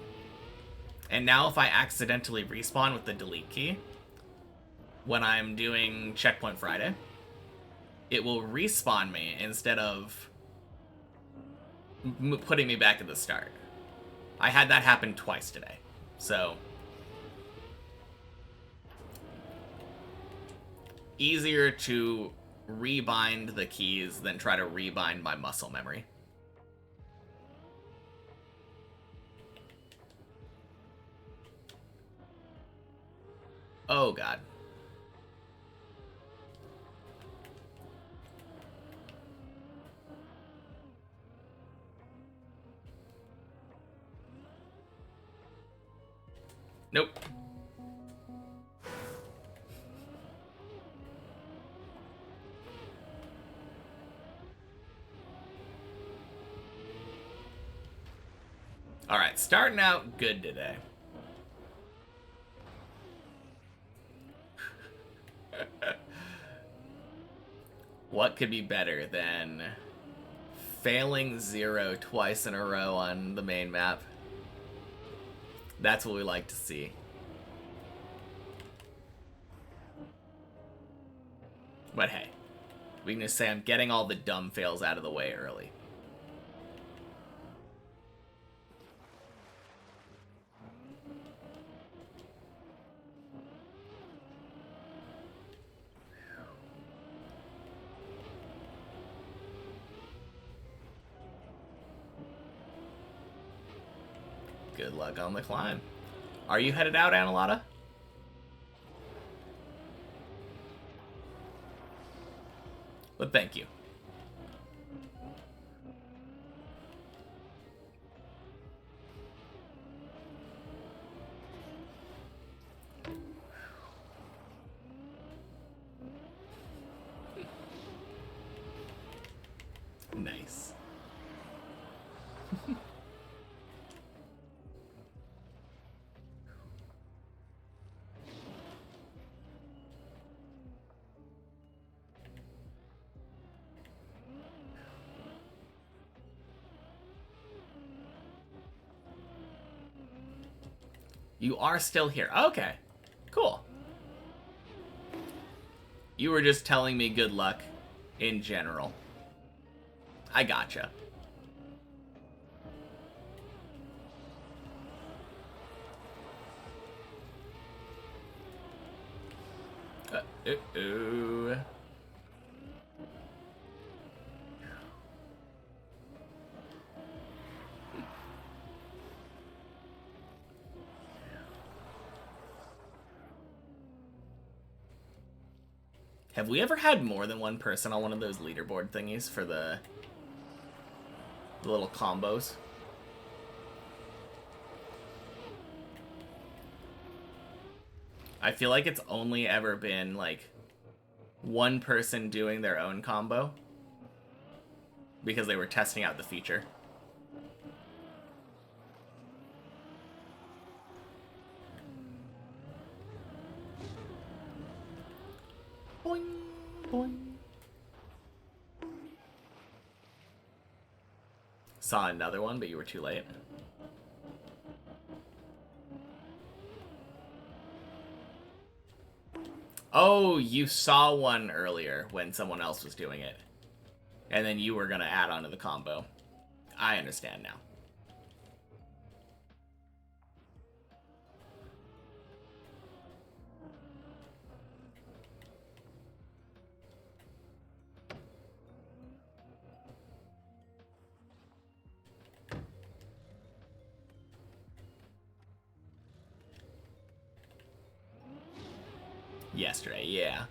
And now if I accidentally respawn with the delete key, when I'm doing Checkpoint Friday, it will respawn me instead of putting me back at the start. I had that happen twice today. So, easier to rebind the keys than try to rebind my muscle memory. Oh god. Nope. Alright, starting out good today. What could be better than failing 0 twice in a row on the main map? That's what we like to see. But hey, we can just say I'm getting all the dumb fails out of the way early. Good luck on the climb. Are you headed out, Analata? But thank you. Nice. You are still here. Okay. Cool. You were just telling me good luck in general. I gotcha. Uh-oh. Have we ever had more than one person on one of those leaderboard thingies for the little combos? I feel like it's only ever been, like, one person doing their own combo because they were testing out the feature. Boing, boing. Saw another one, but you were too late. Oh, you saw one earlier when someone else was doing it. And then you were going to add on to the combo. I understand now. Yesterday, yeah.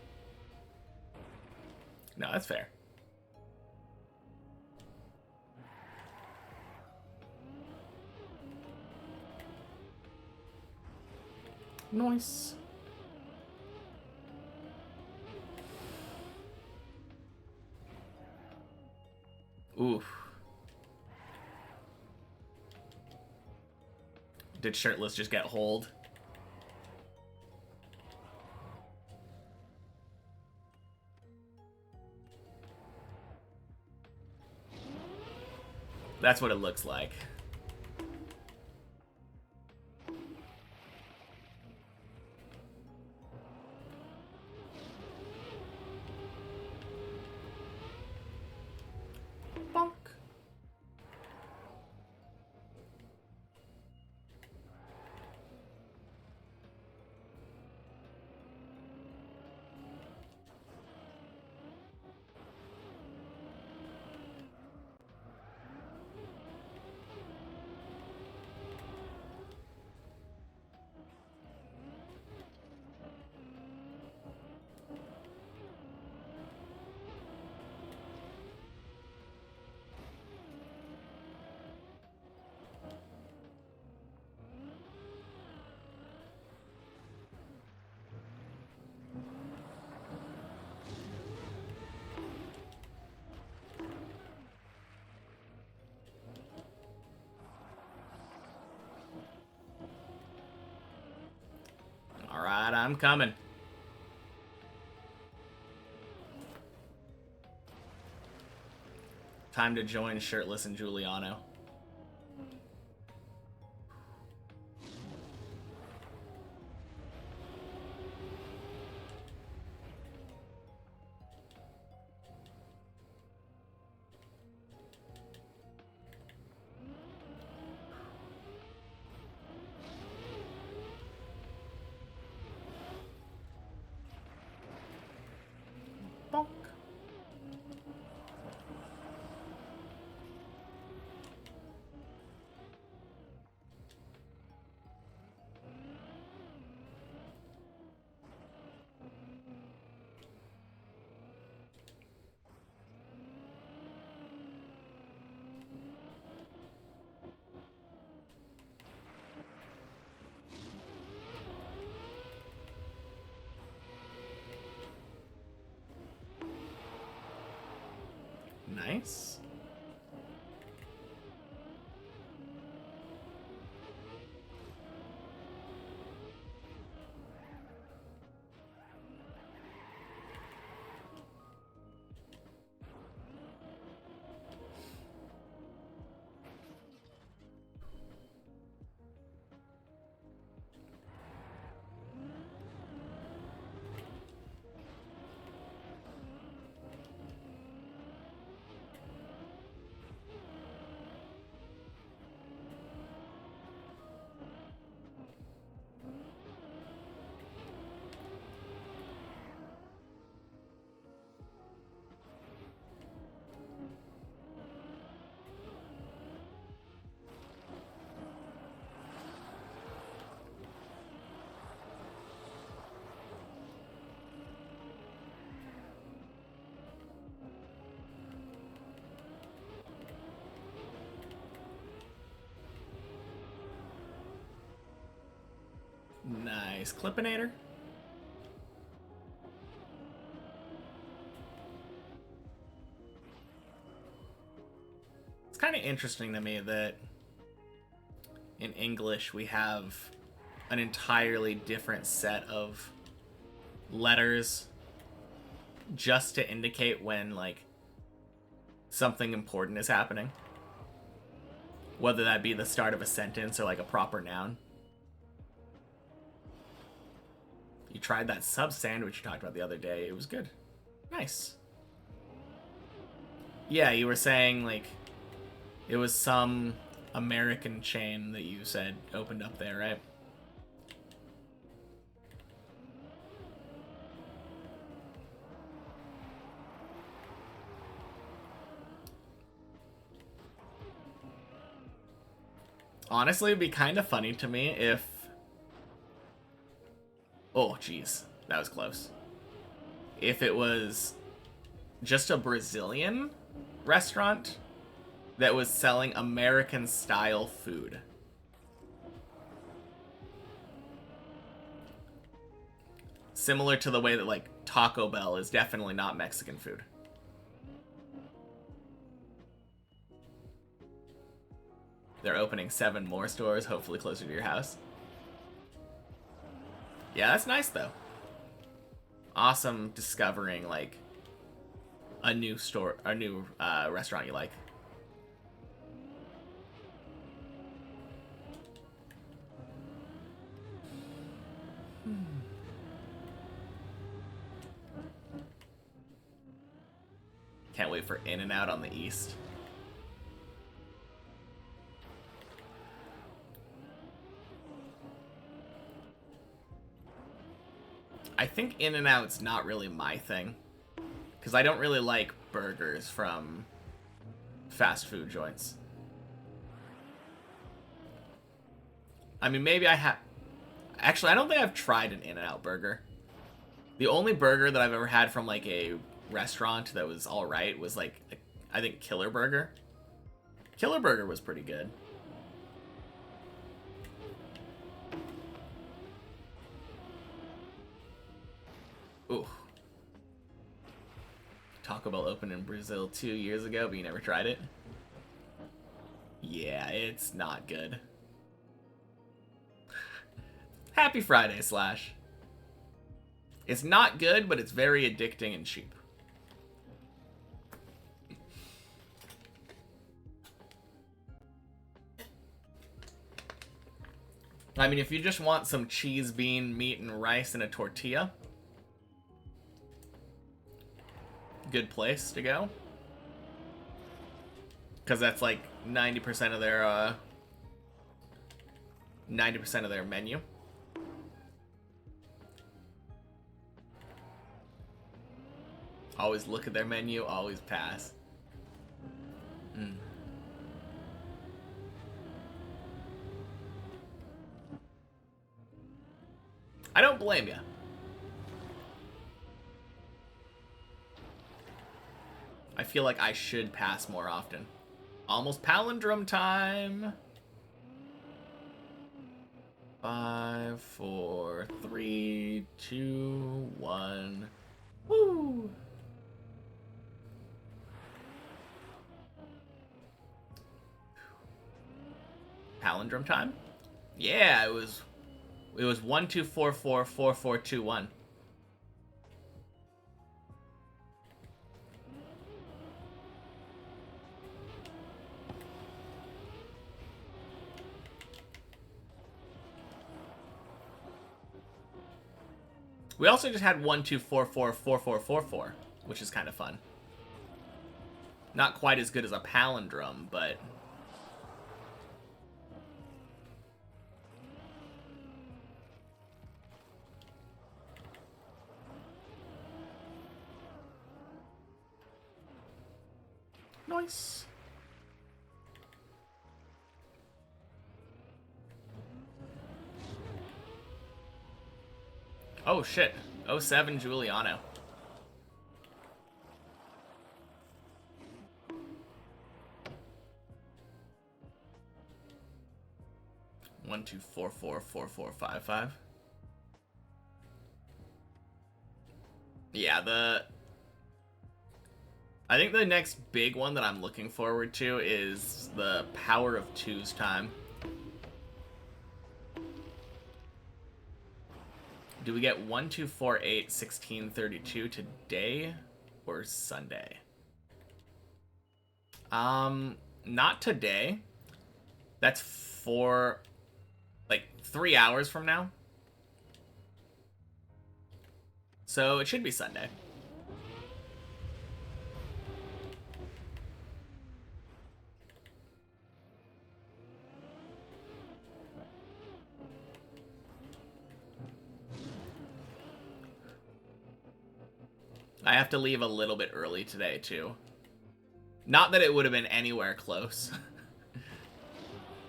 No, that's fair. Nice. Oof. Did Shirtless just get hold? That's what it looks like. Bonk. Alright, I'm coming. Time to join Shirtless and Giuliano. Bonk. Nice. Nice. Clippinator. It's kind of interesting to me that in English we have an entirely different set of letters just to indicate when, like, something important is happening. Whether that be the start of a sentence or, like, a proper noun. You tried that sub sandwich you talked about the other day. It was good. Nice. Yeah, you were saying, like, it was some American chain that you said opened up there, right? Honestly, it'd be kind of funny to me if... Oh, jeez. That was close. If it was just a Brazilian restaurant that was selling American-style food. Similar to the way that, like, Taco Bell is definitely not Mexican food. They're opening 7 more stores, hopefully closer to your house. Yeah, that's nice, though. Awesome discovering, like, a new store, a new restaurant you like. Can't wait for In-N-Out on the East. I think In-N-Out's not really my thing. Because I don't really like burgers from fast food joints. I mean, maybe I have... Actually, I don't think I've tried an In-N-Out burger. The only burger that I've ever had from, like, a restaurant that was alright was, like, I think Killer Burger. Killer Burger was pretty good. Ooh. Taco Bell opened in Brazil 2 years ago, but you never tried it? Yeah, it's not good. Happy Friday, Slash. It's not good, but it's very addicting and cheap. I mean, if you just want some cheese, bean, meat, and rice in a tortilla, good place to go. Because that's like 90% of their 90% of their menu. Always look at their menu, always pass. I don't blame you. I feel like I should pass more often. Almost palindrome time. 5, 4, 3, 2, 1. Woo! palindrome time? Yeah, it was 12444421. We also just had 12444444, which is kind of fun. Not quite as good as a palindrome, but nice. Oh shit. 07 Giuliano. One, two, four, four, four, four, five, five. Yeah, I think the next big one that I'm looking forward to is the Power of Twos time. Do we get 1, 2, 4, 8, 16, 32 today or Sunday? Not today. That's 3 hours from now. So it should be Sunday. I have to leave a little bit early today, too. Not that it would have been anywhere close.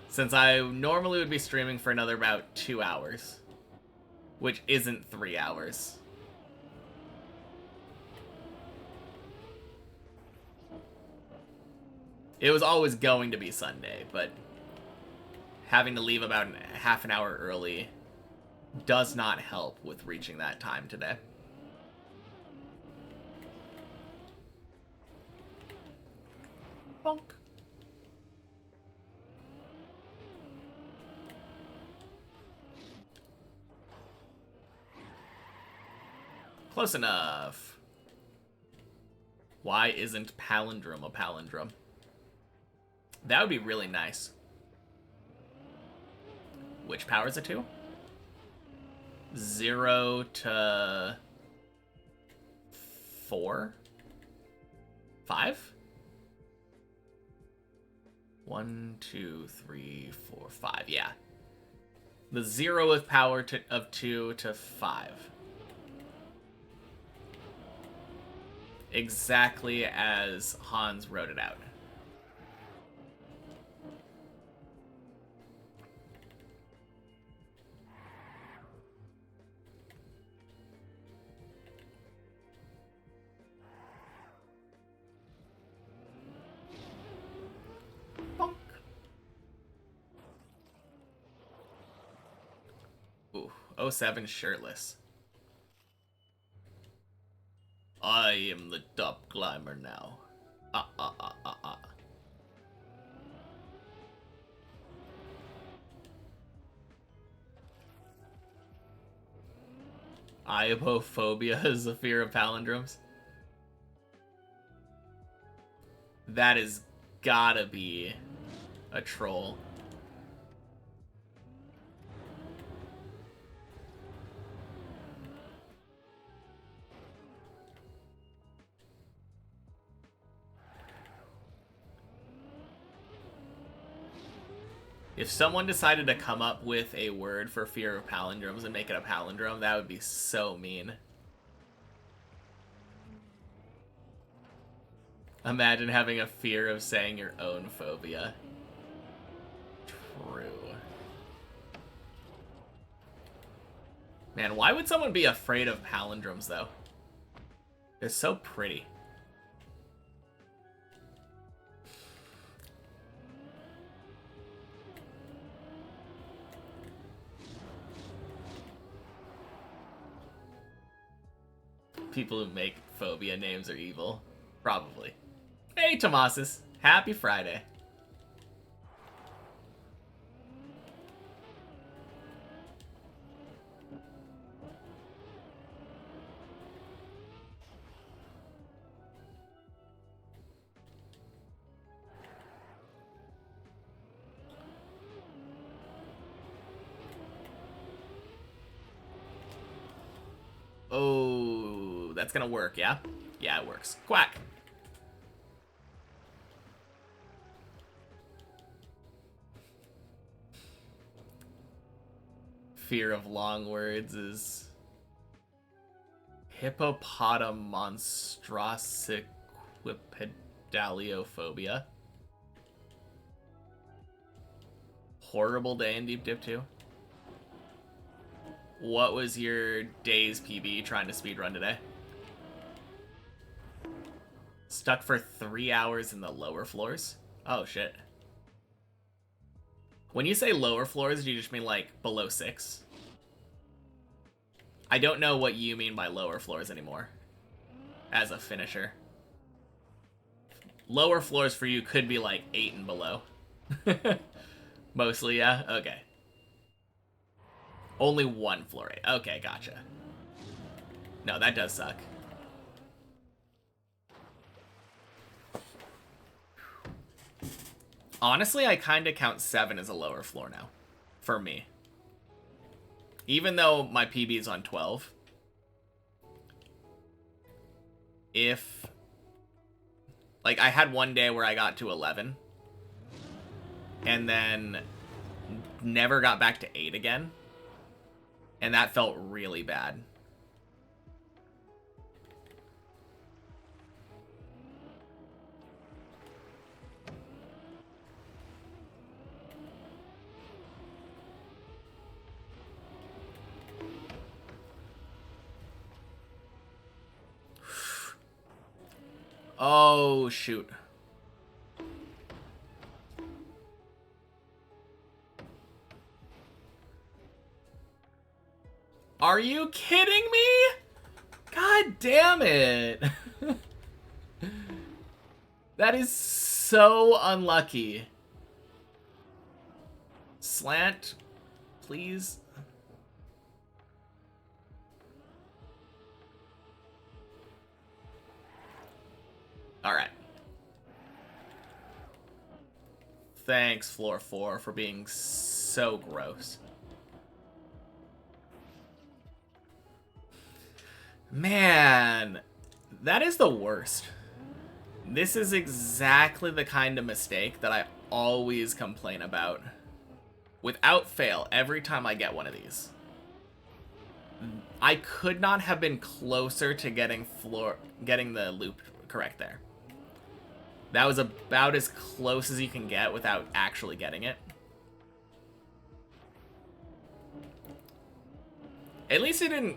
Since I normally would be streaming for another about 2 hours. Which isn't 3 hours. It was always going to be Sunday, but having to leave about half an hour early does not help with reaching that time today. Bonk. Close enough. Why isn't palindrome a palindrome? That would be really nice. Which power is it to? 0 to 4? 5? 1, 2, 3, 4, 5. Yeah. The 0 of power of 2 to 5. Exactly as Hans wrote it out. Bonk. Ooh, 07 shirtless. I am the top climber now. Iopophobia is a fear of palindromes. That is gotta be a troll. If someone decided to come up with a word for fear of palindromes and make it a palindrome, that would be so mean. Imagine having a fear of saying your own phobia. True. Man, why would someone be afraid of palindromes, though? They're so pretty. People who make phobia names are evil. Probably. Hey, Tomasis. Happy Friday. that's gonna work, yeah? Yeah, it works. Quack! Fear of long words is... Hippopotamonstrosiquipedaliophobia. Horrible day in Deep Dip 2. What was your day's PB trying to speedrun today? Stuck for 3 hours in the lower floors? Oh, shit. When you say lower floors, do you just mean, like, below 6? I don't know what you mean by lower floors anymore. As a finisher. Lower floors for you could be, like, 8 and below. Mostly, yeah? Okay. Only one floor 8. Okay, gotcha. No, that does suck. Honestly, I kind of count 7 as a lower floor now. For me. Even though my PB is on 12. If... Like, I had one day where I got to 11. And then never got back to 8 again. And that felt really bad. Oh, shoot. Are you kidding me? God damn it. That is so unlucky. Slant, please. All right. Thanks, Floor 4, for being so gross. Man, that is the worst. This is exactly the kind of mistake that I always complain about. Without fail, every time I get one of these. I could not have been closer to getting the loop correct there. That was about as close as you can get without actually getting it. At least it didn't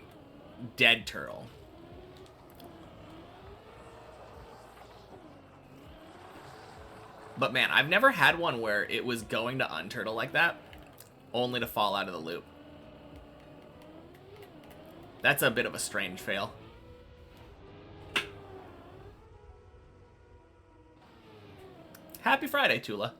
dead turtle. But man, I've never had one where it was going to unturtle like that, only to fall out of the loop. That's a bit of a strange fail. Happy Friday, Tula.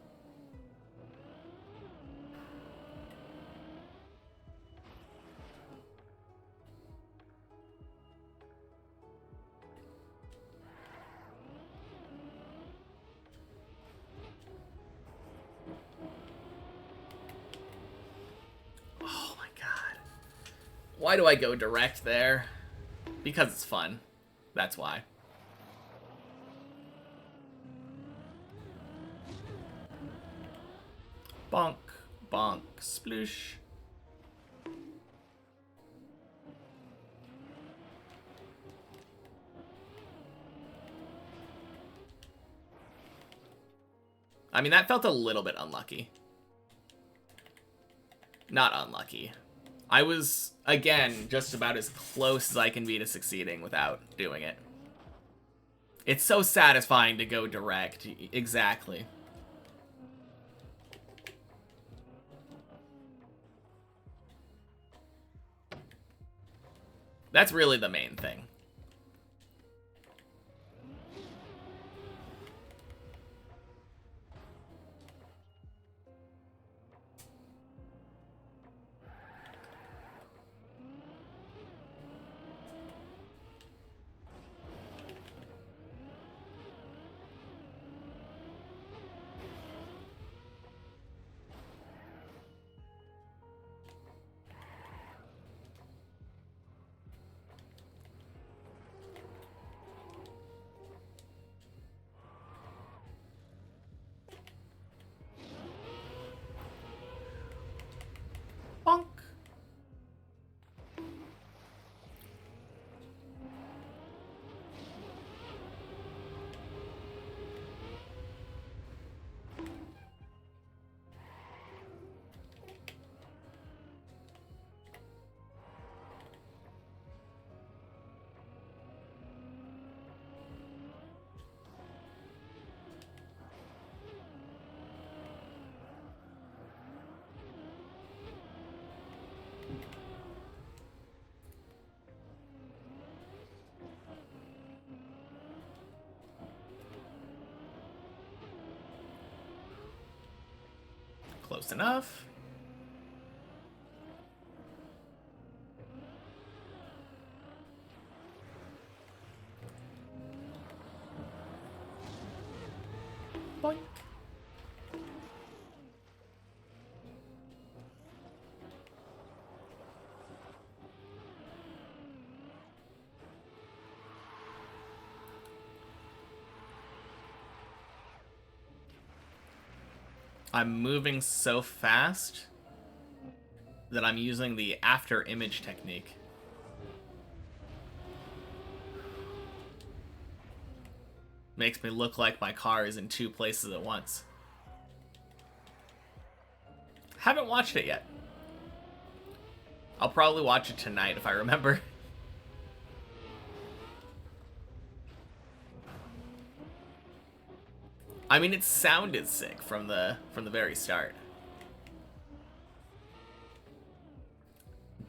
Oh my god. Why do I go direct there? Because it's fun. That's why. Bonk, bonk, sploosh. I mean, that felt a little bit unlucky. Not unlucky. I was, again, just about as close as I can be to succeeding without doing it. It's so satisfying to go direct. Exactly. That's really the main thing. Close enough. Boink. I'm moving so fast that I'm using the after image technique. Makes me look like my car is in 2 places at once. Haven't watched it yet. I'll probably watch it tonight if I remember. I mean, it sounded sick from the very start.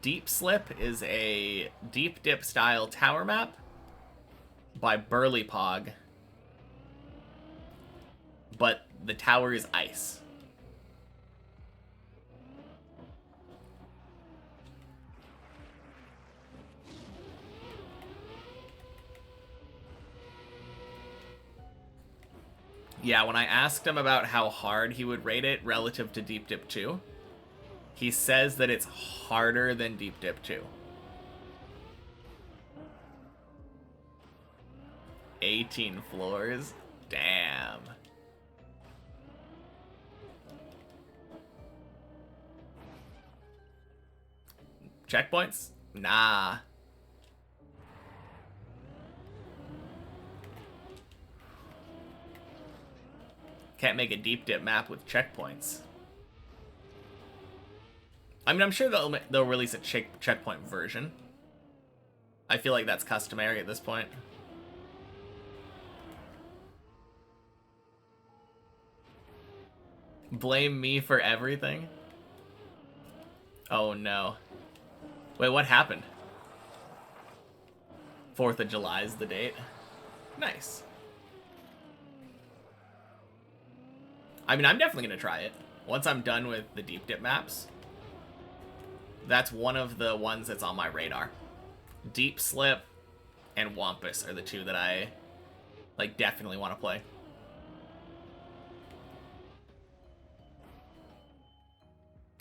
Deep Slip is a deep dip style tower map by Burly Pog, but the tower is ice. Yeah, when I asked him about how hard he would rate it relative to Deep Dip 2, he says that it's harder than Deep Dip 2. 18 floors? Damn. Checkpoints? Nah. Can't make a deep dip map with checkpoints. I mean, I'm sure they'll release a checkpoint version. I feel like that's customary at this point. Blame me for everything? Oh no. Wait, what happened? 4th of July is the date. Nice. I mean, I'm definitely going to try it. Once I'm done with the deep dip maps, that's one of the ones that's on my radar. Deep Slip and Wampus are the 2 that I, like, definitely want to play.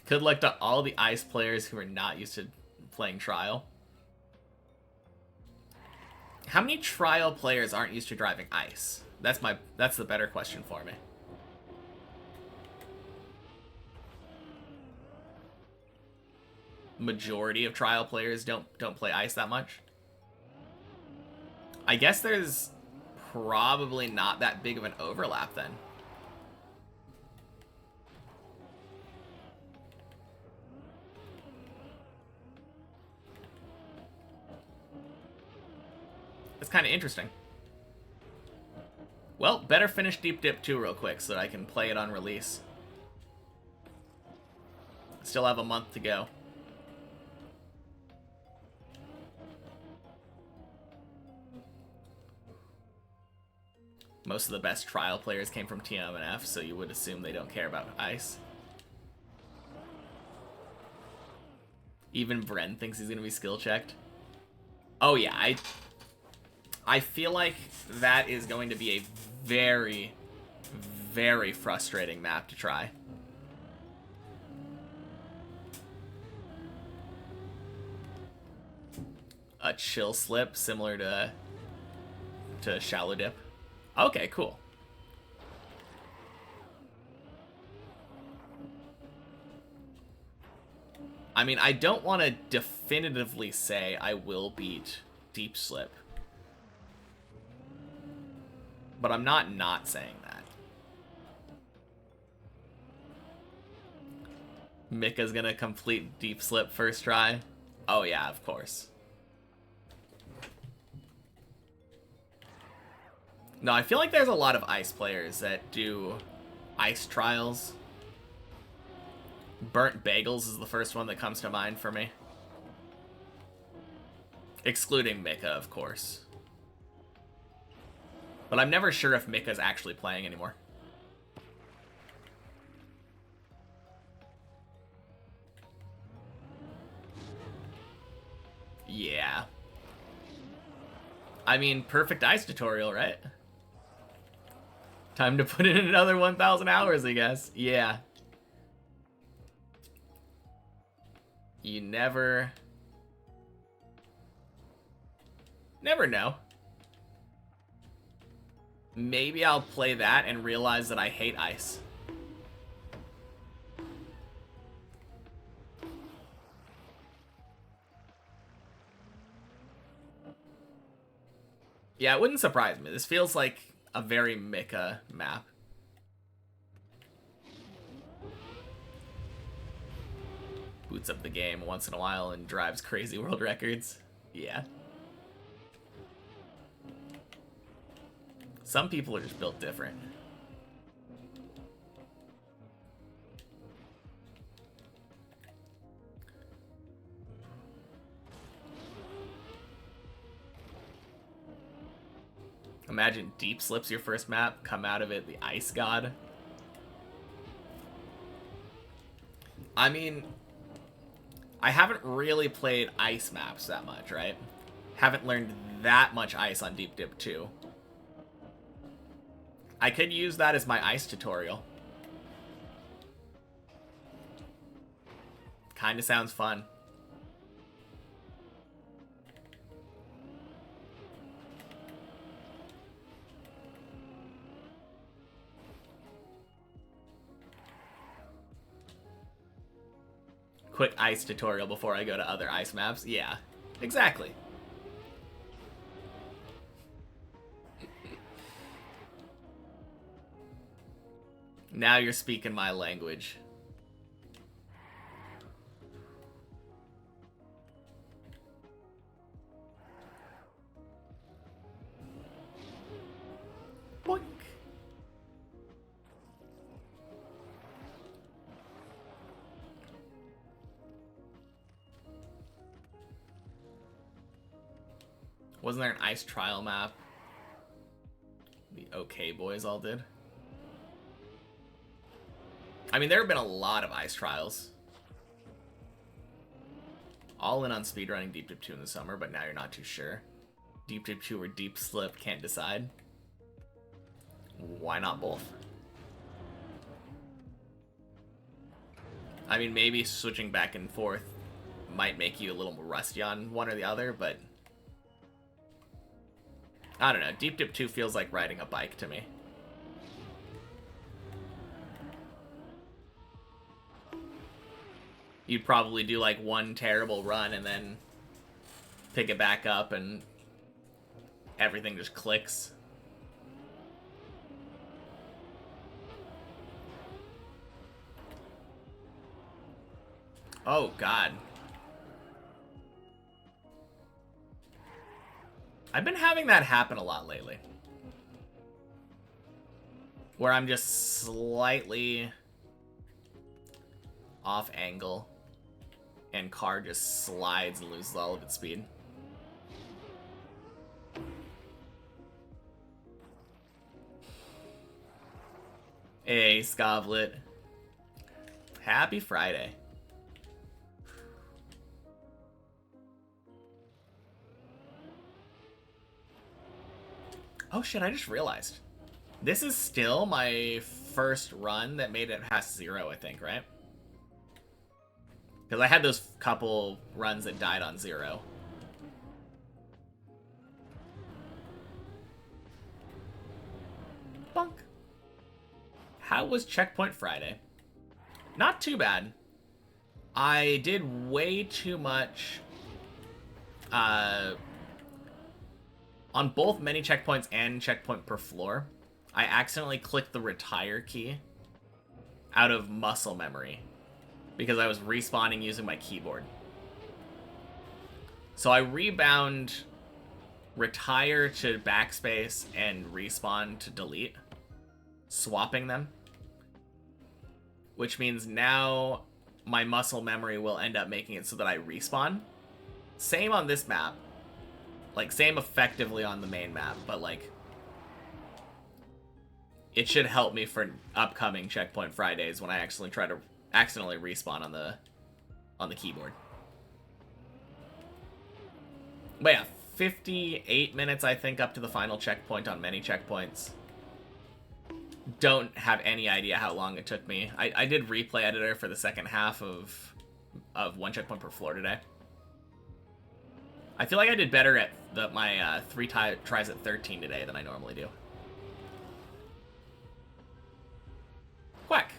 Good luck to all the ice players who are not used to playing Trial. How many Trial players aren't used to driving ice? That's the better question for me. Majority of Trial players don't play ice that much. I guess there's probably not that big of an overlap then. It's kind of interesting. Well, better finish Deep Dip 2 real quick so that I can play it on release. Still have a month to go. Most of the best Trial players came from TMNF, so you would assume they don't care about ice. Even Bren thinks he's going to be skill checked. Oh yeah, I feel like that is going to be a very, very frustrating map to try. A chill slip similar to shallow dip. Okay, cool. I mean, I don't want to definitively say I will beat Deep Slip, but I'm not saying that. Mika's gonna complete Deep Slip first try. Oh yeah, of course. No, I feel like there's a lot of ice players that do ice trials. Burnt Bagels is the first one that comes to mind for me. Excluding Mika, of course. But I'm never sure if Mika's actually playing anymore. Yeah. I mean, perfect ice tutorial, right? Time to put in another 1,000 hours, I guess. Yeah. You never know. Maybe I'll play that and realize that I hate ice. Yeah, it wouldn't surprise me. This feels like a very Mika map. Boots up the game once in a while and drives crazy world records. Yeah. Some people are just built different. Imagine Deep Slip's your first map, come out of it the Ice God. I mean, I haven't really played ice maps that much, right? Haven't learned that much ice on Deep Dip 2. I could use that as my ice tutorial. Kinda sounds fun. Quick ice tutorial before I go to other ice maps. Yeah, exactly. Now you're speaking my language. Boink. Wasn't there an ice trial map the OK boys all did? I mean, there have been a lot of ice trials. All in on speedrunning Deep Dip 2 in the summer, but now you're not too sure. Deep Dip 2 or Deep Slip, can't decide. Why not both? I mean, maybe switching back and forth might make you a little more rusty on one or the other, but I don't know. Deep Dip 2 feels like riding a bike to me. You'd probably do like one terrible run and then pick it back up and everything just clicks. Oh, God. I've been having that happen a lot lately. Where I'm just slightly off angle and car just slides and loses all of its speed. Hey, Scovlet. Happy Friday. Oh shit, I just realized. This is still my first run that made it past 0, I think, right? Because I had those couple runs that died on 0. Bonk. How was Checkpoint Friday? Not too bad. I did way too much on both many checkpoints and checkpoint per floor. I accidentally clicked the retire key out of muscle memory because I was respawning using my keyboard. So I rebound retire to backspace and respawn to delete, swapping them, which means now my muscle memory will end up making it so that I respawn. Same on this map. Like, same effectively on the main map, but, like, it should help me for upcoming Checkpoint Fridays when I actually try to accidentally respawn on the keyboard. But yeah, 58 minutes, I think, up to the final checkpoint on many checkpoints. Don't have any idea how long it took me. I did replay editor for the second half of one checkpoint per floor today. I feel like I did better at my 3 tries at 13 today than I normally do. Quack.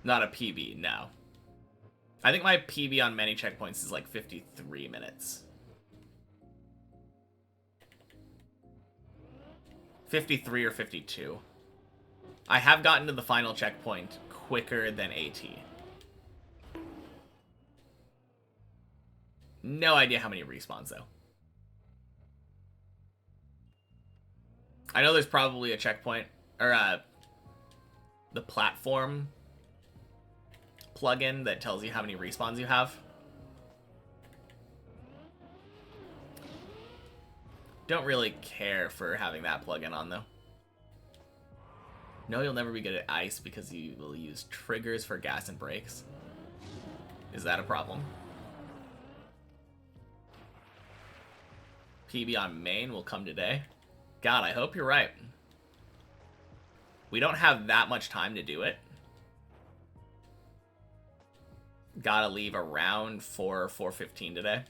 Not a PB, no. I think my PB on many checkpoints is like 53 minutes. 53 or 52. I have gotten to the final checkpoint quicker than AT. No idea how many respawns, though. I know there's probably a checkpoint, or the platform plugin that tells you how many respawns you have. Don't really care for having that plugin on, though. No, you'll never be good at ice because you will use triggers for gas and brakes. Is that a problem? PB on main will come today. God, I hope you're right. We don't have that much time to do it. Gotta leave around 4:15 today.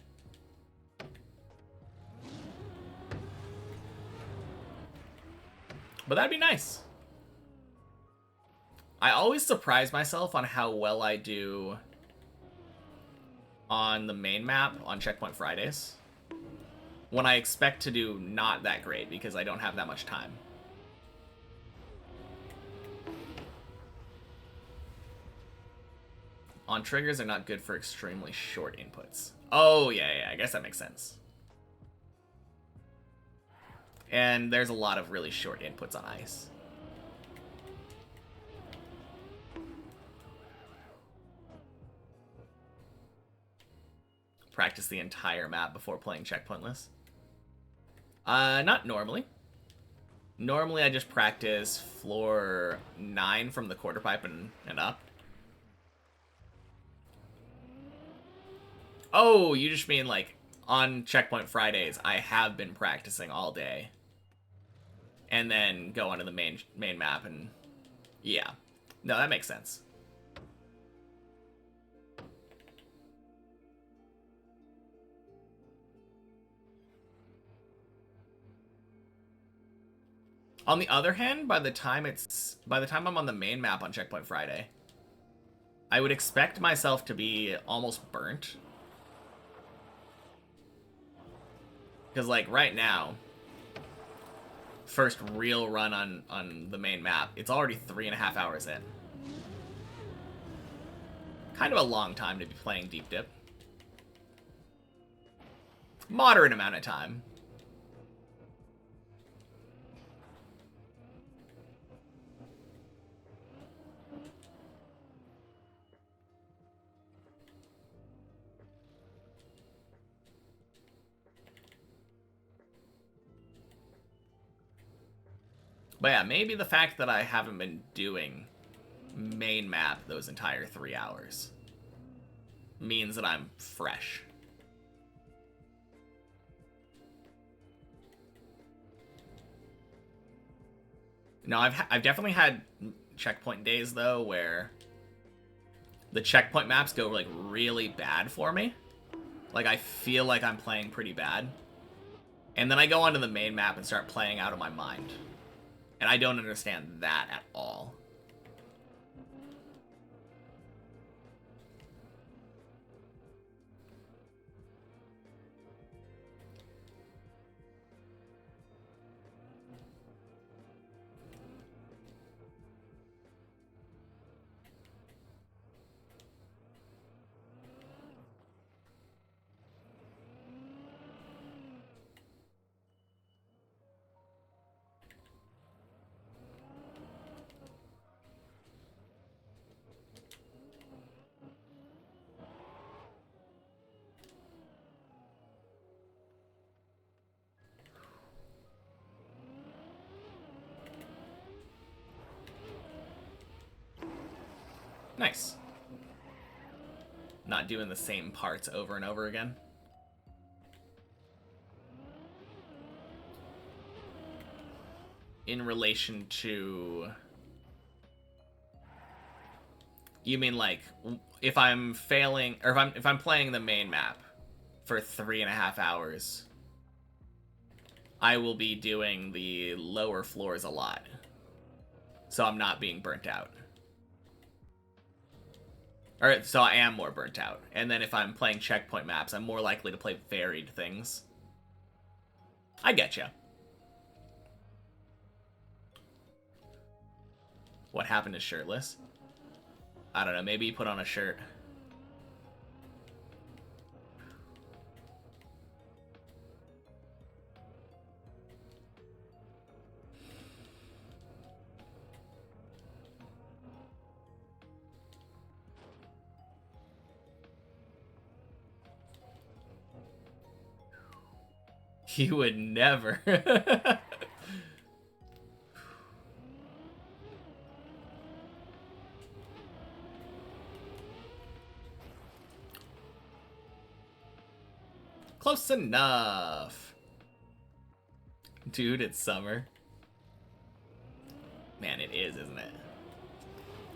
But that'd be nice. I always surprise myself on how well I do on the main map on Checkpoint Fridays, when I expect to do not that great because I don't have that much time. On triggers, they're not good for extremely short inputs. Oh, yeah, I guess that makes sense. And there's a lot of really short inputs on ice. Practice the entire map before playing checkpointless. Not normally. Normally I just practice floor 9 from the quarter pipe and up. Oh, you just mean like on Checkpoint Fridays, I have been practicing all day. And then go onto the main map and yeah. No, that makes sense. On the other hand, by the time I'm on the main map on Checkpoint Friday, I would expect myself to be almost burnt. Because like right now, first real run on the main map, it's already 3.5 hours in. Kind of a long time to be playing Deep Dip. Moderate amount of time. But yeah, maybe the fact that I haven't been doing main map those entire 3 hours means that I'm fresh. No, I've definitely had checkpoint days though where the checkpoint maps go like really bad for me. Like I feel like I'm playing pretty bad. And then I go onto the main map and start playing out of my mind. And I don't understand that at all. Nice. not doing the same parts over and over again. In relation to... You mean like if I'm failing, or if I'm playing the main map for 3.5 hours, I will be doing the lower floors a lot, so I'm not being burnt out. Or so I am more burnt out. And then if I'm playing checkpoint maps, I'm more likely to play varied things. I getcha. What happened to shirtless? I don't know, maybe he put on a shirt. He would never. Close enough. Dude, it's summer. Man, it is, isn't it?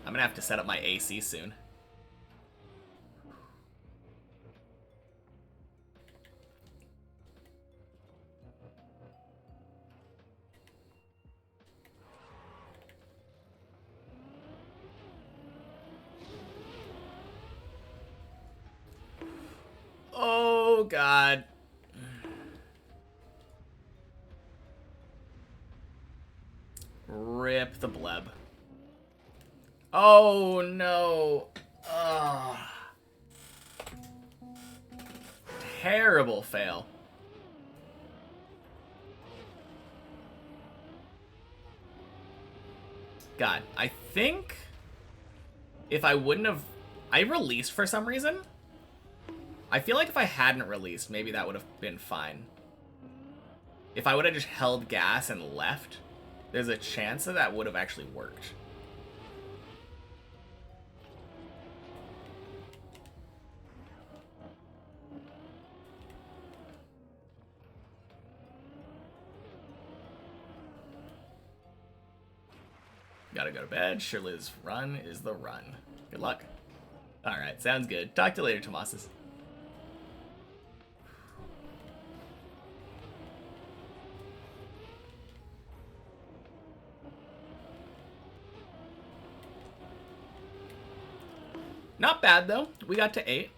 I'm gonna have to set up my AC soon. Oh, God. Rip the bleb. Oh, no. Ugh. Terrible fail. God, I think if I wouldn't have... I released for some reason. I feel like if I hadn't released, maybe that would have been fine. If I would have just held gas and left, there's a chance that that would have actually worked. Gotta go to bed. Shirley's run is the run. Good luck. Alright, sounds good. Talk to you later, Tomasis. Not bad, though. We got to 8.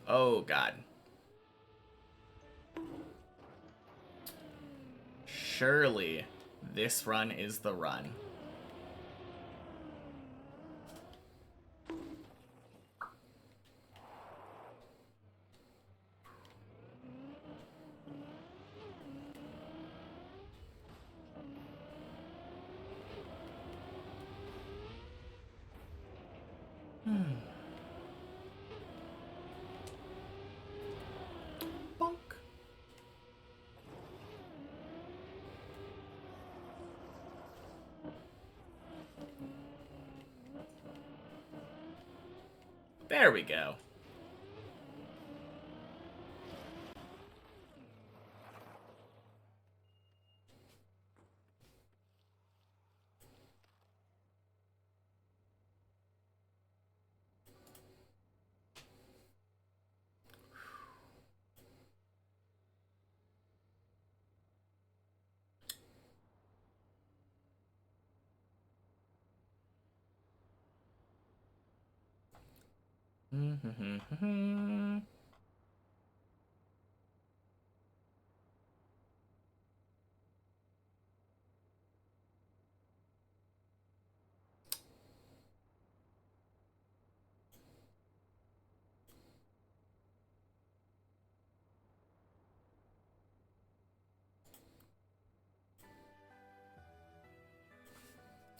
Oh, God. Surely, this run is the run. Bonk. There we go.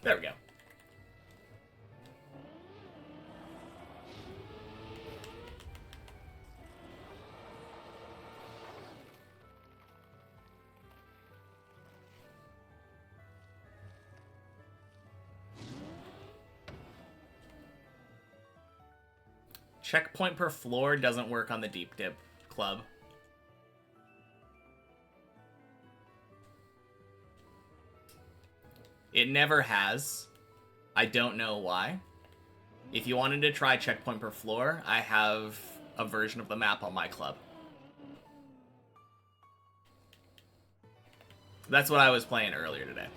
There we go. checkpoint per floor doesn't work on the deep dip club. It never has. I don't know why. If you wanted to try checkpoint per floor, I have a version of the map on my club. That's what I was playing earlier today.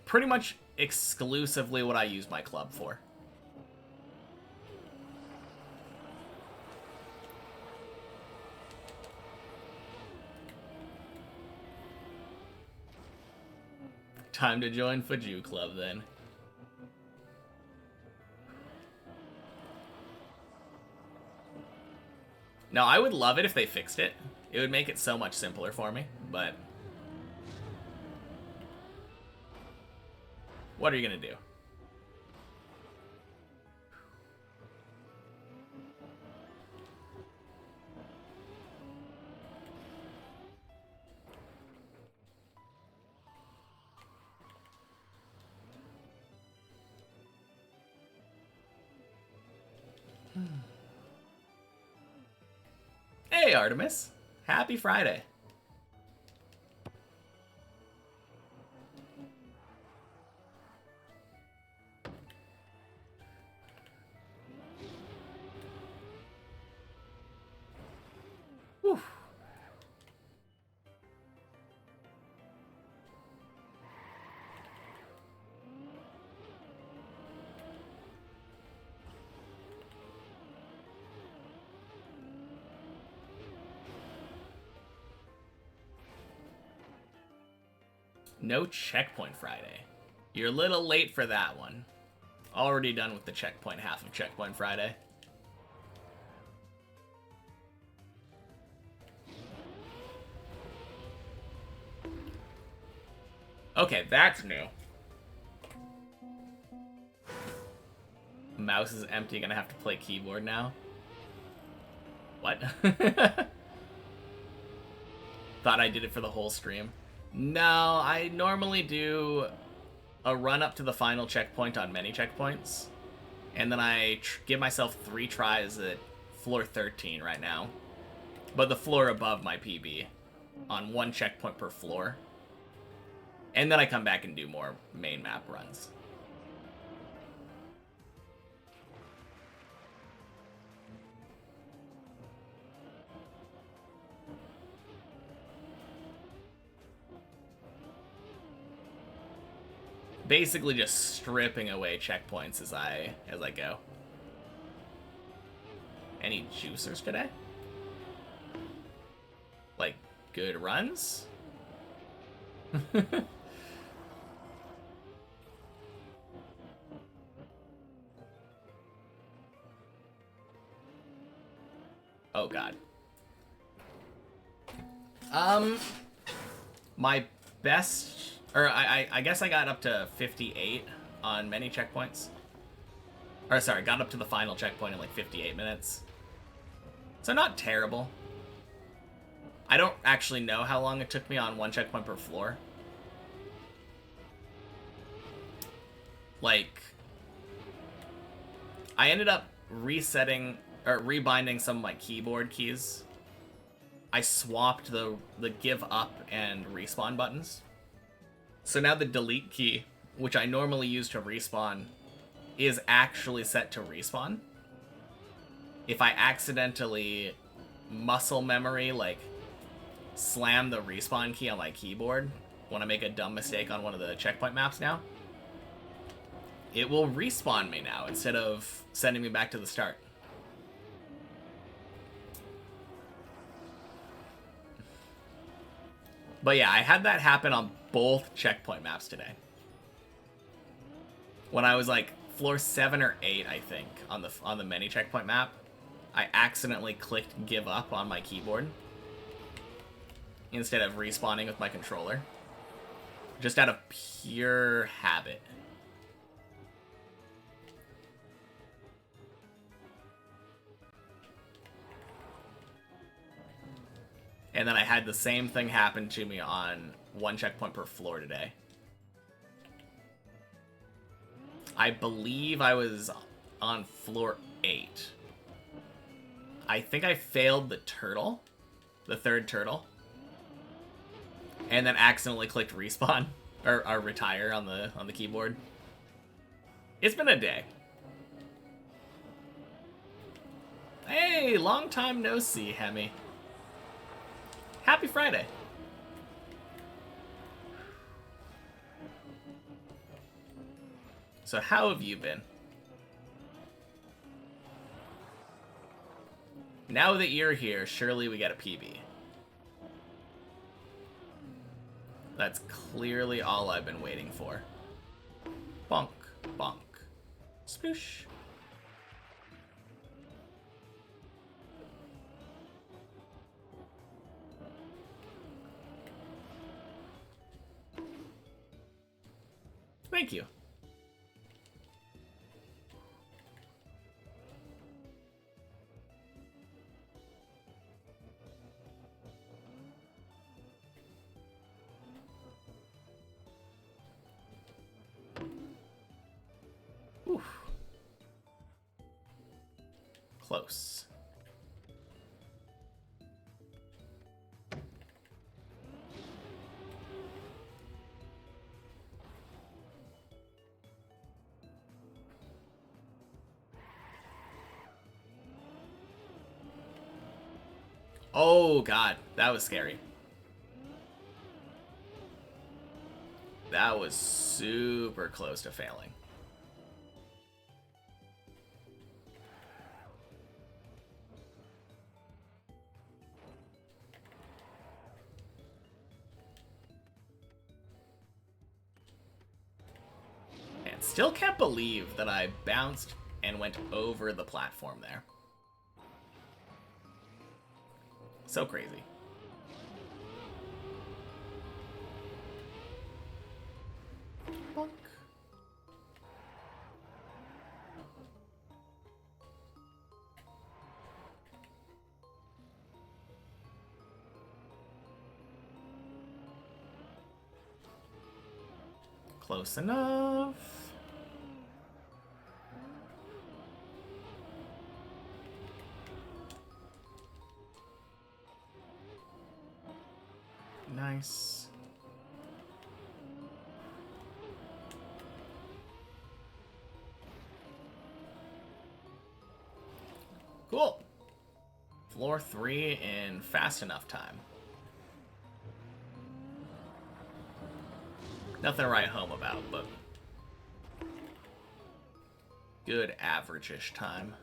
Pretty much exclusively what I use my club for. Time to join Fuju Club then. Now, I would love it if they fixed it. It would make it so much simpler for me, but... what are you gonna do? Hey, Artemis. Happy Friday. Whew. No checkpoint Friday. You're a little late for that one. Already done with the checkpoint half of Checkpoint Friday. Okay, that's new. Mouse is empty, gonna have to play keyboard now. What? Thought I did it for the whole stream. No, I normally do a run up to the final checkpoint on many checkpoints. And then I give myself 3 tries at floor 13 right now. But the floor above my PB on 1 checkpoint per floor. And then I come back and do more main map runs. Basically just stripping away checkpoints as I go. Any juicers today? Like, good runs? Oh god. My best... or I guess I got up to 58 on many checkpoints. Or sorry, got up to the final checkpoint in like 58 minutes. So not terrible. I don't actually know how long it took me on 1 checkpoint per floor. Like, I ended up resetting or rebinding some of my keyboard keys. I swapped the give up and respawn buttons. So now the delete key, which I normally use to respawn, is actually set to respawn. If I accidentally muscle memory, like, slam the respawn key on my keyboard when I make a dumb mistake on one of the checkpoint maps now, it will respawn me now instead of sending me back to the start. But yeah, I had that happen on both checkpoint maps today. When I was like floor 7 or 8, I think, on the mini checkpoint map, I accidentally clicked give up on my keyboard instead of respawning with my controller. Just out of pure habit. And then I had the same thing happen to me on 1 checkpoint per floor today. I believe I was on floor 8. I think I failed the turtle. The third turtle. And then accidentally clicked respawn. Or retire on the keyboard. It's been a day. Hey, long time no see, Hemi. Happy Friday. So how have you been? Now that you're here, surely we get a PB. That's clearly all I've been waiting for. Bonk, bonk. Sploosh. Thank you. Oof. Close. Oh god, that was scary. That was super close to failing. And still can't believe that I bounced and went over the platform there. So crazy. Bonk. Close enough. Nice. Cool. Floor 3 in fast enough time. Nothing to write home about, but good average-ish time.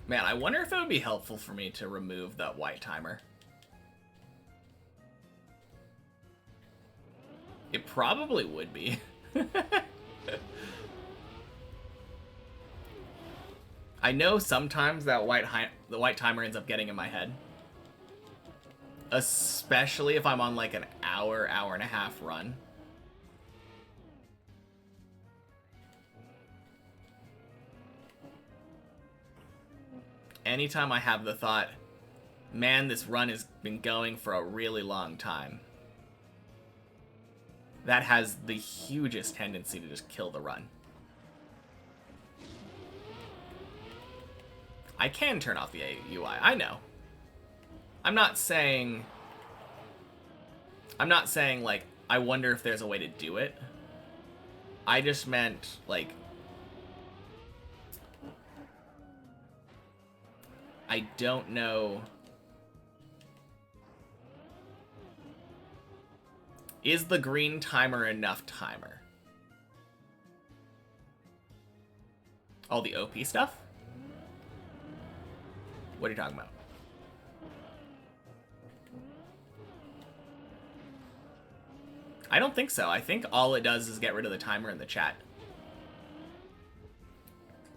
Man, I wonder if it would be helpful for me to remove that white timer. It probably would be. I know sometimes that the white timer ends up getting in my head. Especially if I'm on like an hour and a half run. Anytime I have the thought, man, this run has been going for a really long time, that has the hugest tendency to just kill the run. I can turn off the UI, I know. I'm not saying like, I wonder if there's a way to do it. I just meant, like, I don't know. Is the green timer enough timer? All the OP stuff? What are you talking about? I don't think so. I think all it does is get rid of the timer in the chat.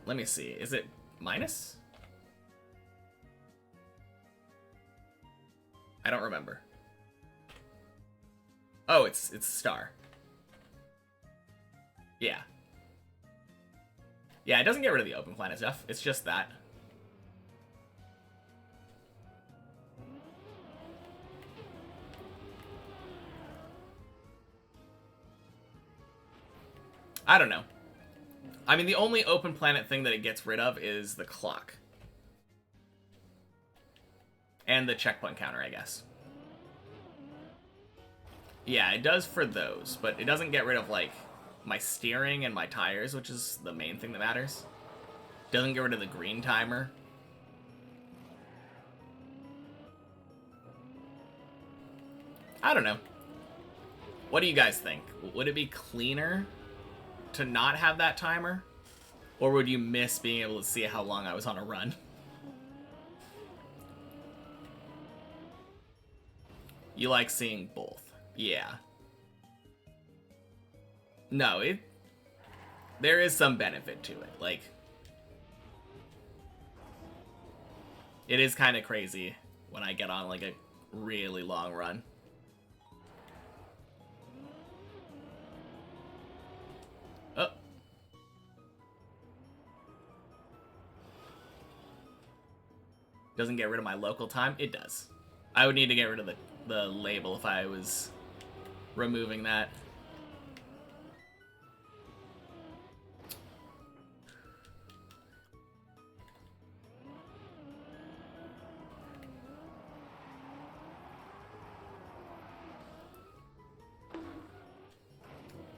Let me see. Is it minus? I don't remember. Oh, it's star. Yeah. Yeah, it doesn't get rid of the open planet stuff. It's just that. I don't know. I mean, the only open planet thing that it gets rid of is the clock. And the checkpoint counter, I guess. Yeah, it does for those, but it doesn't get rid of, like, my steering and my tires, which is the main thing that matters. Doesn't get rid of the green timer. I don't know. What do you guys think? Would it be cleaner to not have that timer? Or would you miss being able to see how long I was on a run? You like seeing both. Yeah. No, there is some benefit to it. Like, it is kind of crazy when I get on, like, a really long run. Oh. Doesn't get rid of my local time? It does. I would need to get rid of the label if I was removing that.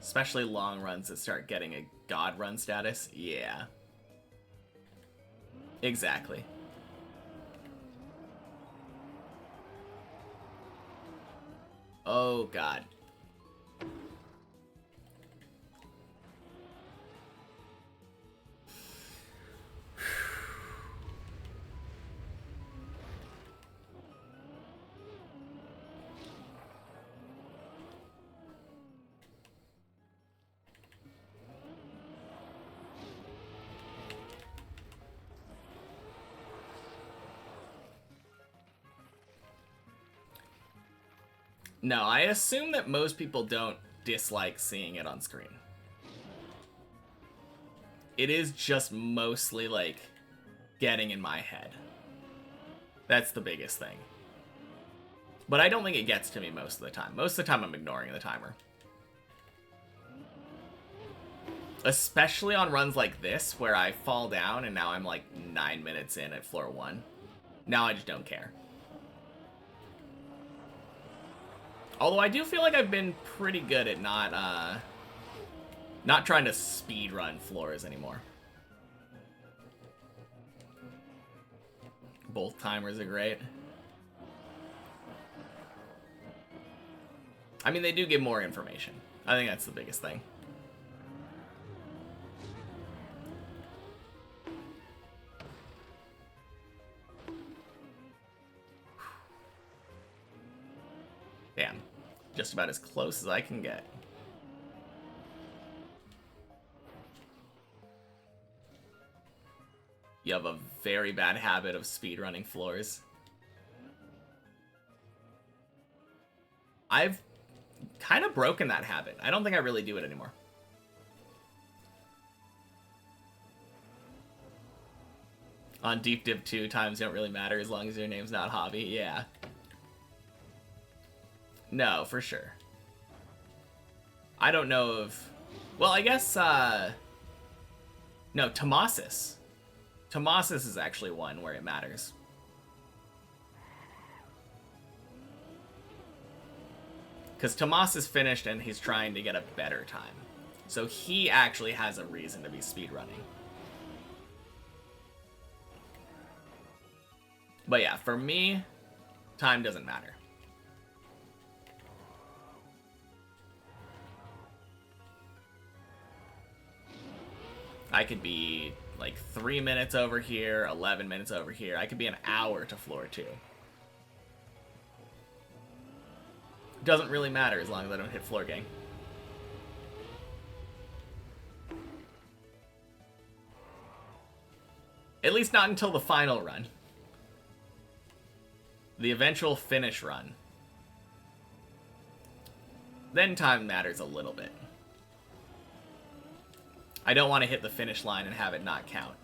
Especially long runs that start getting a god run status. Yeah. Exactly. Oh, God. No, I assume that most people don't dislike seeing it on screen. It is just mostly, like, getting in my head. That's the biggest thing. But I don't think it gets to me most of the time. Most of the time I'm ignoring the timer. Especially on runs like this, where I fall down and now I'm like 9 minutes in at floor 1. Now I just don't care. Although I do feel like I've been pretty good at not trying to speedrun floors anymore. Both timers are great. I mean, they do give more information. I think that's the biggest thing. Damn. Just about as close as I can get. You have a very bad habit of speedrunning floors. I've kind of broken that habit. I don't think I really do it anymore. On Deep Div 2, times don't really matter as long as your name's not Hobby. Yeah. No, for sure. I don't know if... Well, I guess, no, Tomasis. Tomasis is actually one where it matters. Because Tomasis finished and he's trying to get a better time. So he actually has a reason to be speedrunning. But yeah, for me, time doesn't matter. I could be like 3 minutes over here, 11 minutes over here. I could be an hour to floor 2. Doesn't really matter as long as I don't hit floor gang. At least not until the final run. The eventual finish run. then time matters a little bit. I don't want to hit the finish line and have it not count.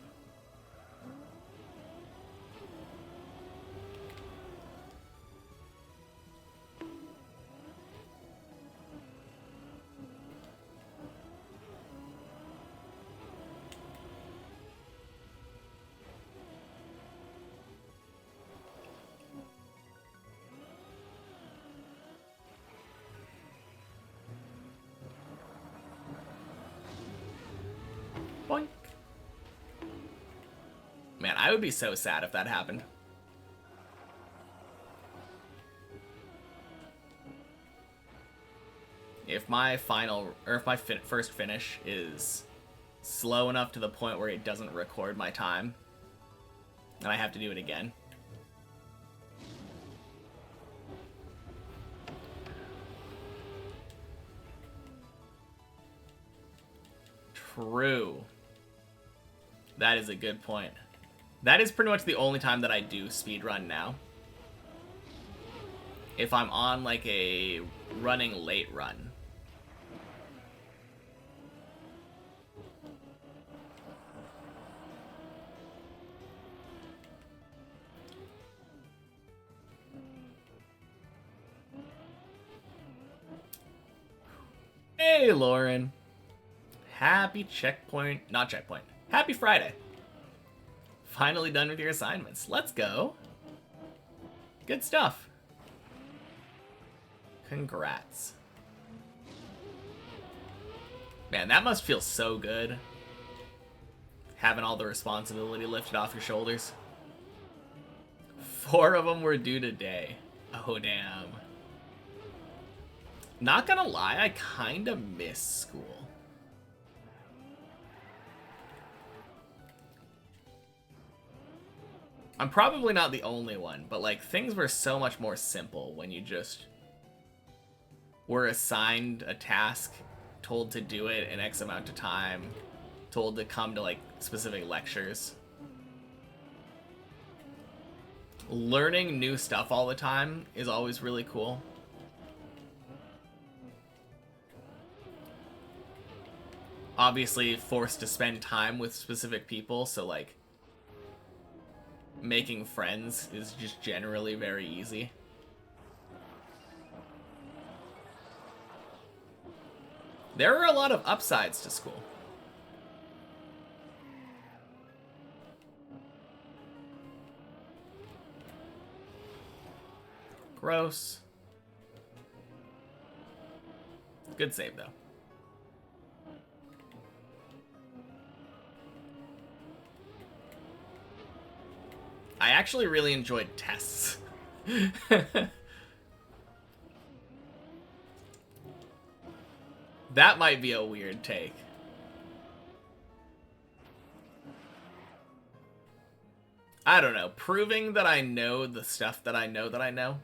Boink. Man, I would be so sad if that happened. If my final, or if my first finish is slow enough to the point where it doesn't record my time, and I have to do it again. True. That is a good point. That is pretty much the only time that I do speedrun now. If I'm on like a running late run. Hey, Lauren. Happy checkpoint. Not checkpoint. Happy Friday. Finally done with your assignments. Let's go. Good stuff. Congrats. Man, that must feel so good. Having all the responsibility lifted off your shoulders. 4 of them were due today. Oh, damn. Not gonna lie, I kinda miss school. I'm probably not the only one, but like things were so much more simple when you just were assigned a task, told to do it in X amount of time, told to come to like specific lectures. Learning new stuff all the time is always really cool. Obviously forced to spend time with specific people, so like making friends is just generally very easy. There are a lot of upsides to school. Gross. Good save though. I actually really enjoyed tests. That might be a weird take. I don't know. Proving that I know the stuff that I know that I know.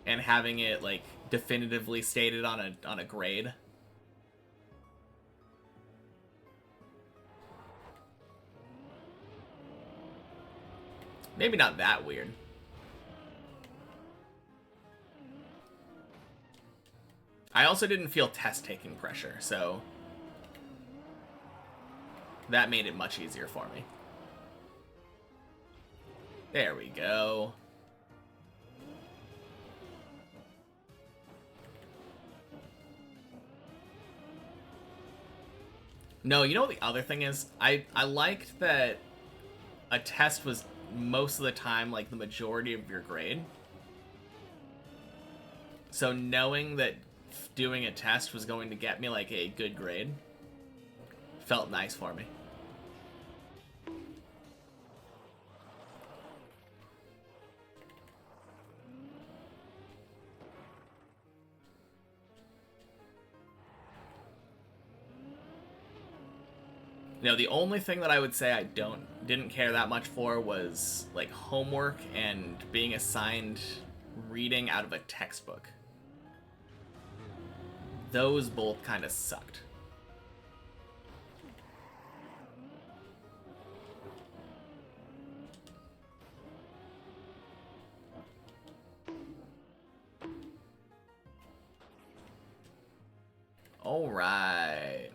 And having it, like, definitively stated on a grade. Maybe not that weird. I also didn't feel test-taking pressure, so that made it much easier for me. There we go. No, you know what the other thing is? I liked that a test was most of the time like the majority of your grade. So knowing that doing a test was going to get me like a good grade felt nice for me. You know, the only thing that I would say I didn't care that much for was like homework and being assigned reading out of a textbook. Those both kind of sucked. All right.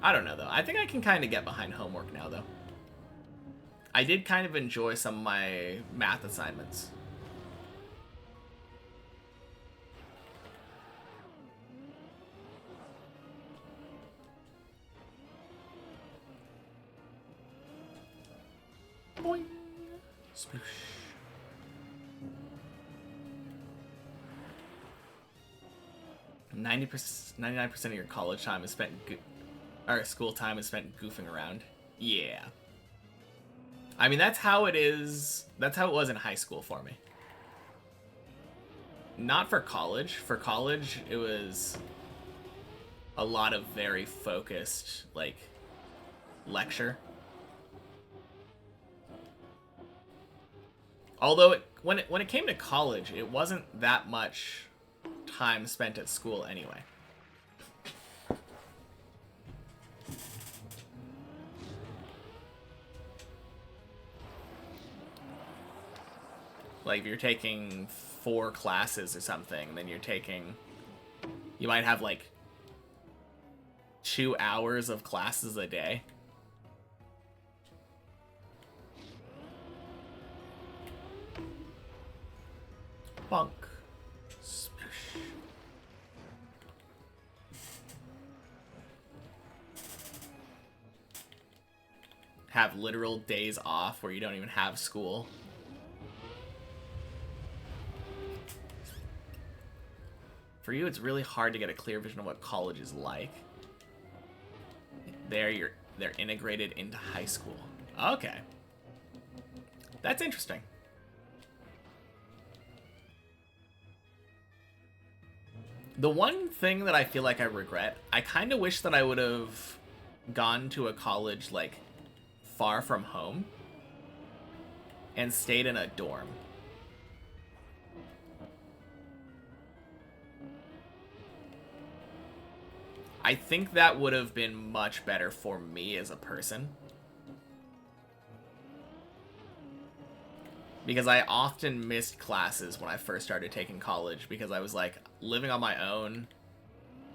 I don't know, though. I think I can kind of get behind homework now, though. I did kind of enjoy some of my math assignments. Boing. Sploosh. 99% of your college time is spent, or school time is spent goofing around. Yeah. I mean, that's how it is. That's how it was in high school for me. Not for college. For college, it was a lot of very focused, like, lecture. Although, when it came to college, it wasn't that much time spent at school anyway. Like, if you're taking 4 classes or something, then you might have like 2 hours of classes a day. Bonk. Sploosh. Have literal days off where you don't even have school. For you, it's really hard to get a clear vision of what college is like. They're integrated into high school. Okay. That's interesting. The one thing that I feel like I regret, I kind of wish that I would have gone to a college, like, far from home and stayed in a dorm. I think that would have been much better for me as a person. Because I often missed classes when I first started taking college because I was like living on my own,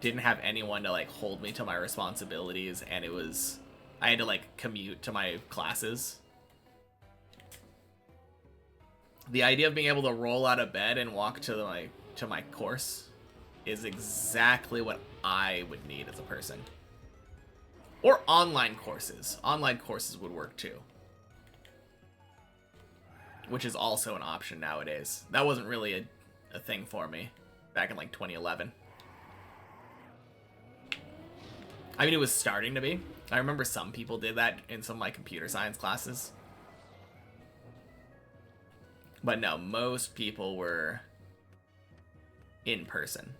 didn't have anyone to like hold me to my responsibilities, and I had to like commute to my classes. The idea of being able to roll out of bed and walk to my course is exactly what I would need as a person. Or online courses. Online courses would work too. Which is also an option nowadays. That wasn't really a thing for me back in like 2011. I mean, it was starting to be. I remember some people did that in some of my computer science classes. But no, most people were in person.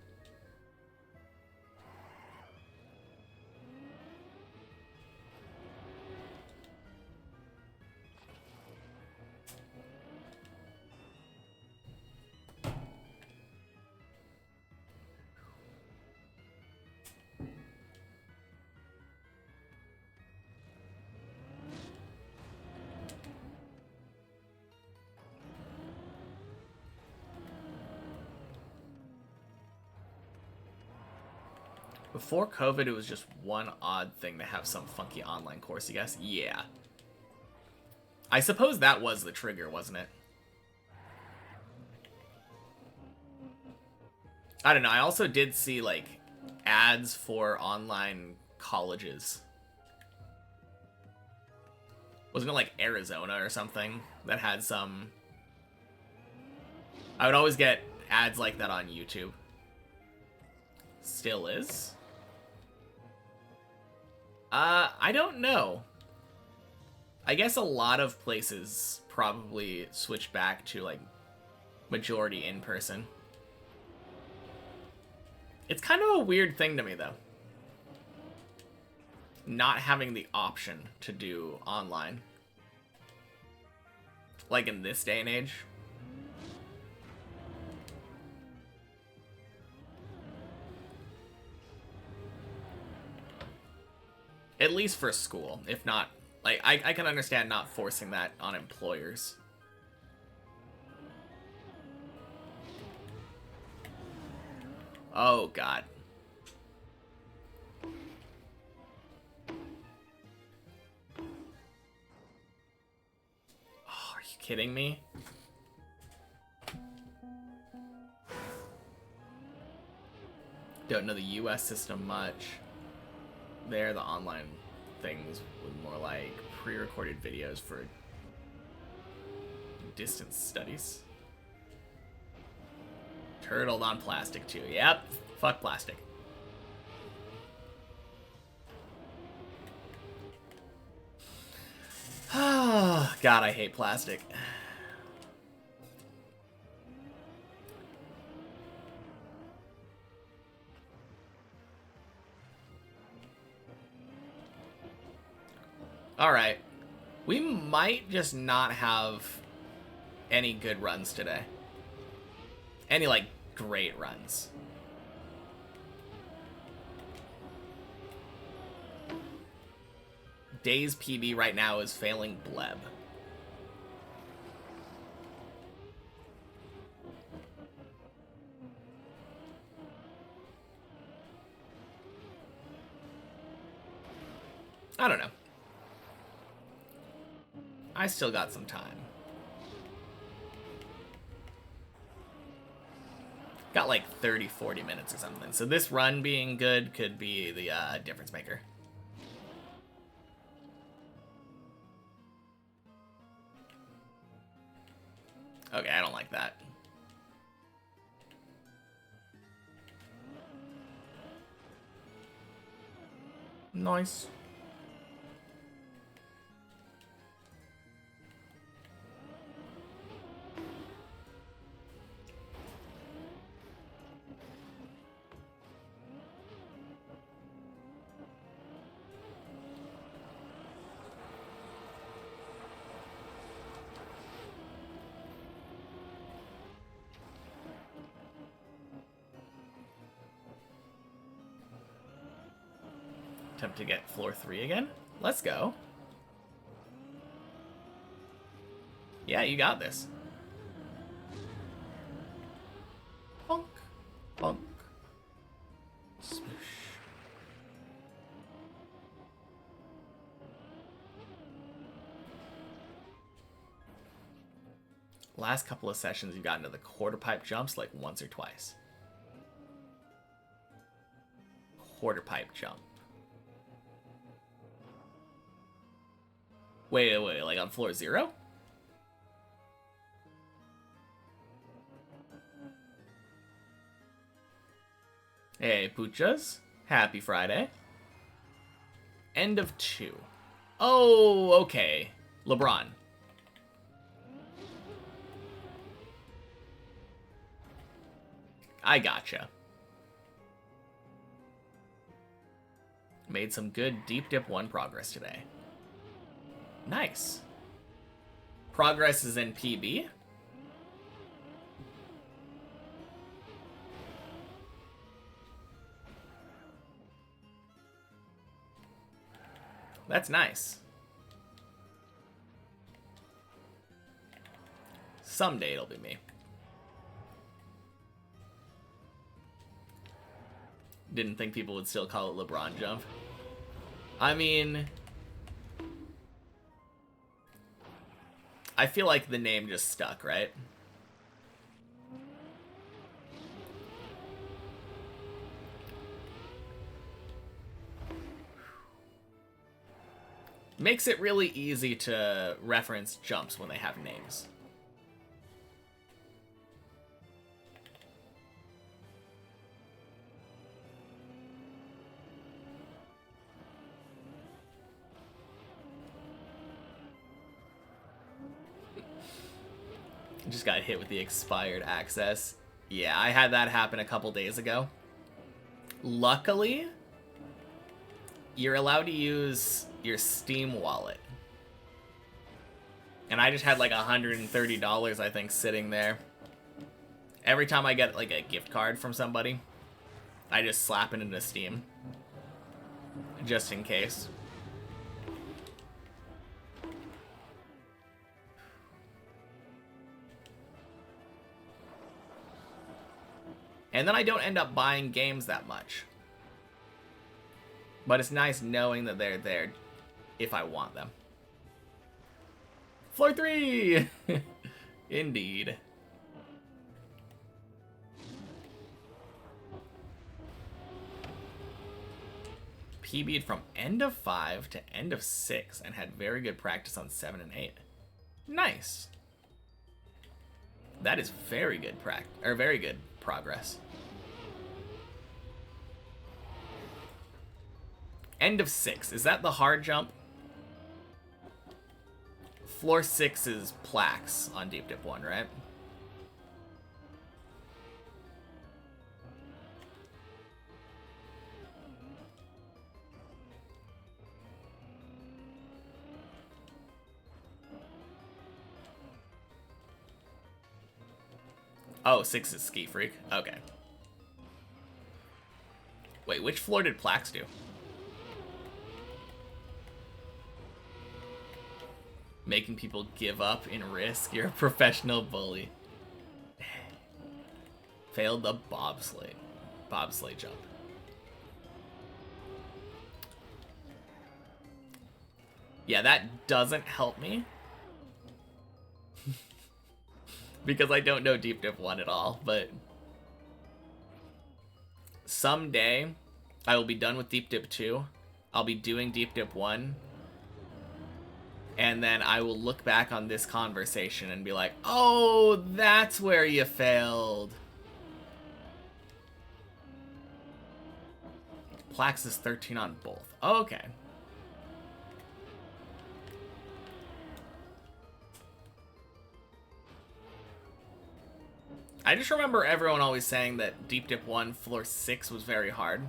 Before COVID, it was just one odd thing to have some funky online course, I guess. Yeah. I suppose that was the trigger, wasn't it? I don't know. I also did see, like, ads for online colleges. Wasn't it, like, Arizona or something that had some... I would always get ads like that on YouTube. Still is? I don't know. I guess a lot of places probably switch back to, like, majority in person. It's kind of a weird thing to me, though. Not having the option to do online. Like in this day and age. At least for school, if not Like, I can understand not forcing that on employers. Oh, God. Oh, are you kidding me? Don't know the US system much. There, the online things was more like pre-recorded videos for distance studies. Turtled on plastic too. Yep. Fuck plastic. God, I hate plastic. Alright. We might just not have any good runs today. Any, like, great runs. Day's PB right now is failing Bleb. I don't know. I still got some time. Got like 30, 40 minutes or something. So this run being good could be the difference maker. Okay, I don't like that. Nice. Attempt to get floor 3 again. Let's go. Yeah, you got this. Bonk. Bonk. Smoosh. Last couple of sessions, you've gotten to the quarter pipe jumps like once or twice. Quarter pipe jump. Wait, like on floor 0? Hey, Puchas. Happy Friday. End of 2. Oh, okay. LeBron. I gotcha. Made some good deep dip 1 progress today. Nice. Progress is in PB. That's nice. Someday it'll be me. Didn't think people would still call it LeBron jump. I mean, I feel like the name just stuck, right? Makes it really easy to reference jumps when they have names. Just got hit with the expired access. Yeah, I had that happen a couple days ago. Luckily, you're allowed to use your Steam wallet. And I just had like $130, I think, sitting there. Every time I get like a gift card from somebody, I just slap it into Steam. Just in case. And then I don't end up buying games that much. But it's nice knowing that they're there if I want them. Floor 3! Indeed. PB'd from end of 5 to end of 6 and had very good practice on 7 and 8. Nice. That is very good very good progress. End of 6. Is that the hard jump? Floor 6 is plaques on Deep Dip 1, right? Oh, 6 is Ski Freak. Okay. Wait, which floor did plaques do? Making people give up in Risk. You're a professional bully. Failed the bobsleigh jump. Yeah, that doesn't help me. Because I don't know Deep Dip 1 at all, but someday I will be done with Deep Dip 2. I'll be doing Deep Dip 1. And then I will look back on this conversation and be like, oh, that's where you failed. Plax is 13 on both. Oh, okay. I just remember everyone always saying that Deep Dip 1 floor 6 was very hard.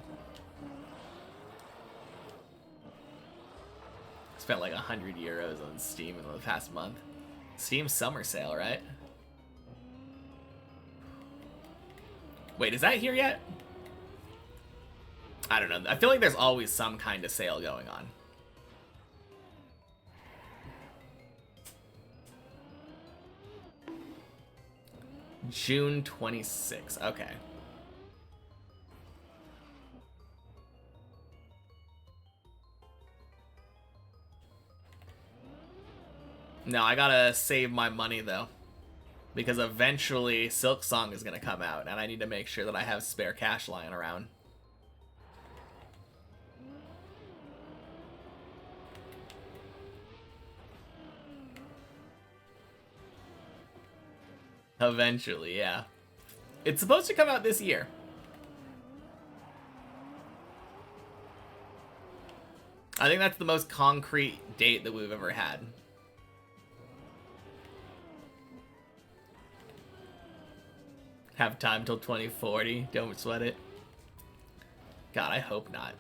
Spent like 100 euros on Steam in the past month. Steam summer sale, right? Wait, is that here yet? I don't know. I feel like there's always some kind of sale going on. June 26. Okay. No, I gotta save my money though, because eventually Silk Song is gonna come out, and I need to make sure that I have spare cash lying around. Eventually, yeah. It's supposed to come out this year. I think that's the most concrete date that we've ever had. Have time till 2040. Don't sweat it. God, I hope not.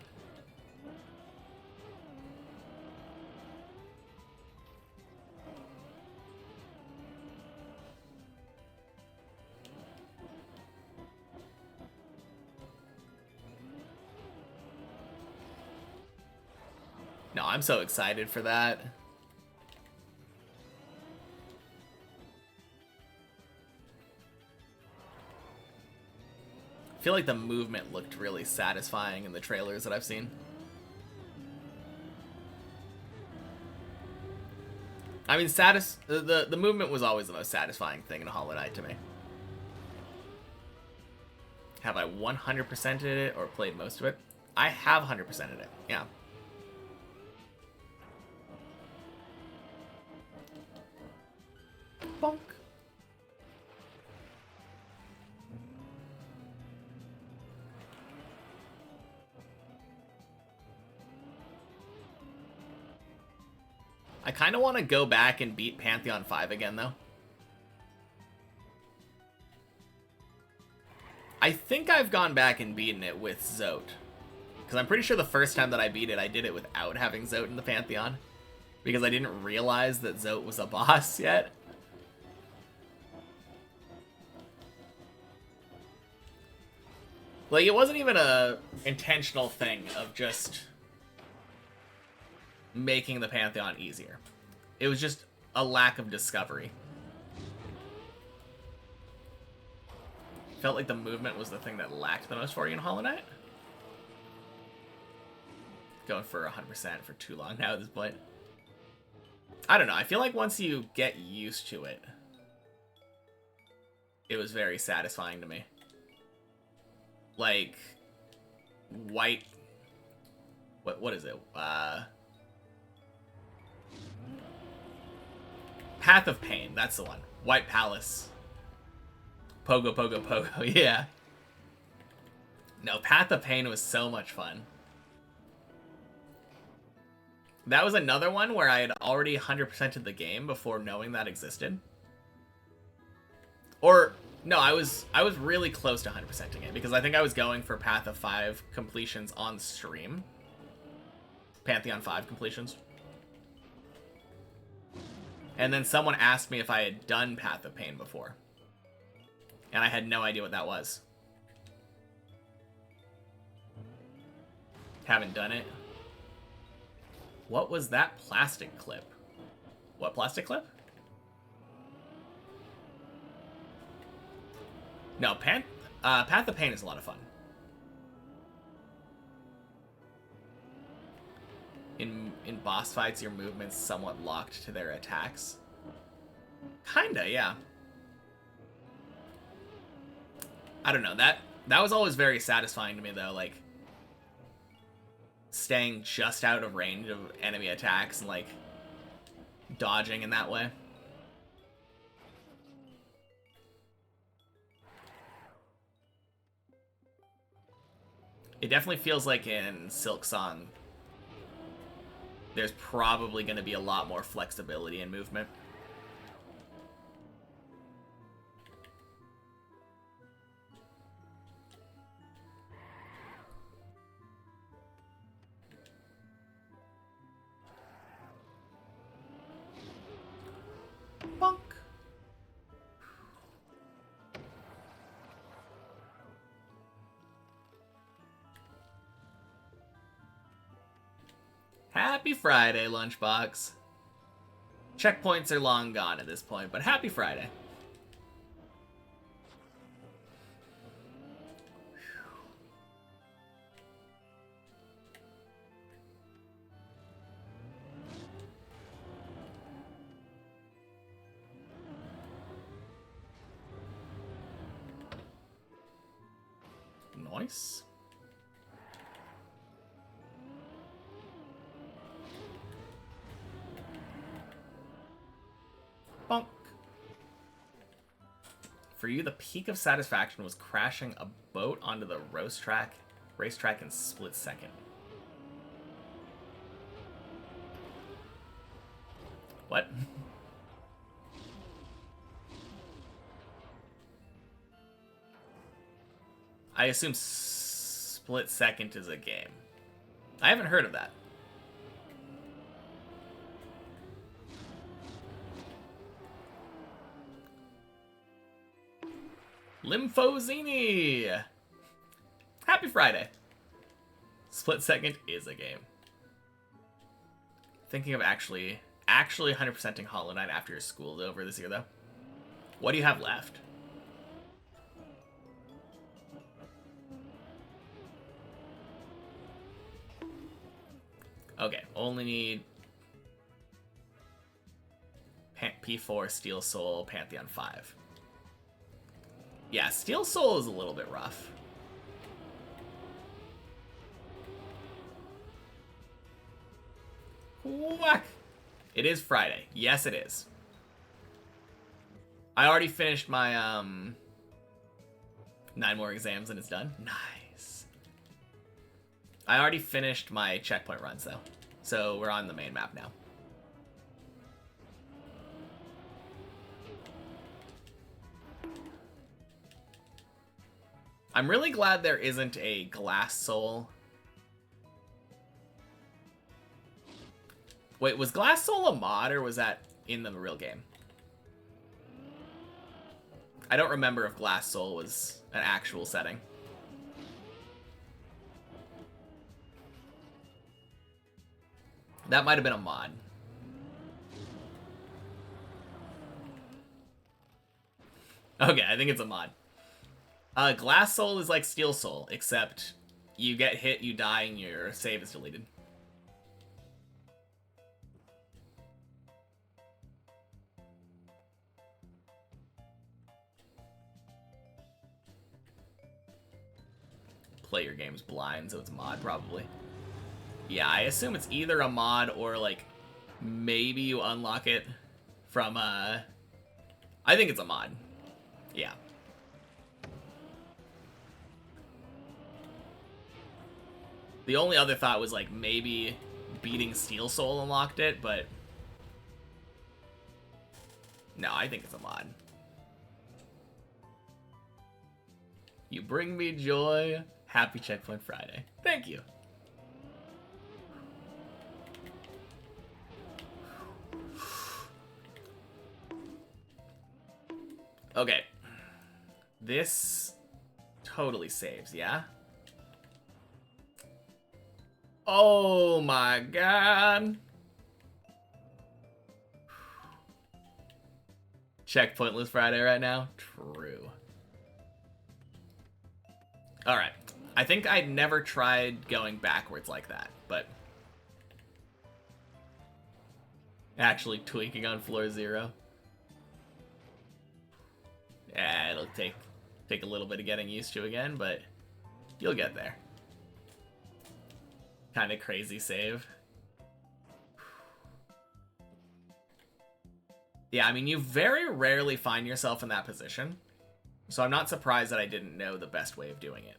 No, I'm so excited for that. I feel like the movement looked really satisfying in the trailers that I've seen. I mean, the movement was always the most satisfying thing in Hollow Knight to me. Have I 100%ed it or played most of it? I have 100%ed it, yeah. Bonk. I kind of want to go back and beat Pantheon 5 again, though. I think I've gone back and beaten it with Zote. Because I'm pretty sure the first time that I beat it, I did it without having Zote in the Pantheon. Because I didn't realize that Zote was a boss yet. Like, it wasn't even a intentional thing of just making the Pantheon easier. It was just a lack of discovery. felt like the movement was the thing that lacked the most for you in Hollow Knight. Going for 100% for too long now at this point. I don't know. I feel like once you get used to it, it was very satisfying to me. Like, white... What is it? Path of Pain. That's the one. White Palace. Pogo, pogo, pogo. Yeah. No, Path of Pain was so much fun. That was another one where I had already 100%ed the game before knowing that existed. Or, no, I was really close to 100%ing it, because I think I was going for Path of 5 completions on stream. Pantheon 5 completions. And then someone asked me if I had done Path of Pain before. And I had no idea what that was. Haven't done it. What was that plastic clip? What plastic clip? No, Path of Pain is a lot of fun. In boss fights, your movement's somewhat locked to their attacks. Kinda, yeah. I don't know, that was always very satisfying to me, though, like, staying just out of range of enemy attacks and, like, dodging in that way. It definitely feels like in Silksong, there's probably going to be a lot more flexibility in movement. Bonk. Happy Friday, Lunchbox. Checkpoints are long gone at this point, but happy Friday. Nice. Bonk. For you, the peak of satisfaction was crashing a boat onto the racetrack in split second. What? I assume split second is a game. I haven't heard of that. Lymphozini! Happy Friday! Split second is a game. Thinking of actually 100%ing Hollow Knight after your school's over this year, though. What do you have left? Okay, only need P4, Steel Soul, Pantheon 5. Yeah, Steel Soul is a little bit rough. Whack! It is Friday. Yes, it is. I already finished my 9 more exams and it's done. Nice. I already finished my checkpoint runs, though. So we're on the main map now. I'm really glad there isn't a Glass Soul. Wait, was Glass Soul a mod or was that in the real game? I don't remember if Glass Soul was an actual setting. That might have been a mod. Okay, I think it's a mod. Glass Soul is like Steel Soul, except you get hit, you die, and your save is deleted. Play your games blind, so it's a mod, probably. Yeah, I assume it's either a mod or, like, maybe you unlock it from, I think it's a mod. Yeah. The only other thought was, like, maybe beating Steel Soul unlocked it, but... No, I think it's a mod. You bring me joy. Happy Checkpoint Friday. Thank you. Okay. This totally saves, yeah? Oh my god. Checkpointless Friday right now? True. Alright. I think I'd never tried going backwards like that, but... Actually tweaking on floor 0. Yeah, it'll take a little bit of getting used to again, but you'll get there. Kind of crazy save. Yeah, I mean, you very rarely find yourself in that position, so I'm not surprised that I didn't know the best way of doing it.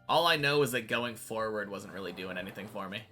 All I know is that going forward wasn't really doing anything for me.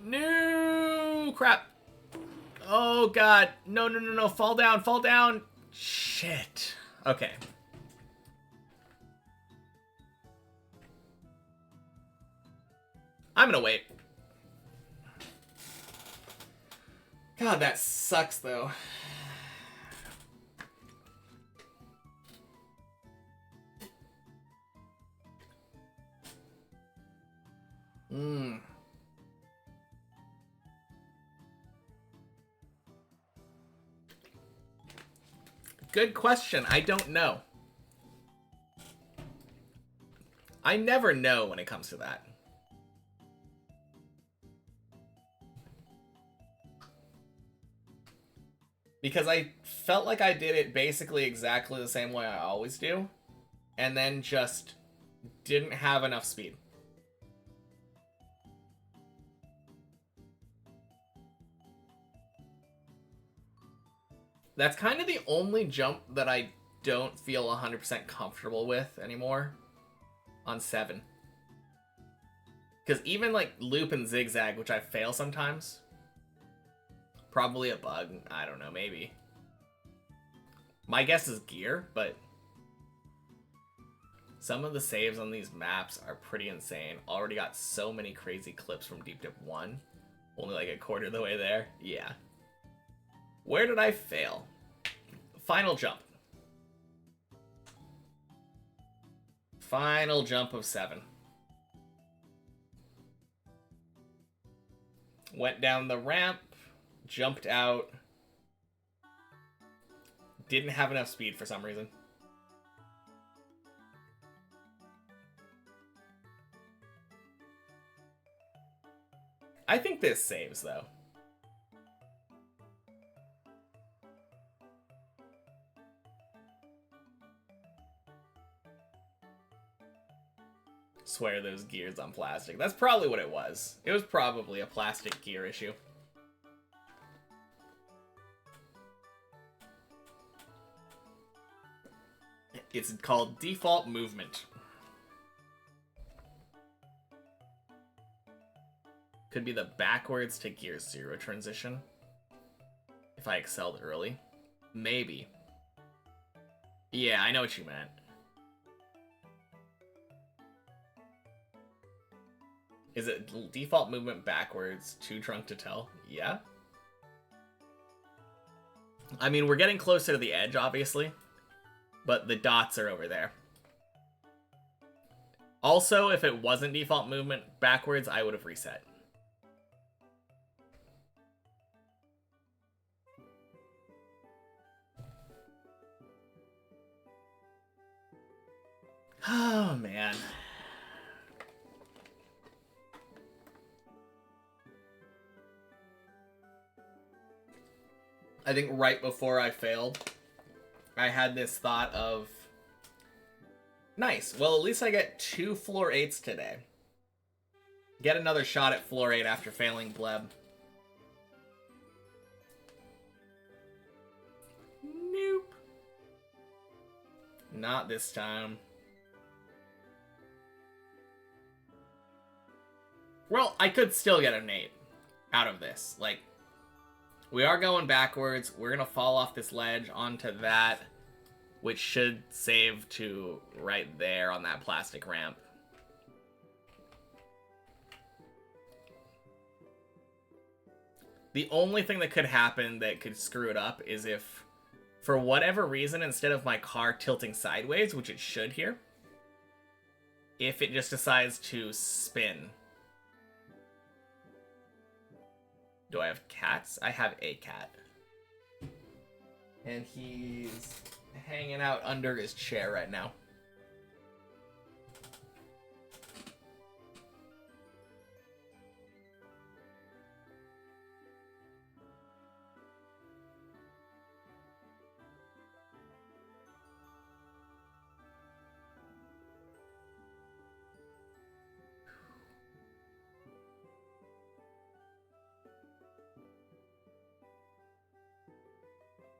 No, crap. Oh god. No, no, no, no. Fall down, fall down. Shit. Okay. I'm gonna wait. God, that sucks though. Good question. I don't know. I never know when it comes to that. Because I felt like I did it basically exactly the same way I always do, and then just didn't have enough speed. That's kind of the only jump that I don't feel 100% comfortable with anymore on 7. Because even like loop and zigzag, which I fail sometimes, probably a bug. I don't know, maybe. My guess is gear, but some of the saves on these maps are pretty insane. Already got so many crazy clips from Deep Dip 1. Only like a quarter of the way there. Yeah. Where did I fail? Final jump. Final jump of 7. Went down the ramp, jumped out. Didn't have enough speed for some reason. I think this saves, though. Swear those gears on plastic. That's probably what it was. It was probably a plastic gear issue. It's called default movement. Could be the backwards to gear 0 transition. If I excelled early. Maybe. Yeah, I know what you meant. Is it default movement backwards, too drunk to tell? Yeah. I mean, we're getting closer to the edge, obviously. But the dots are over there. Also, if it wasn't default movement backwards, I would have reset. Oh, man. I think right before I failed, I had this thought of, nice, well, at least I get 2 floor 8s today. Get another shot at floor 8 after failing Bleb. Nope. Not this time. Well, I could still get an 8 out of this. Like, we are going backwards. We're going to fall off this ledge onto that, which should save to right there on that plastic ramp. The only thing that could happen that could screw it up is if, for whatever reason, instead of my car tilting sideways, which it should here, if it just decides to spin. Do I have cats? I have a cat. And he's hanging out under his chair right now.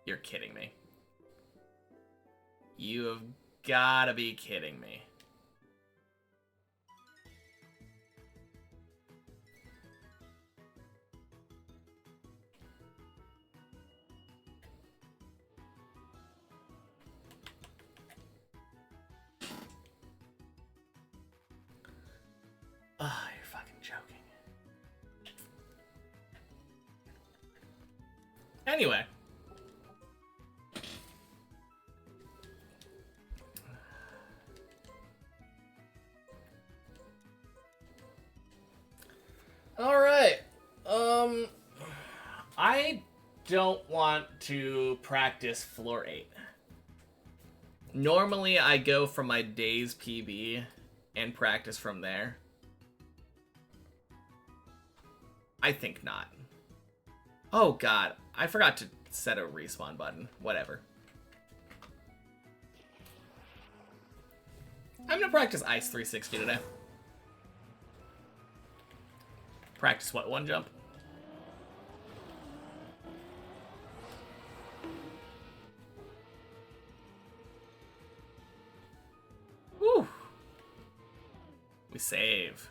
You're kidding me. You have gotta be kidding me. Ah, you're fucking joking. Anyway. Alright. I don't want to practice floor 8. Normally I go from my day's PB and practice from there. I think not. Oh god, I forgot to set a respawn button. Whatever. I'm gonna practice Ice 360 today. Practice what, one jump? Whew. We save.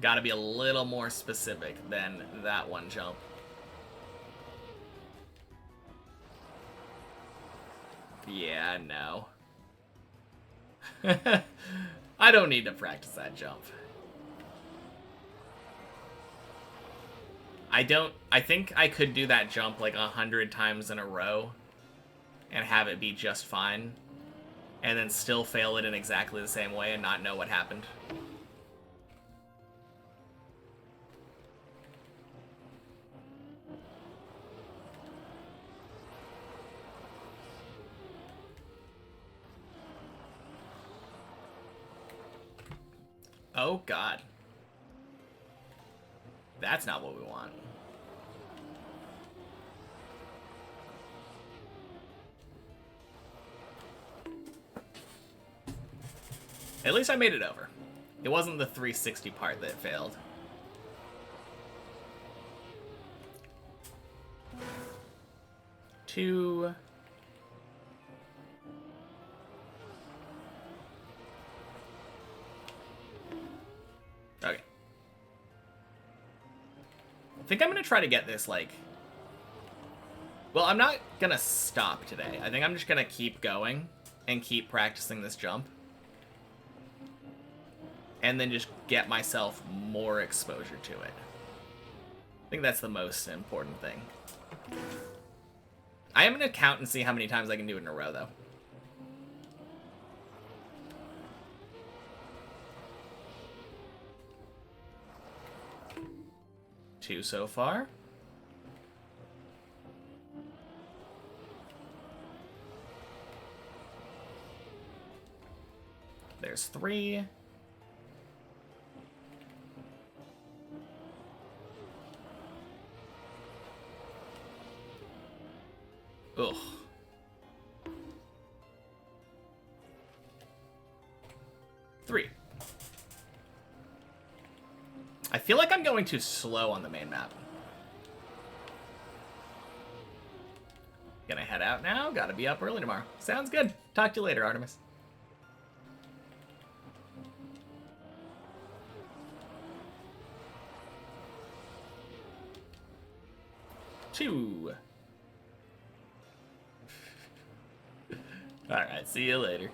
Gotta be a little more specific than that one jump. Yeah, no. I don't need to practice that jump. I think I could do that jump like 100 times in a row and have it be just fine, and then still fail it in exactly the same way and not know what happened. Oh god. That's not what we want. At least I made it over. It wasn't the 360 part that failed. 2. Okay. I think I'm gonna try to get this, like... Well, I'm not gonna stop today. I think I'm just gonna keep going and keep practicing this jump. And then just get myself more exposure to it. I think that's the most important thing. I am gonna count and see how many times I can do it in a row, though. Two so far. There's 3. Ugh. Three. I feel like I'm going too slow on the main map. Gonna head out now. Gotta be up early tomorrow. Sounds good. Talk to you later, Artemis. Two. Alright, see you later.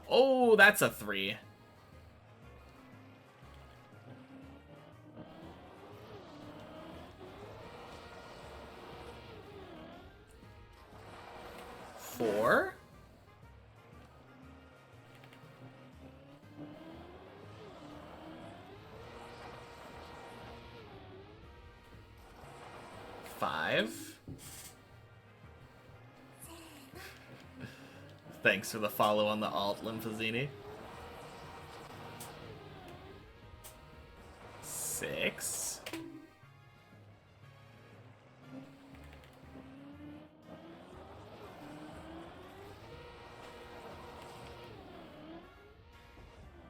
Oh, that's a 3. Four. Five. Thanks for the follow on the alt, Lymphozini. 6.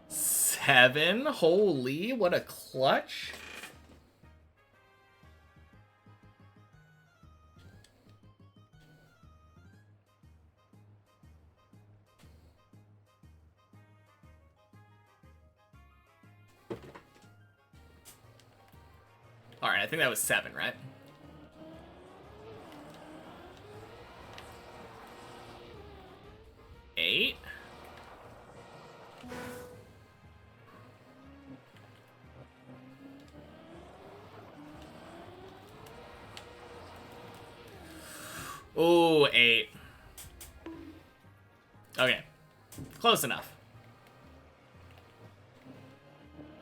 Seven. Holy, what a clutch. Alright, I think that was 7, right? Eight. Ooh, 8. Okay. Close enough.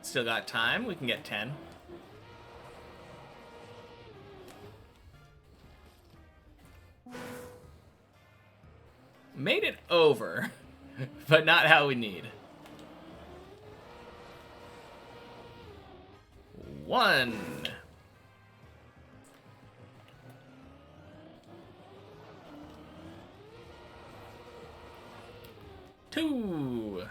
Still got time. We can get 10. Made it over, but not how we need. 1. Two.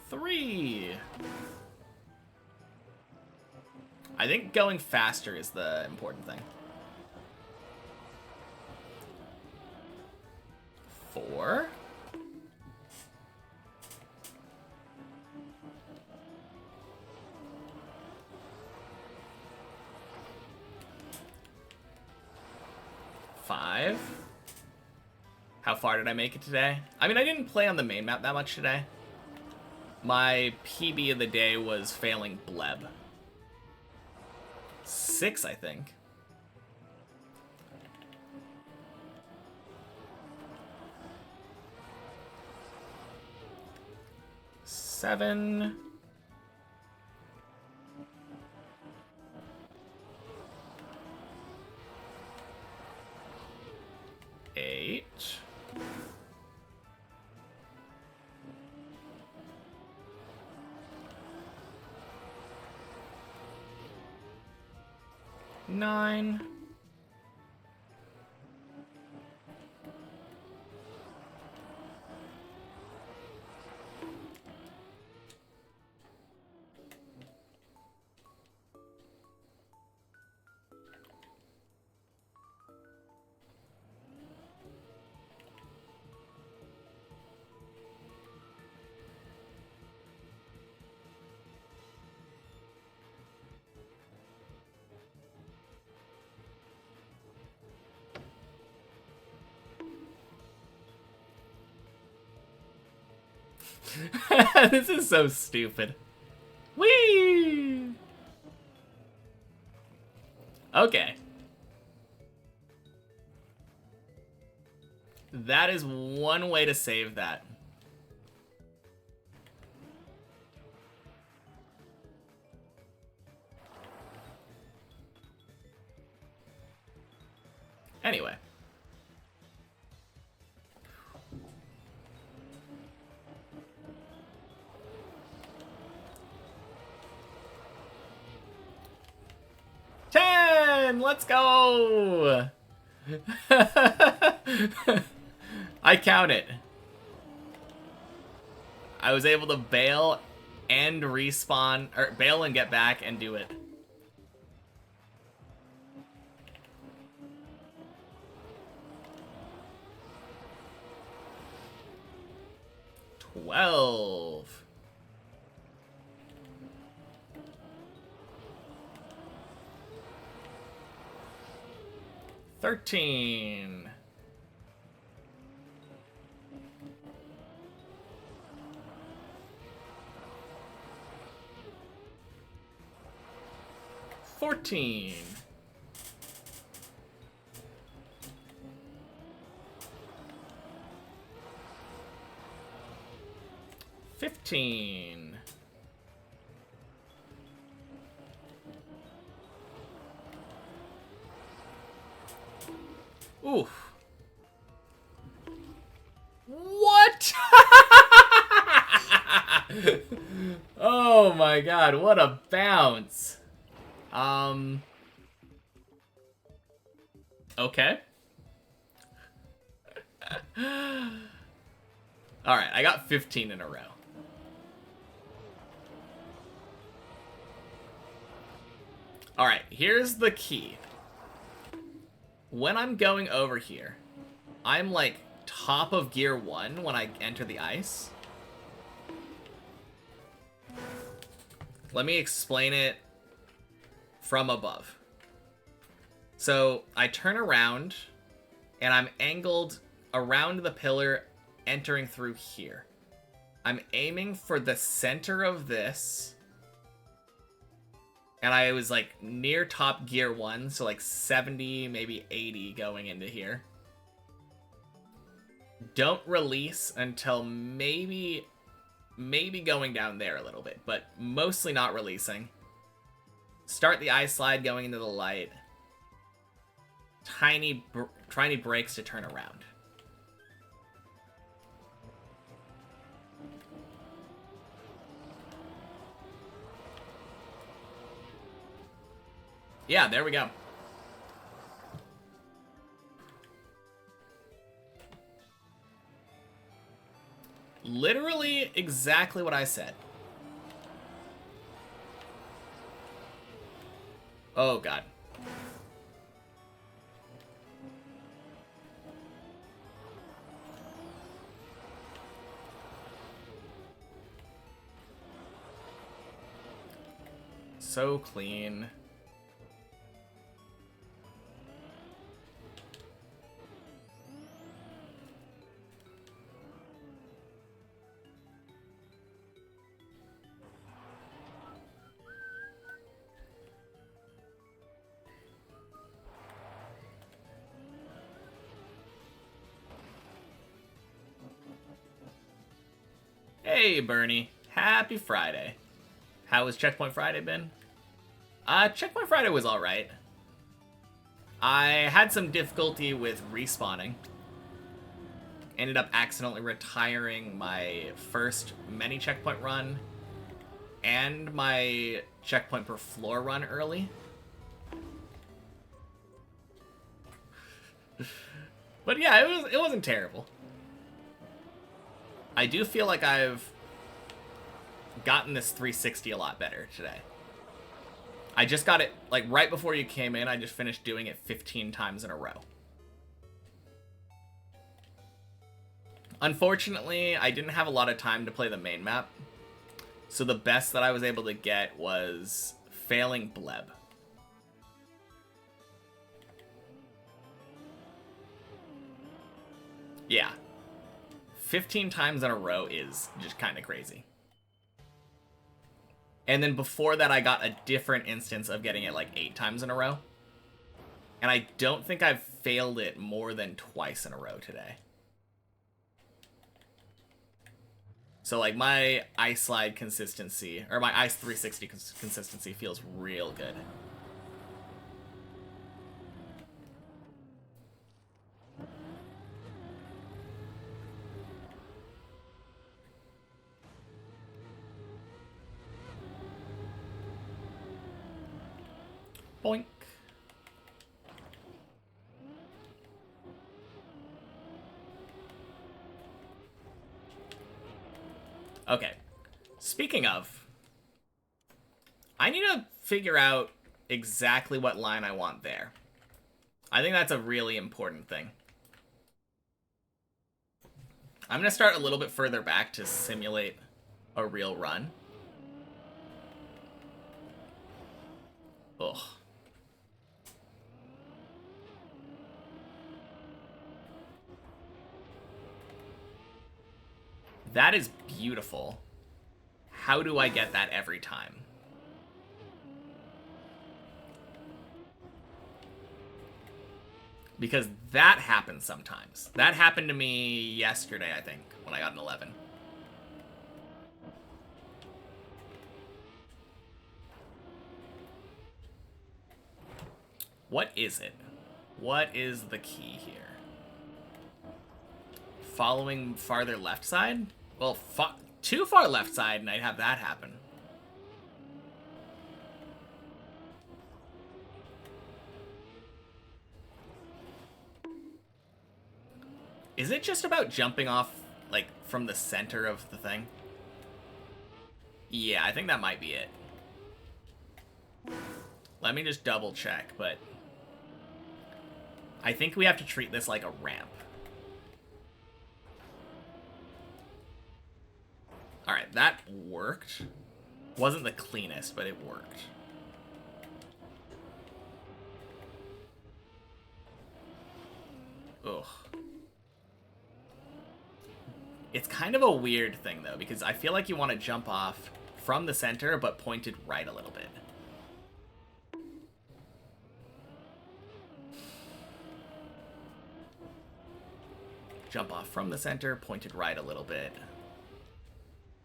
3. I think going faster is the important thing. 4. 5. How far did I make it today? I mean, I didn't play on the main map that much today. My PB of the day was failing Bleb. 6, I think. 7. 8. 9. This is so stupid. Whee! Okay. That is one way to save that. Anyway. Let's go! I count it. I was able to bail and respawn, or bail and get back and do it. $12. 13. 14. 15. 'Oof. What? Oh my god, what a bounce. Okay. Alright, I got 15 in a row. Alright, here's the key. When I'm going over here, I'm like top of gear 1 when I enter the ice. Let me explain it from above. So I turn around and I'm angled around the pillar entering through here. I'm aiming for the center of this. And I was like near top gear 1, so like 70, maybe 80 going into here. Don't release until maybe going down there a little bit, but mostly not releasing. Start the ice slide going into the light. Tiny breaks to turn around. Yeah, there we go. Literally exactly what I said. Oh, God. So clean. Hey, Bernie. Happy Friday. How has Checkpoint Friday been? Checkpoint Friday was alright. I had some difficulty with respawning. Ended up accidentally retiring my first many checkpoint run and my checkpoint per floor run early. But yeah, it wasn't terrible. I do feel like I've gotten this 360 a lot better today. I just got it, like, right before you came in, I just finished doing it 15 times in a row. Unfortunately, I didn't have a lot of time to play the main map, so the best that I was able to get was failing Bleb. Yeah. 15 times in a row is just kind of crazy. And then before that, I got a different instance of getting it like 8 times in a row. And I don't think I've failed it more than twice in a row today. So like my ice slide consistency, or my ice 360 consistency feels real good. Boink. Okay. Speaking of, I need to figure out exactly what line I want there. I think that's a really important thing. I'm going to start a little bit further back to simulate a real run. Ugh. That is beautiful. How do I get that every time? Because that happens sometimes. That happened to me yesterday, I think, when I got an 11. What is it? What is the key here? Following farther left side? Well, too far left side, and I'd have that happen. Is it just about jumping off, like, from the center of the thing? Yeah, I think that might be it. Let me just double check, but I think we have to treat this like a ramp. Alright, that worked. Wasn't the cleanest, but it worked. Ugh. It's kind of a weird thing, though, because I feel like you want to jump off from the center, but pointed right a little bit. Jump off from the center, pointed right a little bit.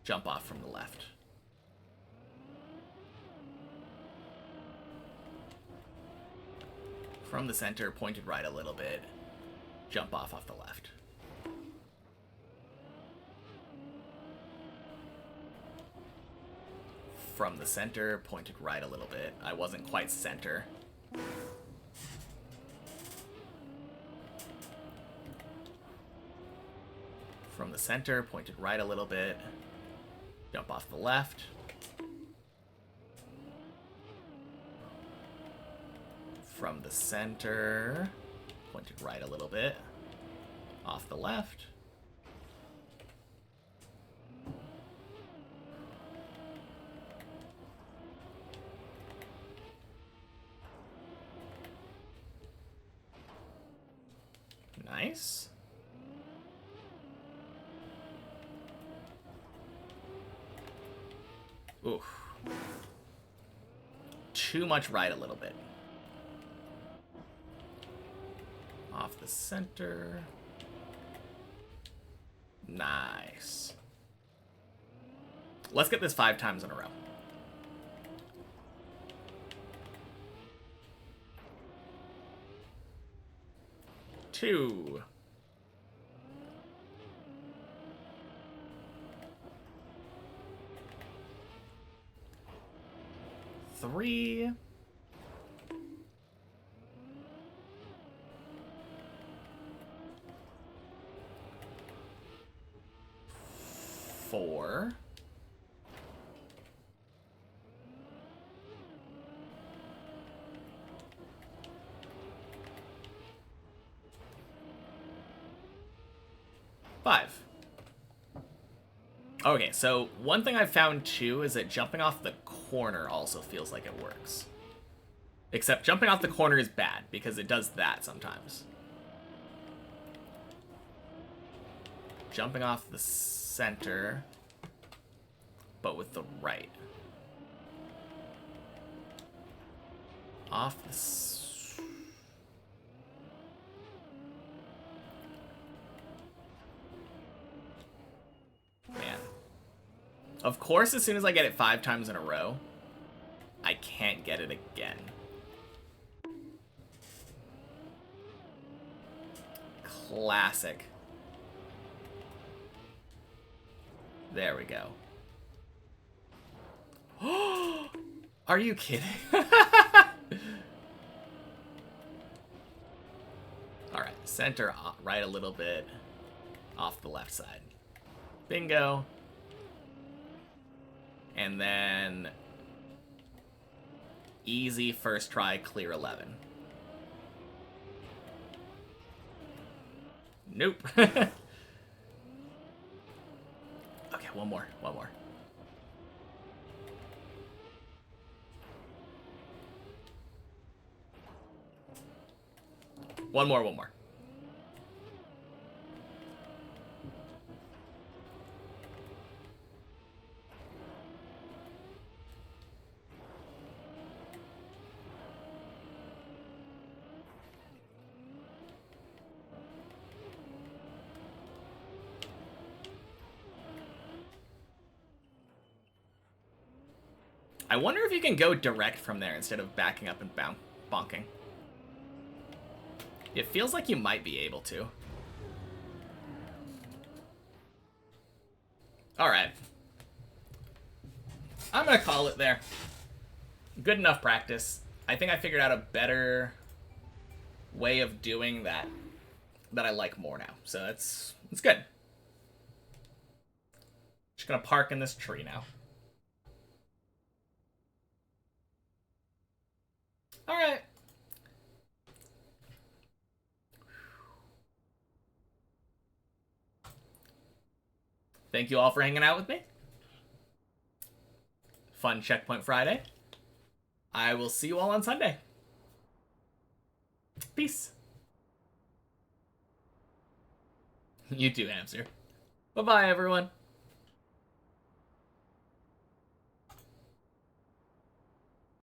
Jump off from the left. From the center, pointed right a little bit. Jump off the left. From the center, pointed right a little bit. I wasn't quite center. From the center, pointed right a little bit. Jump off the left. From the center, pointed right a little bit. Off the left. Nice. Oof. Too much right a little bit. Off the center. Nice. Let's get this 5 times in a row. Two. Three. Four. Five. Okay, so one thing I've found too is that jumping off the corner also feels like it works. Except jumping off the corner is bad because it does that sometimes. jumping off the center, but with the right. Off the... Man. Of course, as soon as I get it 5 times in a row, I can't get it again. Classic. There we go. Are you kidding? Alright, center right a little bit, off the left side. Bingo. And then easy first try, clear 11. Nope. Okay, one more. One more. I wonder if you can go direct from there instead of backing up and bonking. It feels like you might be able to. Alright. I'm gonna call it there. Good enough practice. I think I figured out a better way of doing that I like more now. So it's good. Just gonna park in this tree now. Alright. Thank you all for hanging out with me. Fun Checkpoint Friday. I will see you all on Sunday. Peace. You too, hamster. Bye-bye, everyone.